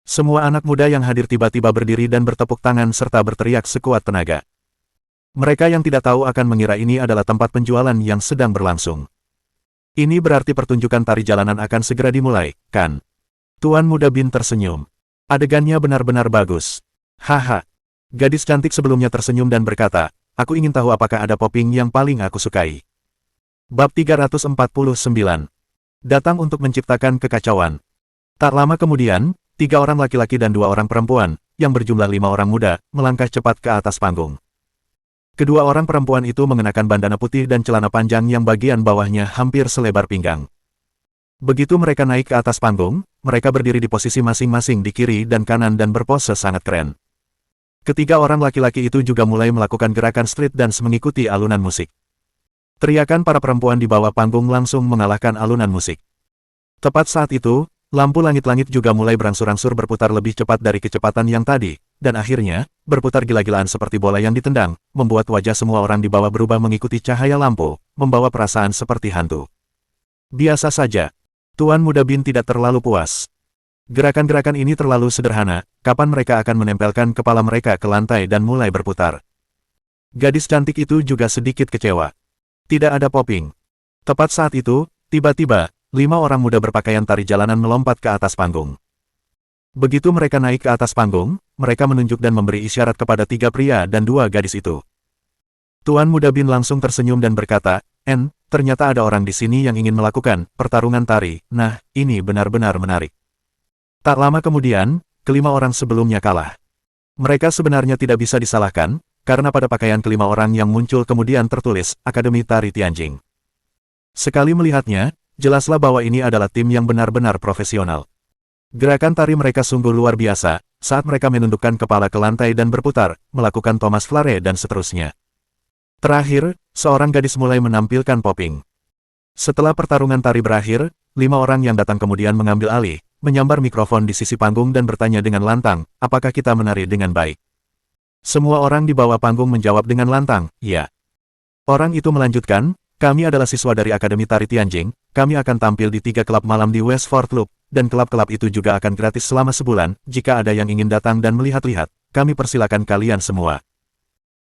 S1: Semua anak muda yang hadir tiba-tiba berdiri dan bertepuk tangan serta berteriak sekuat tenaga. Mereka yang tidak tahu akan mengira ini adalah tempat penjualan yang sedang berlangsung. Ini berarti pertunjukan tari jalanan akan segera dimulai, kan? Tuan Muda Bin tersenyum. Adegannya benar-benar bagus. Haha. Gadis cantik sebelumnya tersenyum dan berkata, aku ingin tahu apakah ada popping yang paling aku sukai. Bab 349. Datang untuk menciptakan kekacauan. Tak lama kemudian, 3 orang laki-laki dan 2 orang perempuan, yang berjumlah 5 orang muda, melangkah cepat ke atas panggung. Kedua orang perempuan itu mengenakan bandana putih dan celana panjang yang bagian bawahnya hampir selebar pinggang. Begitu mereka naik ke atas panggung, mereka berdiri di posisi masing-masing di kiri dan kanan dan berpose sangat keren. Ketiga orang laki-laki itu juga mulai melakukan gerakan street dance mengikuti alunan musik. Teriakan para perempuan di bawah panggung langsung mengalahkan alunan musik. Tepat saat itu, lampu langit-langit juga mulai berangsur-angsur berputar lebih cepat dari kecepatan yang tadi, dan akhirnya, berputar gila-gilaan seperti bola yang ditendang, membuat wajah semua orang di bawah berubah mengikuti cahaya lampu, membawa perasaan seperti hantu. Biasa saja. Tuan Muda Bin tidak terlalu puas. Gerakan-gerakan ini terlalu sederhana, kapan mereka akan menempelkan kepala mereka ke lantai dan mulai berputar. Gadis cantik itu juga sedikit kecewa. Tidak ada popping. Tepat saat itu, tiba-tiba, 5 orang muda berpakaian tari jalanan melompat ke atas panggung. Begitu mereka naik ke atas panggung, mereka menunjuk dan memberi isyarat kepada 3 pria dan 2 gadis itu. Tuan Muda Bin langsung tersenyum dan berkata, ternyata ada orang di sini yang ingin melakukan pertarungan tari, nah, ini benar-benar menarik. Tak lama kemudian, kelima orang sebelumnya kalah. Mereka sebenarnya tidak bisa disalahkan, karena pada pakaian kelima orang yang muncul kemudian tertulis, Akademi Tari Tianjing. Sekali melihatnya, jelaslah bahwa ini adalah tim yang benar-benar profesional. Gerakan tari mereka sungguh luar biasa, saat mereka menundukkan kepala ke lantai dan berputar, melakukan Thomas Flare dan seterusnya. Terakhir, seorang gadis mulai menampilkan popping. Setelah pertarungan tari berakhir, 5 orang yang datang kemudian mengambil alih, menyambar mikrofon di sisi panggung dan bertanya dengan lantang, apakah kita menari dengan baik? Semua orang di bawah panggung menjawab dengan lantang, ya. Orang itu melanjutkan, kami adalah siswa dari Akademi Tari Tianjing, kami akan tampil di 3 klub malam di Westford Loop, dan klub-klub itu juga akan gratis selama sebulan, jika ada yang ingin datang dan melihat-lihat, kami persilakan kalian semua.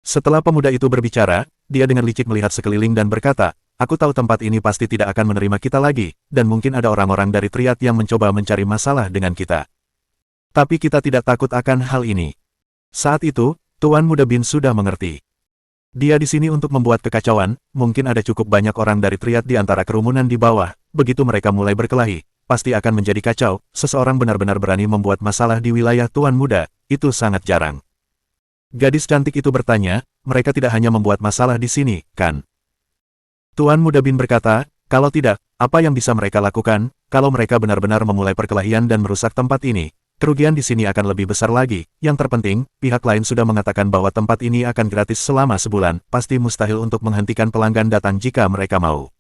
S1: Setelah pemuda itu berbicara, dia dengan licik melihat sekeliling dan berkata, aku tahu tempat ini pasti tidak akan menerima kita lagi, dan mungkin ada orang-orang dari Triad yang mencoba mencari masalah dengan kita. Tapi kita tidak takut akan hal ini. Saat itu, Tuan Muda Bin sudah mengerti. Dia di sini untuk membuat kekacauan, mungkin ada cukup banyak orang dari Triad di antara kerumunan di bawah, begitu mereka mulai berkelahi, pasti akan menjadi kacau, seseorang benar-benar berani membuat masalah di wilayah Tuan Muda, itu sangat jarang. Gadis cantik itu bertanya, mereka tidak hanya membuat masalah di sini, kan? Tuan Muda Bin berkata, kalau tidak, apa yang bisa mereka lakukan, kalau mereka benar-benar memulai perkelahian dan merusak tempat ini? Kerugian di sini akan lebih besar lagi. Yang terpenting, pihak lain sudah mengatakan bahwa tempat ini akan gratis selama sebulan, pasti mustahil untuk menghentikan pelanggan datang jika mereka mau.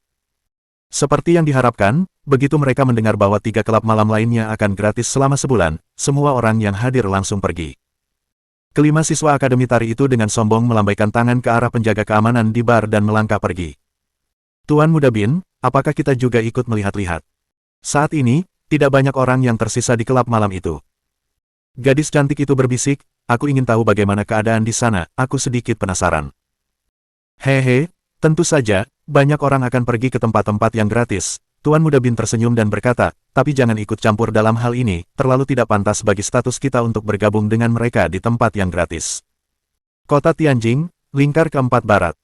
S1: Seperti yang diharapkan, begitu mereka mendengar bahwa 3 klub malam lainnya akan gratis selama sebulan, semua orang yang hadir langsung pergi. Kelima siswa Akademi Tari itu dengan sombong melambaikan tangan ke arah penjaga keamanan di bar dan melangkah pergi. Tuan Muda Bin, apakah kita juga ikut melihat-lihat? Saat ini, tidak banyak orang yang tersisa di klub malam itu. Gadis cantik itu berbisik, aku ingin tahu bagaimana keadaan di sana, aku sedikit penasaran. Hehe, tentu saja, banyak orang akan pergi ke tempat-tempat yang gratis. Tuan Muda Bin tersenyum dan berkata, tapi jangan ikut campur dalam hal ini, terlalu tidak pantas bagi status kita untuk bergabung dengan mereka di tempat yang gratis. Kota Tianjing, lingkar keempat barat.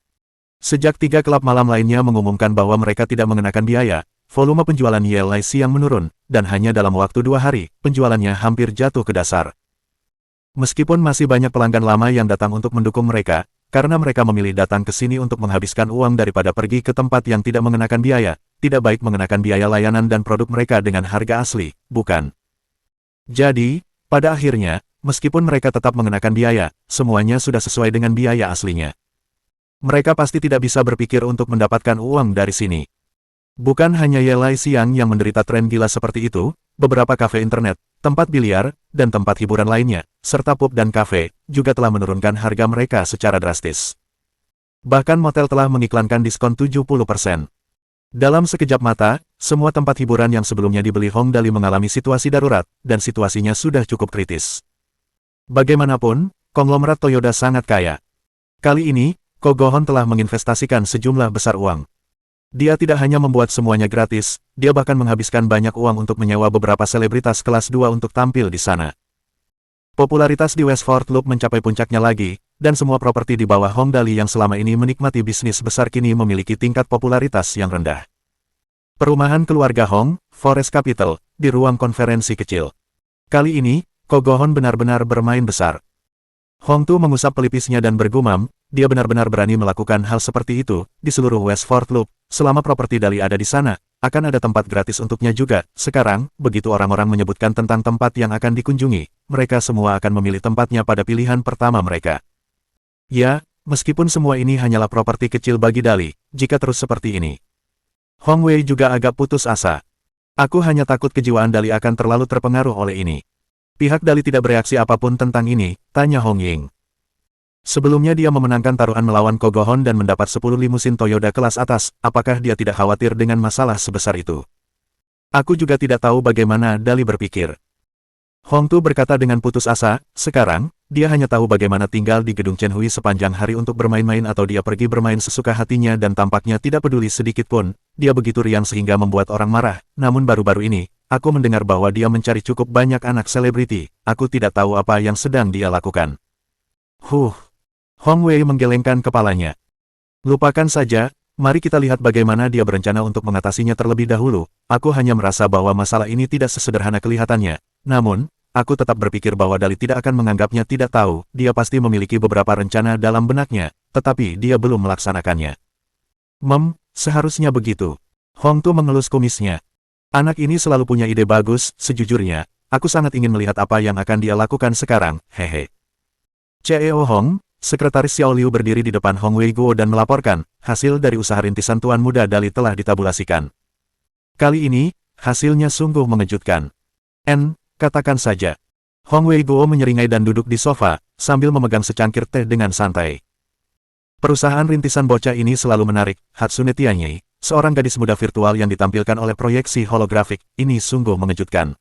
S1: Sejak 3 klub malam lainnya mengumumkan bahwa mereka tidak mengenakan biaya, volume penjualan Yelai Siang menurun, dan hanya dalam waktu 2 hari, penjualannya hampir jatuh ke dasar. Meskipun masih banyak pelanggan lama yang datang untuk mendukung mereka, karena mereka memilih datang ke sini untuk menghabiskan uang daripada pergi ke tempat yang tidak mengenakan biaya, tidak baik mengenakan biaya layanan dan produk mereka dengan harga asli, bukan? Jadi, pada akhirnya, meskipun mereka tetap mengenakan biaya, semuanya sudah sesuai dengan biaya aslinya. Mereka pasti tidak bisa berpikir untuk mendapatkan uang dari sini. Bukan hanya Yelai Siang yang menderita tren gila seperti itu, beberapa kafe internet, tempat biliar, dan tempat hiburan lainnya, serta pub dan kafe, juga telah menurunkan harga mereka secara drastis. Bahkan motel telah mengiklankan diskon 70%. Dalam sekejap mata, semua tempat hiburan yang sebelumnya dibeli Hong Dali mengalami situasi darurat, dan situasinya sudah cukup kritis. Bagaimanapun, konglomerat Toyota sangat kaya. Kali ini, Ko Go-hon telah menginvestasikan sejumlah besar uang. Dia tidak hanya membuat semuanya gratis, dia bahkan menghabiskan banyak uang untuk menyewa beberapa selebritas kelas 2 untuk tampil di sana. Popularitas di Westford Loop mencapai puncaknya lagi, dan semua properti di bawah Hong Dali yang selama ini menikmati bisnis besar kini memiliki tingkat popularitas yang rendah. Perumahan keluarga Hong, Forest Capital, di ruang konferensi kecil. Kali ini, Ko Go-hon benar-benar bermain besar. Hong Tu mengusap pelipisnya dan bergumam, dia benar-benar berani melakukan hal seperti itu, di seluruh Westford Loop, selama properti Dali ada di sana, akan ada tempat gratis untuknya juga. Sekarang, begitu orang-orang menyebutkan tentang tempat yang akan dikunjungi, mereka semua akan memilih tempatnya pada pilihan pertama mereka. Ya, meskipun semua ini hanyalah properti kecil bagi Dali, jika terus seperti ini. Hong Wei juga agak putus asa. Aku hanya takut kejiwaan Dali akan terlalu terpengaruh oleh ini. Pihak Dali tidak bereaksi apapun tentang ini, tanya Hong Ying. Sebelumnya dia memenangkan taruhan melawan Ko Go-hon dan mendapat 10 limusin Toyota kelas atas, apakah dia tidak khawatir dengan masalah sebesar itu? Aku juga tidak tahu bagaimana Dali berpikir. Hong Tu berkata dengan putus asa, sekarang, dia hanya tahu bagaimana tinggal di gedung Chen Hui sepanjang hari untuk bermain-main atau dia pergi bermain sesuka hatinya dan tampaknya tidak peduli sedikit pun, dia begitu riang sehingga membuat orang marah, namun baru-baru ini, aku mendengar bahwa dia mencari cukup banyak anak selebriti, aku tidak tahu apa yang sedang dia lakukan. Hong Wei menggelengkan kepalanya. Lupakan saja, mari kita lihat bagaimana dia berencana untuk mengatasinya terlebih dahulu, aku hanya merasa bahwa masalah ini tidak sesederhana kelihatannya, namun, aku tetap berpikir bahwa Dali tidak akan menganggapnya tidak tahu, dia pasti memiliki beberapa rencana dalam benaknya, tetapi dia belum melaksanakannya. Seharusnya begitu. Hong Tu mengelus kumisnya. Anak ini selalu punya ide bagus, sejujurnya, aku sangat ingin melihat apa yang akan dia lakukan sekarang, hehe. CEO Hong, Sekretaris Xiao Liu berdiri di depan Hong Weiguo dan melaporkan, hasil dari usaha rintisan Tuan Muda Dali telah ditabulasikan. Kali ini, hasilnya sungguh mengejutkan. Katakan saja. Hong Weiguo menyeringai dan duduk di sofa, sambil memegang secangkir teh dengan santai. Perusahaan rintisan bocah ini selalu menarik, Hatsune Tianyi, seorang gadis muda virtual yang ditampilkan oleh proyeksi holografik, ini sungguh mengejutkan.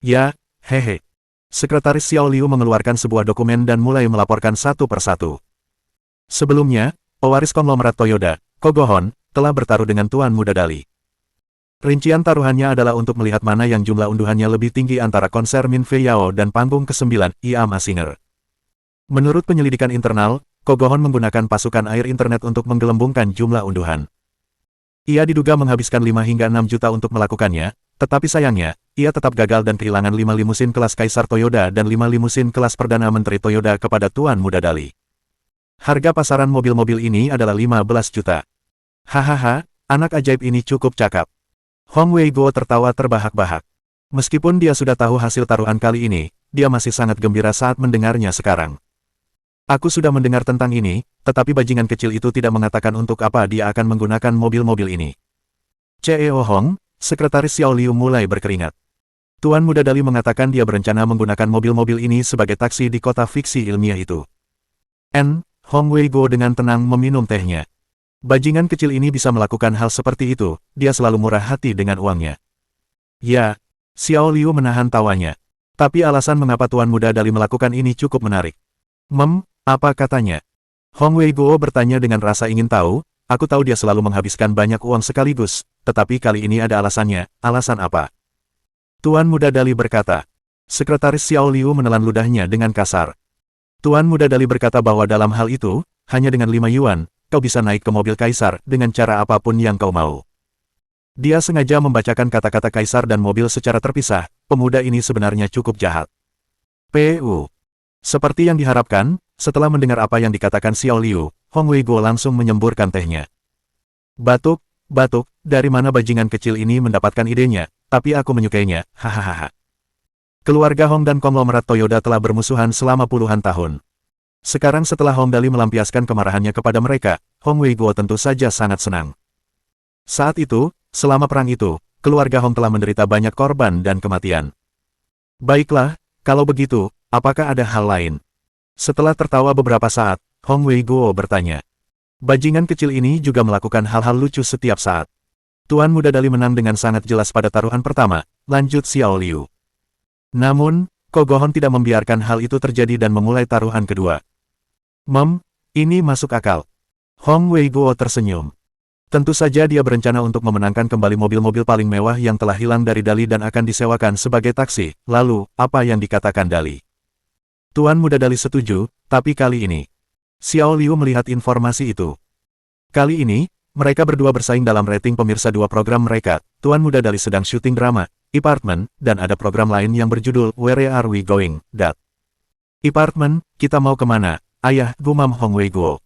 S1: Ya, hehe. Sekretaris Xiao Liu mengeluarkan sebuah dokumen dan mulai melaporkan satu persatu. Sebelumnya, pewaris konglomerat Toyoda, Kogohon, telah bertaruh dengan Tuan Muda Dali. Rincian taruhannya adalah untuk melihat mana yang jumlah unduhannya lebih tinggi antara konser Min Fei Yao dan panggung ke-9, Iama Singer. Menurut penyelidikan internal, Kogohon menggunakan pasukan air internet untuk menggelembungkan jumlah unduhan. Ia diduga menghabiskan 5 hingga 6 juta untuk melakukannya, tetapi sayangnya, ia tetap gagal dan kehilangan 5 limusin kelas Kaisar Toyoda dan 5 limusin kelas Perdana Menteri Toyoda kepada Tuan Muda Dali. Harga pasaran mobil-mobil ini adalah 15 juta. Hahaha, anak ajaib ini cukup cakap. Hong Weiguo tertawa terbahak-bahak. Meskipun dia sudah tahu hasil taruhan kali ini, dia masih sangat gembira saat mendengarnya sekarang. Aku sudah mendengar tentang ini, tetapi bajingan kecil itu tidak mengatakan untuk apa dia akan menggunakan mobil-mobil ini. CEO Hong, Sekretaris Xiao Liu mulai berkeringat. Tuan Muda Dali mengatakan dia berencana menggunakan mobil-mobil ini sebagai taksi di kota fiksi ilmiah itu. Hong Weiguo dengan tenang meminum tehnya. Bajingan kecil ini bisa melakukan hal seperti itu, dia selalu murah hati dengan uangnya. Ya, Xiao Liu menahan tawanya. Tapi alasan mengapa Tuan Muda Dali melakukan ini cukup menarik. Apa katanya? Hong Weiguo bertanya dengan rasa ingin tahu, aku tahu dia selalu menghabiskan banyak uang sekaligus, tetapi kali ini ada alasannya, alasan apa? Tuan Muda Dali berkata. Sekretaris Xiao Liu menelan ludahnya dengan kasar. Tuan Muda Dali berkata bahwa dalam hal itu, hanya dengan 5 yuan, kau bisa naik ke mobil Kaisar dengan cara apapun yang kau mau. Dia sengaja membacakan kata-kata Kaisar dan mobil secara terpisah, pemuda ini sebenarnya cukup jahat. Pu. Seperti yang diharapkan, setelah mendengar apa yang dikatakan Xiao Liu, Hong Weiguo langsung menyemburkan tehnya. Batuk, dari mana bajingan kecil ini mendapatkan idenya, tapi aku menyukainya, hahaha. Keluarga Hong dan konglomerat Toyoda telah bermusuhan selama puluhan tahun. Sekarang setelah Hong Dali melampiaskan kemarahannya kepada mereka, Hong Weiguo tentu saja sangat senang. Saat itu, selama perang itu, keluarga Hong telah menderita banyak korban dan kematian. Baiklah, kalau begitu, apakah ada hal lain? Setelah tertawa beberapa saat, Hong Weiguo bertanya. Bajingan kecil ini juga melakukan hal-hal lucu setiap saat. Tuan Muda Dali menang dengan sangat jelas pada taruhan pertama, lanjut Xiao Liu. Namun, Kogohon tidak membiarkan hal itu terjadi dan memulai taruhan kedua. Ini masuk akal. Hong Weiguo tersenyum. Tentu saja dia berencana untuk memenangkan kembali mobil-mobil paling mewah yang telah hilang dari Dali dan akan disewakan sebagai taksi. Lalu, apa yang dikatakan Dali? Tuan Muda Dali setuju, tapi kali ini. Xiao Liu melihat informasi itu. Kali ini, mereka berdua bersaing dalam rating pemirsa dua program mereka. Tuan Muda Dali sedang syuting drama, Apartment, dan ada program lain yang berjudul Where Are We Going, Dad? Apartment, kita mau kemana? Ayah, gumam Hong Weiguo.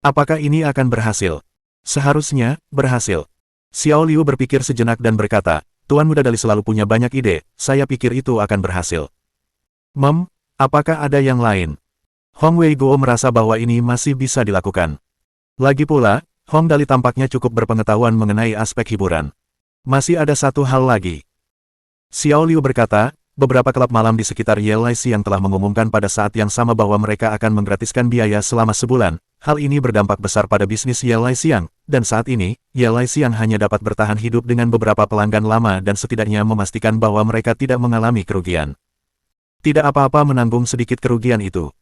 S1: Apakah ini akan berhasil? Seharusnya, berhasil. Xiao Liu berpikir sejenak dan berkata, Tuan Muda Dali selalu punya banyak ide, saya pikir itu akan berhasil. Apakah ada yang lain? Hong Weiguo merasa bahwa ini masih bisa dilakukan. Lagi pula, Hong Dali tampaknya cukup berpengetahuan mengenai aspek hiburan. Masih ada satu hal lagi. Xiao Liu berkata, beberapa klub malam di sekitar Yelai yang telah mengumumkan pada saat yang sama bahwa mereka akan menggratiskan biaya selama sebulan. Hal ini berdampak besar pada bisnis Yelai Xiang, dan saat ini, Yelai Xiang hanya dapat bertahan hidup dengan beberapa pelanggan lama dan setidaknya memastikan bahwa mereka tidak mengalami kerugian. Tidak apa-apa menanggung sedikit kerugian itu.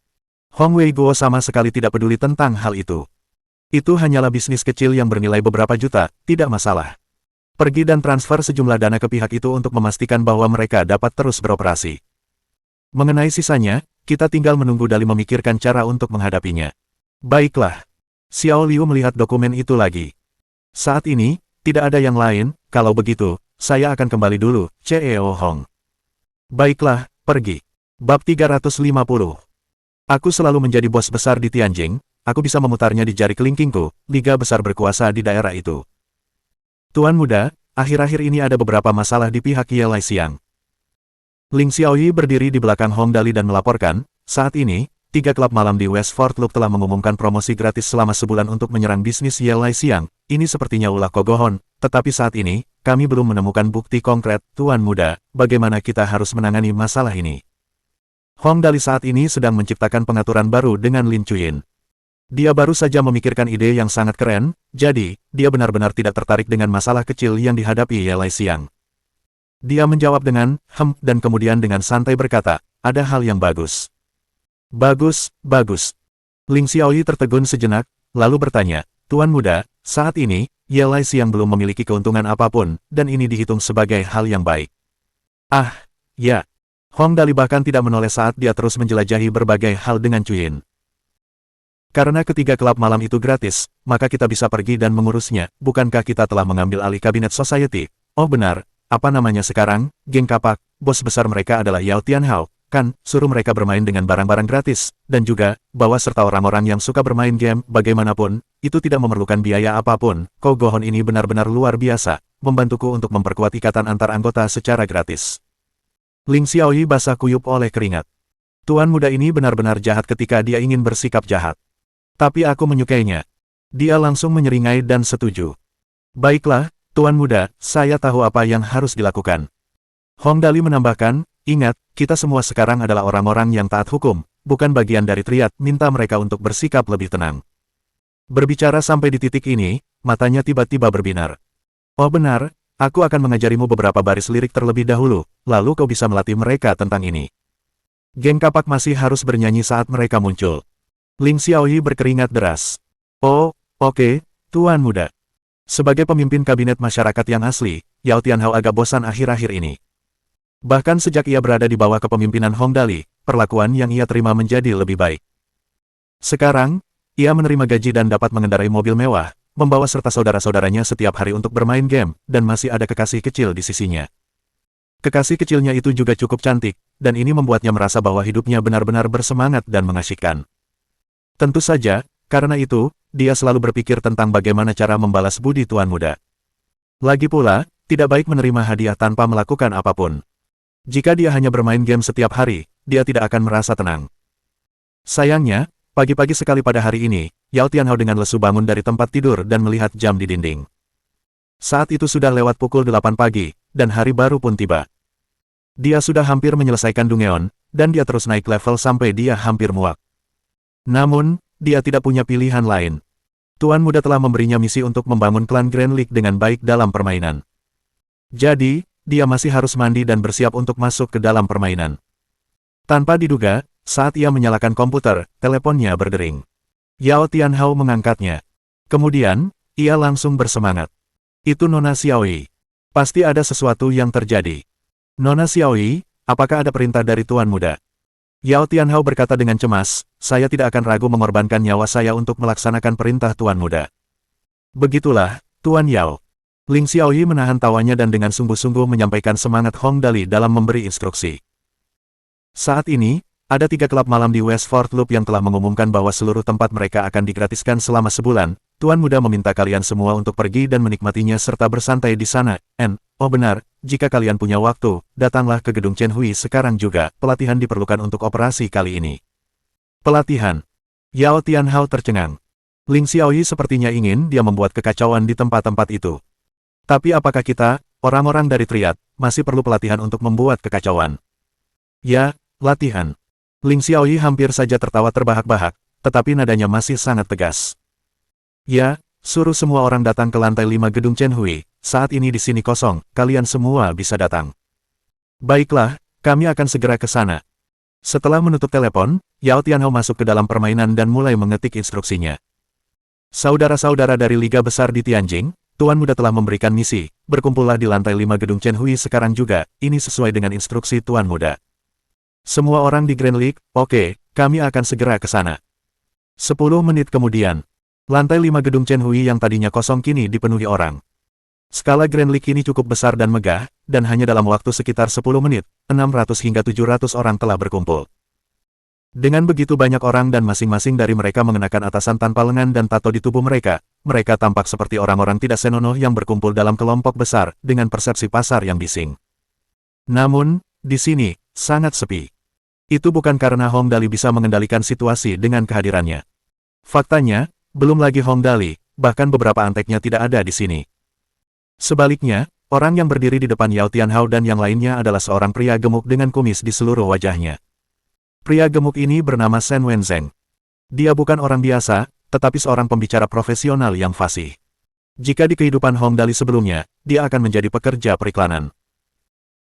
S1: Hong Weiguo sama sekali tidak peduli tentang hal itu. Itu hanyalah bisnis kecil yang bernilai beberapa juta, tidak masalah. Pergi dan transfer sejumlah dana ke pihak itu untuk memastikan bahwa mereka dapat terus beroperasi. Mengenai sisanya, kita tinggal menunggu Dali memikirkan cara untuk menghadapinya. Baiklah. Xiao Liu melihat dokumen itu lagi. Saat ini, tidak ada yang lain, kalau begitu, saya akan kembali dulu, CEO Hong. Baiklah, pergi. Bab 350. Aku selalu menjadi bos besar di Tianjing, aku bisa memutarnya di jari kelingkingku, liga besar berkuasa di daerah itu. Tuan Muda, akhir-akhir ini ada beberapa masalah di pihak Ye Lai Xiang. Ling Xiaoyi berdiri di belakang Hong Dali dan melaporkan, saat ini, 3 klub malam di Westford Loop telah mengumumkan promosi gratis selama sebulan untuk menyerang bisnis Ye Lai Xiang. Ini sepertinya ulah kogohon, tetapi saat ini, kami belum menemukan bukti konkret. Tuan Muda, bagaimana kita harus menangani masalah ini? Hong Dali saat ini sedang menciptakan pengaturan baru dengan Lin Chuyin. Dia baru saja memikirkan ide yang sangat keren, jadi, dia benar-benar tidak tertarik dengan masalah kecil yang dihadapi Ye Lai Xiang. Dia menjawab dengan, dan kemudian dengan santai berkata, ada hal yang bagus. Bagus, bagus. Ling Xiaoyi tertegun sejenak, lalu bertanya, Tuan Muda, saat ini, Ye Lai Xiang belum memiliki keuntungan apapun, dan ini dihitung sebagai hal yang baik. Ah, ya. Hong Dali bahkan tidak menoleh saat dia terus menjelajahi berbagai hal dengan Chuyin. Karena ketiga klub malam itu gratis, maka kita bisa pergi dan mengurusnya. Bukankah kita telah mengambil alih kabinet society? Oh benar, apa namanya sekarang, geng kapak, bos besar mereka adalah Yao Tianhao, kan, suruh mereka bermain dengan barang-barang gratis, dan juga, bawa serta orang-orang yang suka bermain game, bagaimanapun, itu tidak memerlukan biaya apapun. Kogohon ini benar-benar luar biasa, membantuku untuk memperkuat ikatan antar anggota secara gratis. Ling Xiaoyi basah kuyup oleh keringat. Tuan Muda ini benar-benar jahat ketika dia ingin bersikap jahat. Tapi aku menyukainya. Dia langsung menyeringai dan setuju. Baiklah, Tuan Muda, saya tahu apa yang harus dilakukan. Hong Dali menambahkan, ingat, kita semua sekarang adalah orang-orang yang taat hukum, bukan bagian dari triad, minta mereka untuk bersikap lebih tenang. Berbicara sampai di titik ini, matanya tiba-tiba berbinar. Oh benar, aku akan mengajarimu beberapa baris lirik terlebih dahulu, lalu kau bisa melatih mereka tentang ini. Geng kapak masih harus bernyanyi saat mereka muncul. Ling Xiaoyi berkeringat deras. Oh, oke, Tuan Muda. Sebagai pemimpin kabinet masyarakat yang asli, Yao Tianhao agak bosan akhir-akhir ini. Bahkan sejak ia berada di bawah kepemimpinan Hong Dali, perlakuan yang ia terima menjadi lebih baik. Sekarang, ia menerima gaji dan dapat mengendarai mobil mewah, membawa serta saudara-saudaranya setiap hari untuk bermain game, dan masih ada kekasih kecil di sisinya. Kekasih kecilnya itu juga cukup cantik, dan ini membuatnya merasa bahwa hidupnya benar-benar bersemangat dan mengasyikkan. Tentu saja, karena itu, dia selalu berpikir tentang bagaimana cara membalas budi Tuan Muda. Lagi pula, tidak baik menerima hadiah tanpa melakukan apapun. Jika dia hanya bermain game setiap hari, dia tidak akan merasa tenang. Sayangnya, pagi-pagi sekali pada hari ini, Yao Tianhao dengan lesu bangun dari tempat tidur dan melihat jam di dinding. Saat itu sudah lewat pukul 8 pagi, dan hari baru pun tiba. Dia sudah hampir menyelesaikan Dungeon, dan dia terus naik level sampai dia hampir muak. Namun, dia tidak punya pilihan lain. Tuan Muda telah memberinya misi untuk membangun klan Grand League dengan baik dalam permainan. Jadi, dia masih harus mandi dan bersiap untuk masuk ke dalam permainan. Tanpa diduga, saat ia menyalakan komputer, teleponnya berdering. Yao Tianhao mengangkatnya. Kemudian, ia langsung bersemangat. Itu Nona Xiaoyi. Pasti ada sesuatu yang terjadi. Nona Xiaoyi, apakah ada perintah dari Tuan Muda? Yao Tianhao berkata dengan cemas, saya tidak akan ragu mengorbankan nyawa saya untuk melaksanakan perintah Tuan Muda. Begitulah, Tuan Yao. Ling Xiaoyi menahan tawanya dan dengan sungguh-sungguh menyampaikan semangat Hong Dali dalam memberi instruksi. Saat ini, ada 3 klub malam di Westford Loop yang telah mengumumkan bahwa seluruh tempat mereka akan digratiskan selama sebulan. Tuan Muda meminta kalian semua untuk pergi dan menikmatinya serta bersantai di sana. Oh benar, jika kalian punya waktu, datanglah ke gedung Chen Hui sekarang juga. Pelatihan diperlukan untuk operasi kali ini. Pelatihan. Yao Tianhao tercengang. Ling Xiaoyi sepertinya ingin dia membuat kekacauan di tempat-tempat itu. Tapi apakah kita, orang-orang dari triad, masih perlu pelatihan untuk membuat kekacauan? Ya, latihan. Ling Xiaoyi hampir saja tertawa terbahak-bahak, tetapi nadanya masih sangat tegas. Ya, suruh semua orang datang ke lantai 5 gedung Chen Hui, saat ini di sini kosong, kalian semua bisa datang. Baiklah, kami akan segera ke sana. Setelah menutup telepon, Yao Tianhao masuk ke dalam permainan dan mulai mengetik instruksinya. Saudara-saudara dari Liga Besar di Tianjing, Tuan Muda telah memberikan misi, berkumpullah di lantai 5 gedung Chen Hui sekarang juga, ini sesuai dengan instruksi Tuan Muda. Semua orang di Grand League, oke, kami akan segera ke sana. 10 menit kemudian, lantai 5 gedung Chen Hui yang tadinya kosong kini dipenuhi orang. Skala Grand League ini cukup besar dan megah, dan hanya dalam waktu sekitar 10 menit, 600 hingga 700 orang telah berkumpul. Dengan begitu banyak orang dan masing-masing dari mereka mengenakan atasan tanpa lengan dan tato di tubuh mereka, mereka tampak seperti orang-orang tidak senonoh yang berkumpul dalam kelompok besar dengan persepsi pasar yang bising. Namun, di sini, sangat sepi. Itu bukan karena Hong Dali bisa mengendalikan situasi dengan kehadirannya. Faktanya, belum lagi Hong Dali, bahkan beberapa anteknya tidak ada di sini. Sebaliknya, orang yang berdiri di depan Yao Tianhao dan yang lainnya adalah seorang pria gemuk dengan kumis di seluruh wajahnya. Pria gemuk ini bernama Shen Wenzheng. Dia bukan orang biasa, tetapi seorang pembicara profesional yang fasih. Jika di kehidupan Hong Dali sebelumnya, dia akan menjadi pekerja periklanan.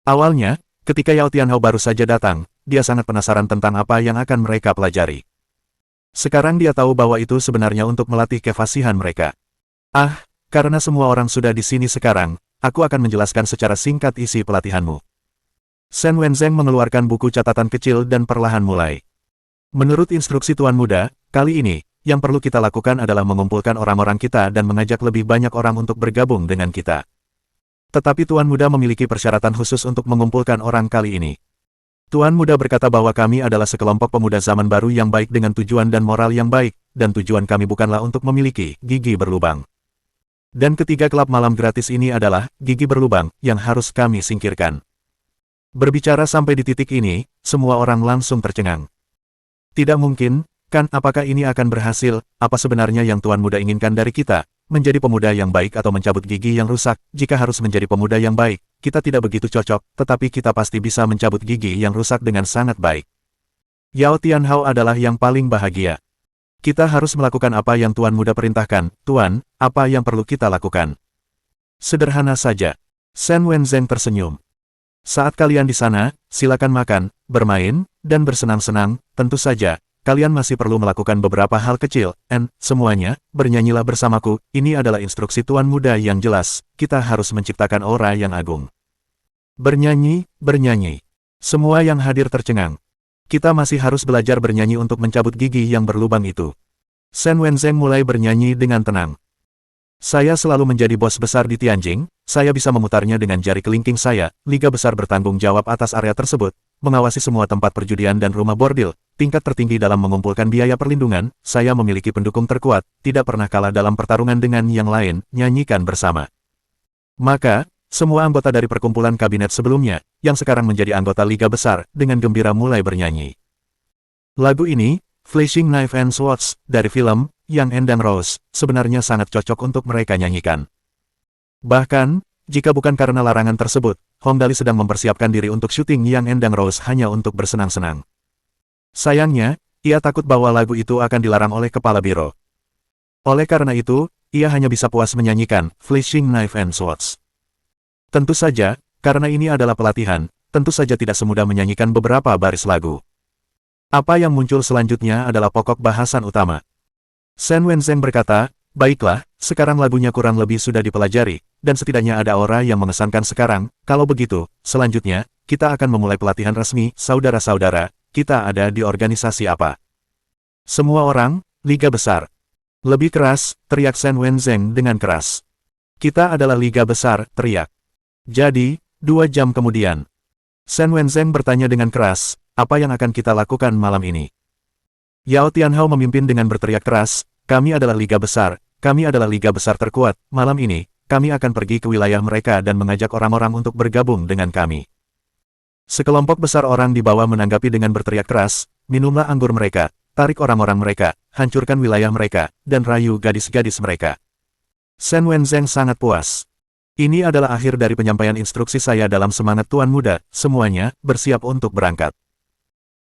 S1: Awalnya, ketika Yao Tianhao baru saja datang, dia sangat penasaran tentang apa yang akan mereka pelajari. Sekarang dia tahu bahwa itu sebenarnya untuk melatih kefasihan mereka. Karena semua orang sudah di sini sekarang, aku akan menjelaskan secara singkat isi pelatihanmu. Shen Wenzheng mengeluarkan buku catatan kecil dan perlahan mulai. Menurut instruksi Tuan Muda, kali ini, yang perlu kita lakukan adalah mengumpulkan orang-orang kita dan mengajak lebih banyak orang untuk bergabung dengan kita. Tetapi Tuan Muda memiliki persyaratan khusus untuk mengumpulkan orang kali ini. Tuan Muda berkata bahwa kami adalah sekelompok pemuda zaman baru yang baik dengan tujuan dan moral yang baik, dan tujuan kami bukanlah untuk memiliki gigi berlubang. Dan ketiga klub malam gratis ini adalah gigi berlubang yang harus kami singkirkan. Berbicara sampai di titik ini, semua orang langsung tercengang. Tidak mungkin, kan? Apakah ini akan berhasil? Apa sebenarnya yang Tuan Muda inginkan dari kita? Menjadi pemuda yang baik atau mencabut gigi yang rusak? Jika harus menjadi pemuda yang baik, kita tidak begitu cocok, tetapi kita pasti bisa mencabut gigi yang rusak dengan sangat baik. Yao Tianhao adalah yang paling bahagia. Kita harus melakukan apa yang Tuan Muda perintahkan. Tuan, apa yang perlu kita lakukan? Sederhana saja. Shen Wenzheng tersenyum. Saat kalian di sana, silakan makan, bermain, dan bersenang-senang. Tentu saja, kalian masih perlu melakukan beberapa hal kecil, semuanya, bernyanyilah bersamaku. Ini adalah instruksi Tuan Muda yang jelas, kita harus menciptakan aura yang agung. Bernyanyi, bernyanyi. Semua yang hadir tercengang. Kita masih harus belajar bernyanyi untuk mencabut gigi yang berlubang itu. Shen Wenzheng mulai bernyanyi dengan tenang. Saya selalu menjadi bos besar di Tianjing, saya bisa memutarnya dengan jari kelingking saya. Liga besar bertanggung jawab atas area tersebut, mengawasi semua tempat perjudian dan rumah bordil, tingkat tertinggi dalam mengumpulkan biaya perlindungan, saya memiliki pendukung terkuat, tidak pernah kalah dalam pertarungan dengan yang lain, nyanyikan bersama. Maka, semua anggota dari perkumpulan kabinet sebelumnya, yang sekarang menjadi anggota Liga Besar, dengan gembira mulai bernyanyi. Lagu ini, Flashing Knife and Swords, dari film Yang Endang Rose, sebenarnya sangat cocok untuk mereka nyanyikan. Bahkan, jika bukan karena larangan tersebut, Hong Dali sedang mempersiapkan diri untuk syuting Yang Endang Rose hanya untuk bersenang-senang. Sayangnya, ia takut bahwa lagu itu akan dilarang oleh kepala biro. Oleh karena itu, ia hanya bisa puas menyanyikan Flashing Knife and Swords. Tentu saja, karena ini adalah pelatihan, tentu saja tidak semudah menyanyikan beberapa baris lagu. Apa yang muncul selanjutnya adalah pokok bahasan utama. Shen Wenzheng berkata, baiklah, sekarang lagunya kurang lebih sudah dipelajari, dan setidaknya ada aura yang mengesankan sekarang. Kalau begitu, selanjutnya, kita akan memulai pelatihan resmi. Saudara-saudara, kita ada di organisasi apa? Semua orang, Liga Besar. Lebih keras, teriak Shen Wenzheng dengan keras. Kita adalah Liga Besar, teriak. Jadi, 2 jam kemudian. Shen Wenzheng bertanya dengan keras, apa yang akan kita lakukan malam ini? Yao Tianhao memimpin dengan berteriak keras, kami adalah Liga Besar, kami adalah Liga Besar terkuat, malam ini, kami akan pergi ke wilayah mereka dan mengajak orang-orang untuk bergabung dengan kami. Sekelompok besar orang di bawah menanggapi dengan berteriak keras, minumlah anggur mereka, tarik orang-orang mereka, hancurkan wilayah mereka, dan rayu gadis-gadis mereka. Shen Wenzheng sangat puas. Ini adalah akhir dari penyampaian instruksi saya dalam semangat Tuan Muda, semuanya, bersiap untuk berangkat.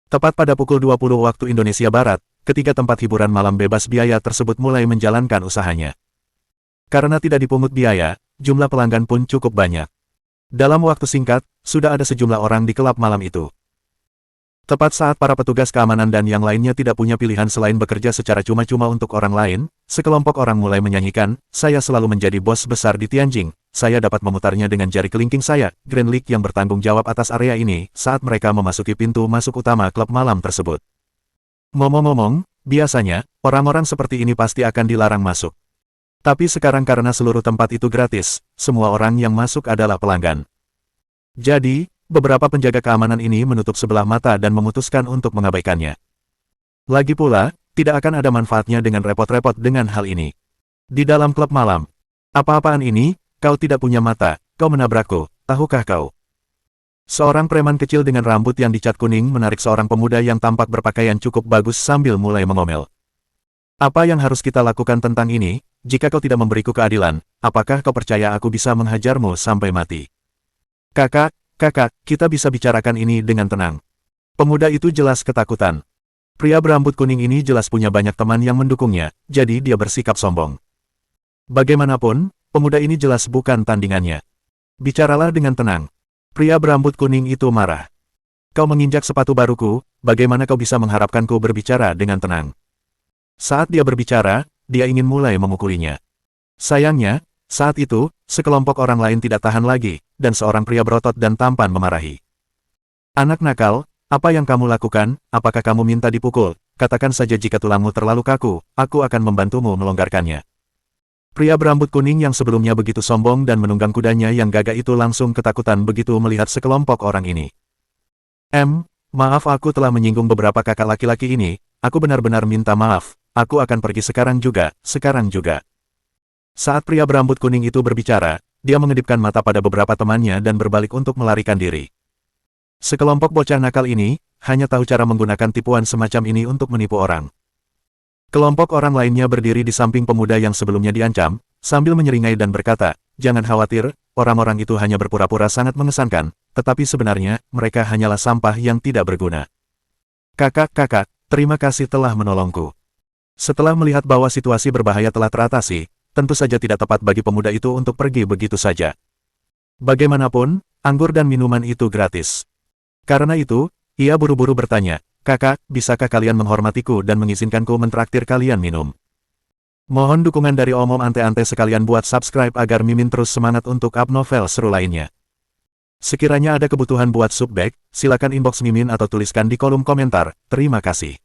S1: Tepat pada pukul 20 waktu Indonesia Barat, ketiga tempat hiburan malam bebas biaya tersebut mulai menjalankan usahanya. Karena tidak dipungut biaya, jumlah pelanggan pun cukup banyak. Dalam waktu singkat, sudah ada sejumlah orang di klub malam itu. Tepat saat para petugas keamanan dan yang lainnya tidak punya pilihan selain bekerja secara cuma-cuma untuk orang lain, sekelompok orang mulai menyanyikan, saya selalu menjadi bos besar di Tianjing, saya dapat memutarnya dengan jari kelingking saya, Grand League yang bertanggung jawab atas area ini, saat mereka memasuki pintu masuk utama klub malam tersebut. Ngomong-ngomong, biasanya, orang-orang seperti ini pasti akan dilarang masuk. Tapi sekarang karena seluruh tempat itu gratis, semua orang yang masuk adalah pelanggan. Jadi, beberapa penjaga keamanan ini menutup sebelah mata dan memutuskan untuk mengabaikannya. Lagi pula, tidak akan ada manfaatnya dengan repot-repot dengan hal ini. Di dalam klub malam. Apa-apaan ini? Kau tidak punya mata, kau menabrakku, tahukah kau? Seorang preman kecil dengan rambut yang dicat kuning menarik seorang pemuda yang tampak berpakaian cukup bagus sambil mulai mengomel. Apa yang harus kita lakukan tentang ini? Jika kau tidak memberiku keadilan, apakah kau percaya aku bisa menghajarmu sampai mati? Kakak, kita bisa bicarakan ini dengan tenang. Pemuda itu jelas ketakutan. Pria berambut kuning ini jelas punya banyak teman yang mendukungnya, jadi dia bersikap sombong. Bagaimanapun, pemuda ini jelas bukan tandingannya. Bicaralah dengan tenang. Pria berambut kuning itu marah. Kau menginjak sepatu baruku, bagaimana kau bisa mengharapkanku berbicara dengan tenang? Saat dia berbicara, dia ingin mulai memukulinya. Sayangnya, saat itu, sekelompok orang lain tidak tahan lagi, dan seorang pria berotot dan tampan memarahi. Anak nakal, apa yang kamu lakukan? Apakah kamu minta dipukul? Katakan saja jika tulangmu terlalu kaku, aku akan membantumu melonggarkannya. Pria berambut kuning yang sebelumnya begitu sombong dan menunggang kudanya yang gagah itu langsung ketakutan begitu melihat sekelompok orang ini. Maaf aku telah menyinggung beberapa kakak laki-laki ini, aku benar-benar minta maaf. Aku akan pergi sekarang juga. Saat pria berambut kuning itu berbicara, dia mengedipkan mata pada beberapa temannya dan berbalik untuk melarikan diri. Sekelompok bocah nakal ini, hanya tahu cara menggunakan tipuan semacam ini untuk menipu orang. Kelompok orang lainnya berdiri di samping pemuda yang sebelumnya diancam, sambil menyeringai dan berkata, jangan khawatir, orang-orang itu hanya berpura-pura sangat mengesankan, tetapi sebenarnya, mereka hanyalah sampah yang tidak berguna. Kakak, terima kasih telah menolongku. Setelah melihat bahwa situasi berbahaya telah teratasi, tentu saja tidak tepat bagi pemuda itu untuk pergi begitu saja. Bagaimanapun, anggur dan minuman itu gratis. Karena itu, ia buru-buru bertanya, kakak, bisakah kalian menghormatiku dan mengizinkanku mentraktir kalian minum? Mohon dukungan dari Om Ante-Ante sekalian buat subscribe agar Mimin terus semangat untuk up novel seru lainnya. Sekiranya ada kebutuhan buat subbag, silakan inbox Mimin atau tuliskan di kolom komentar. Terima kasih.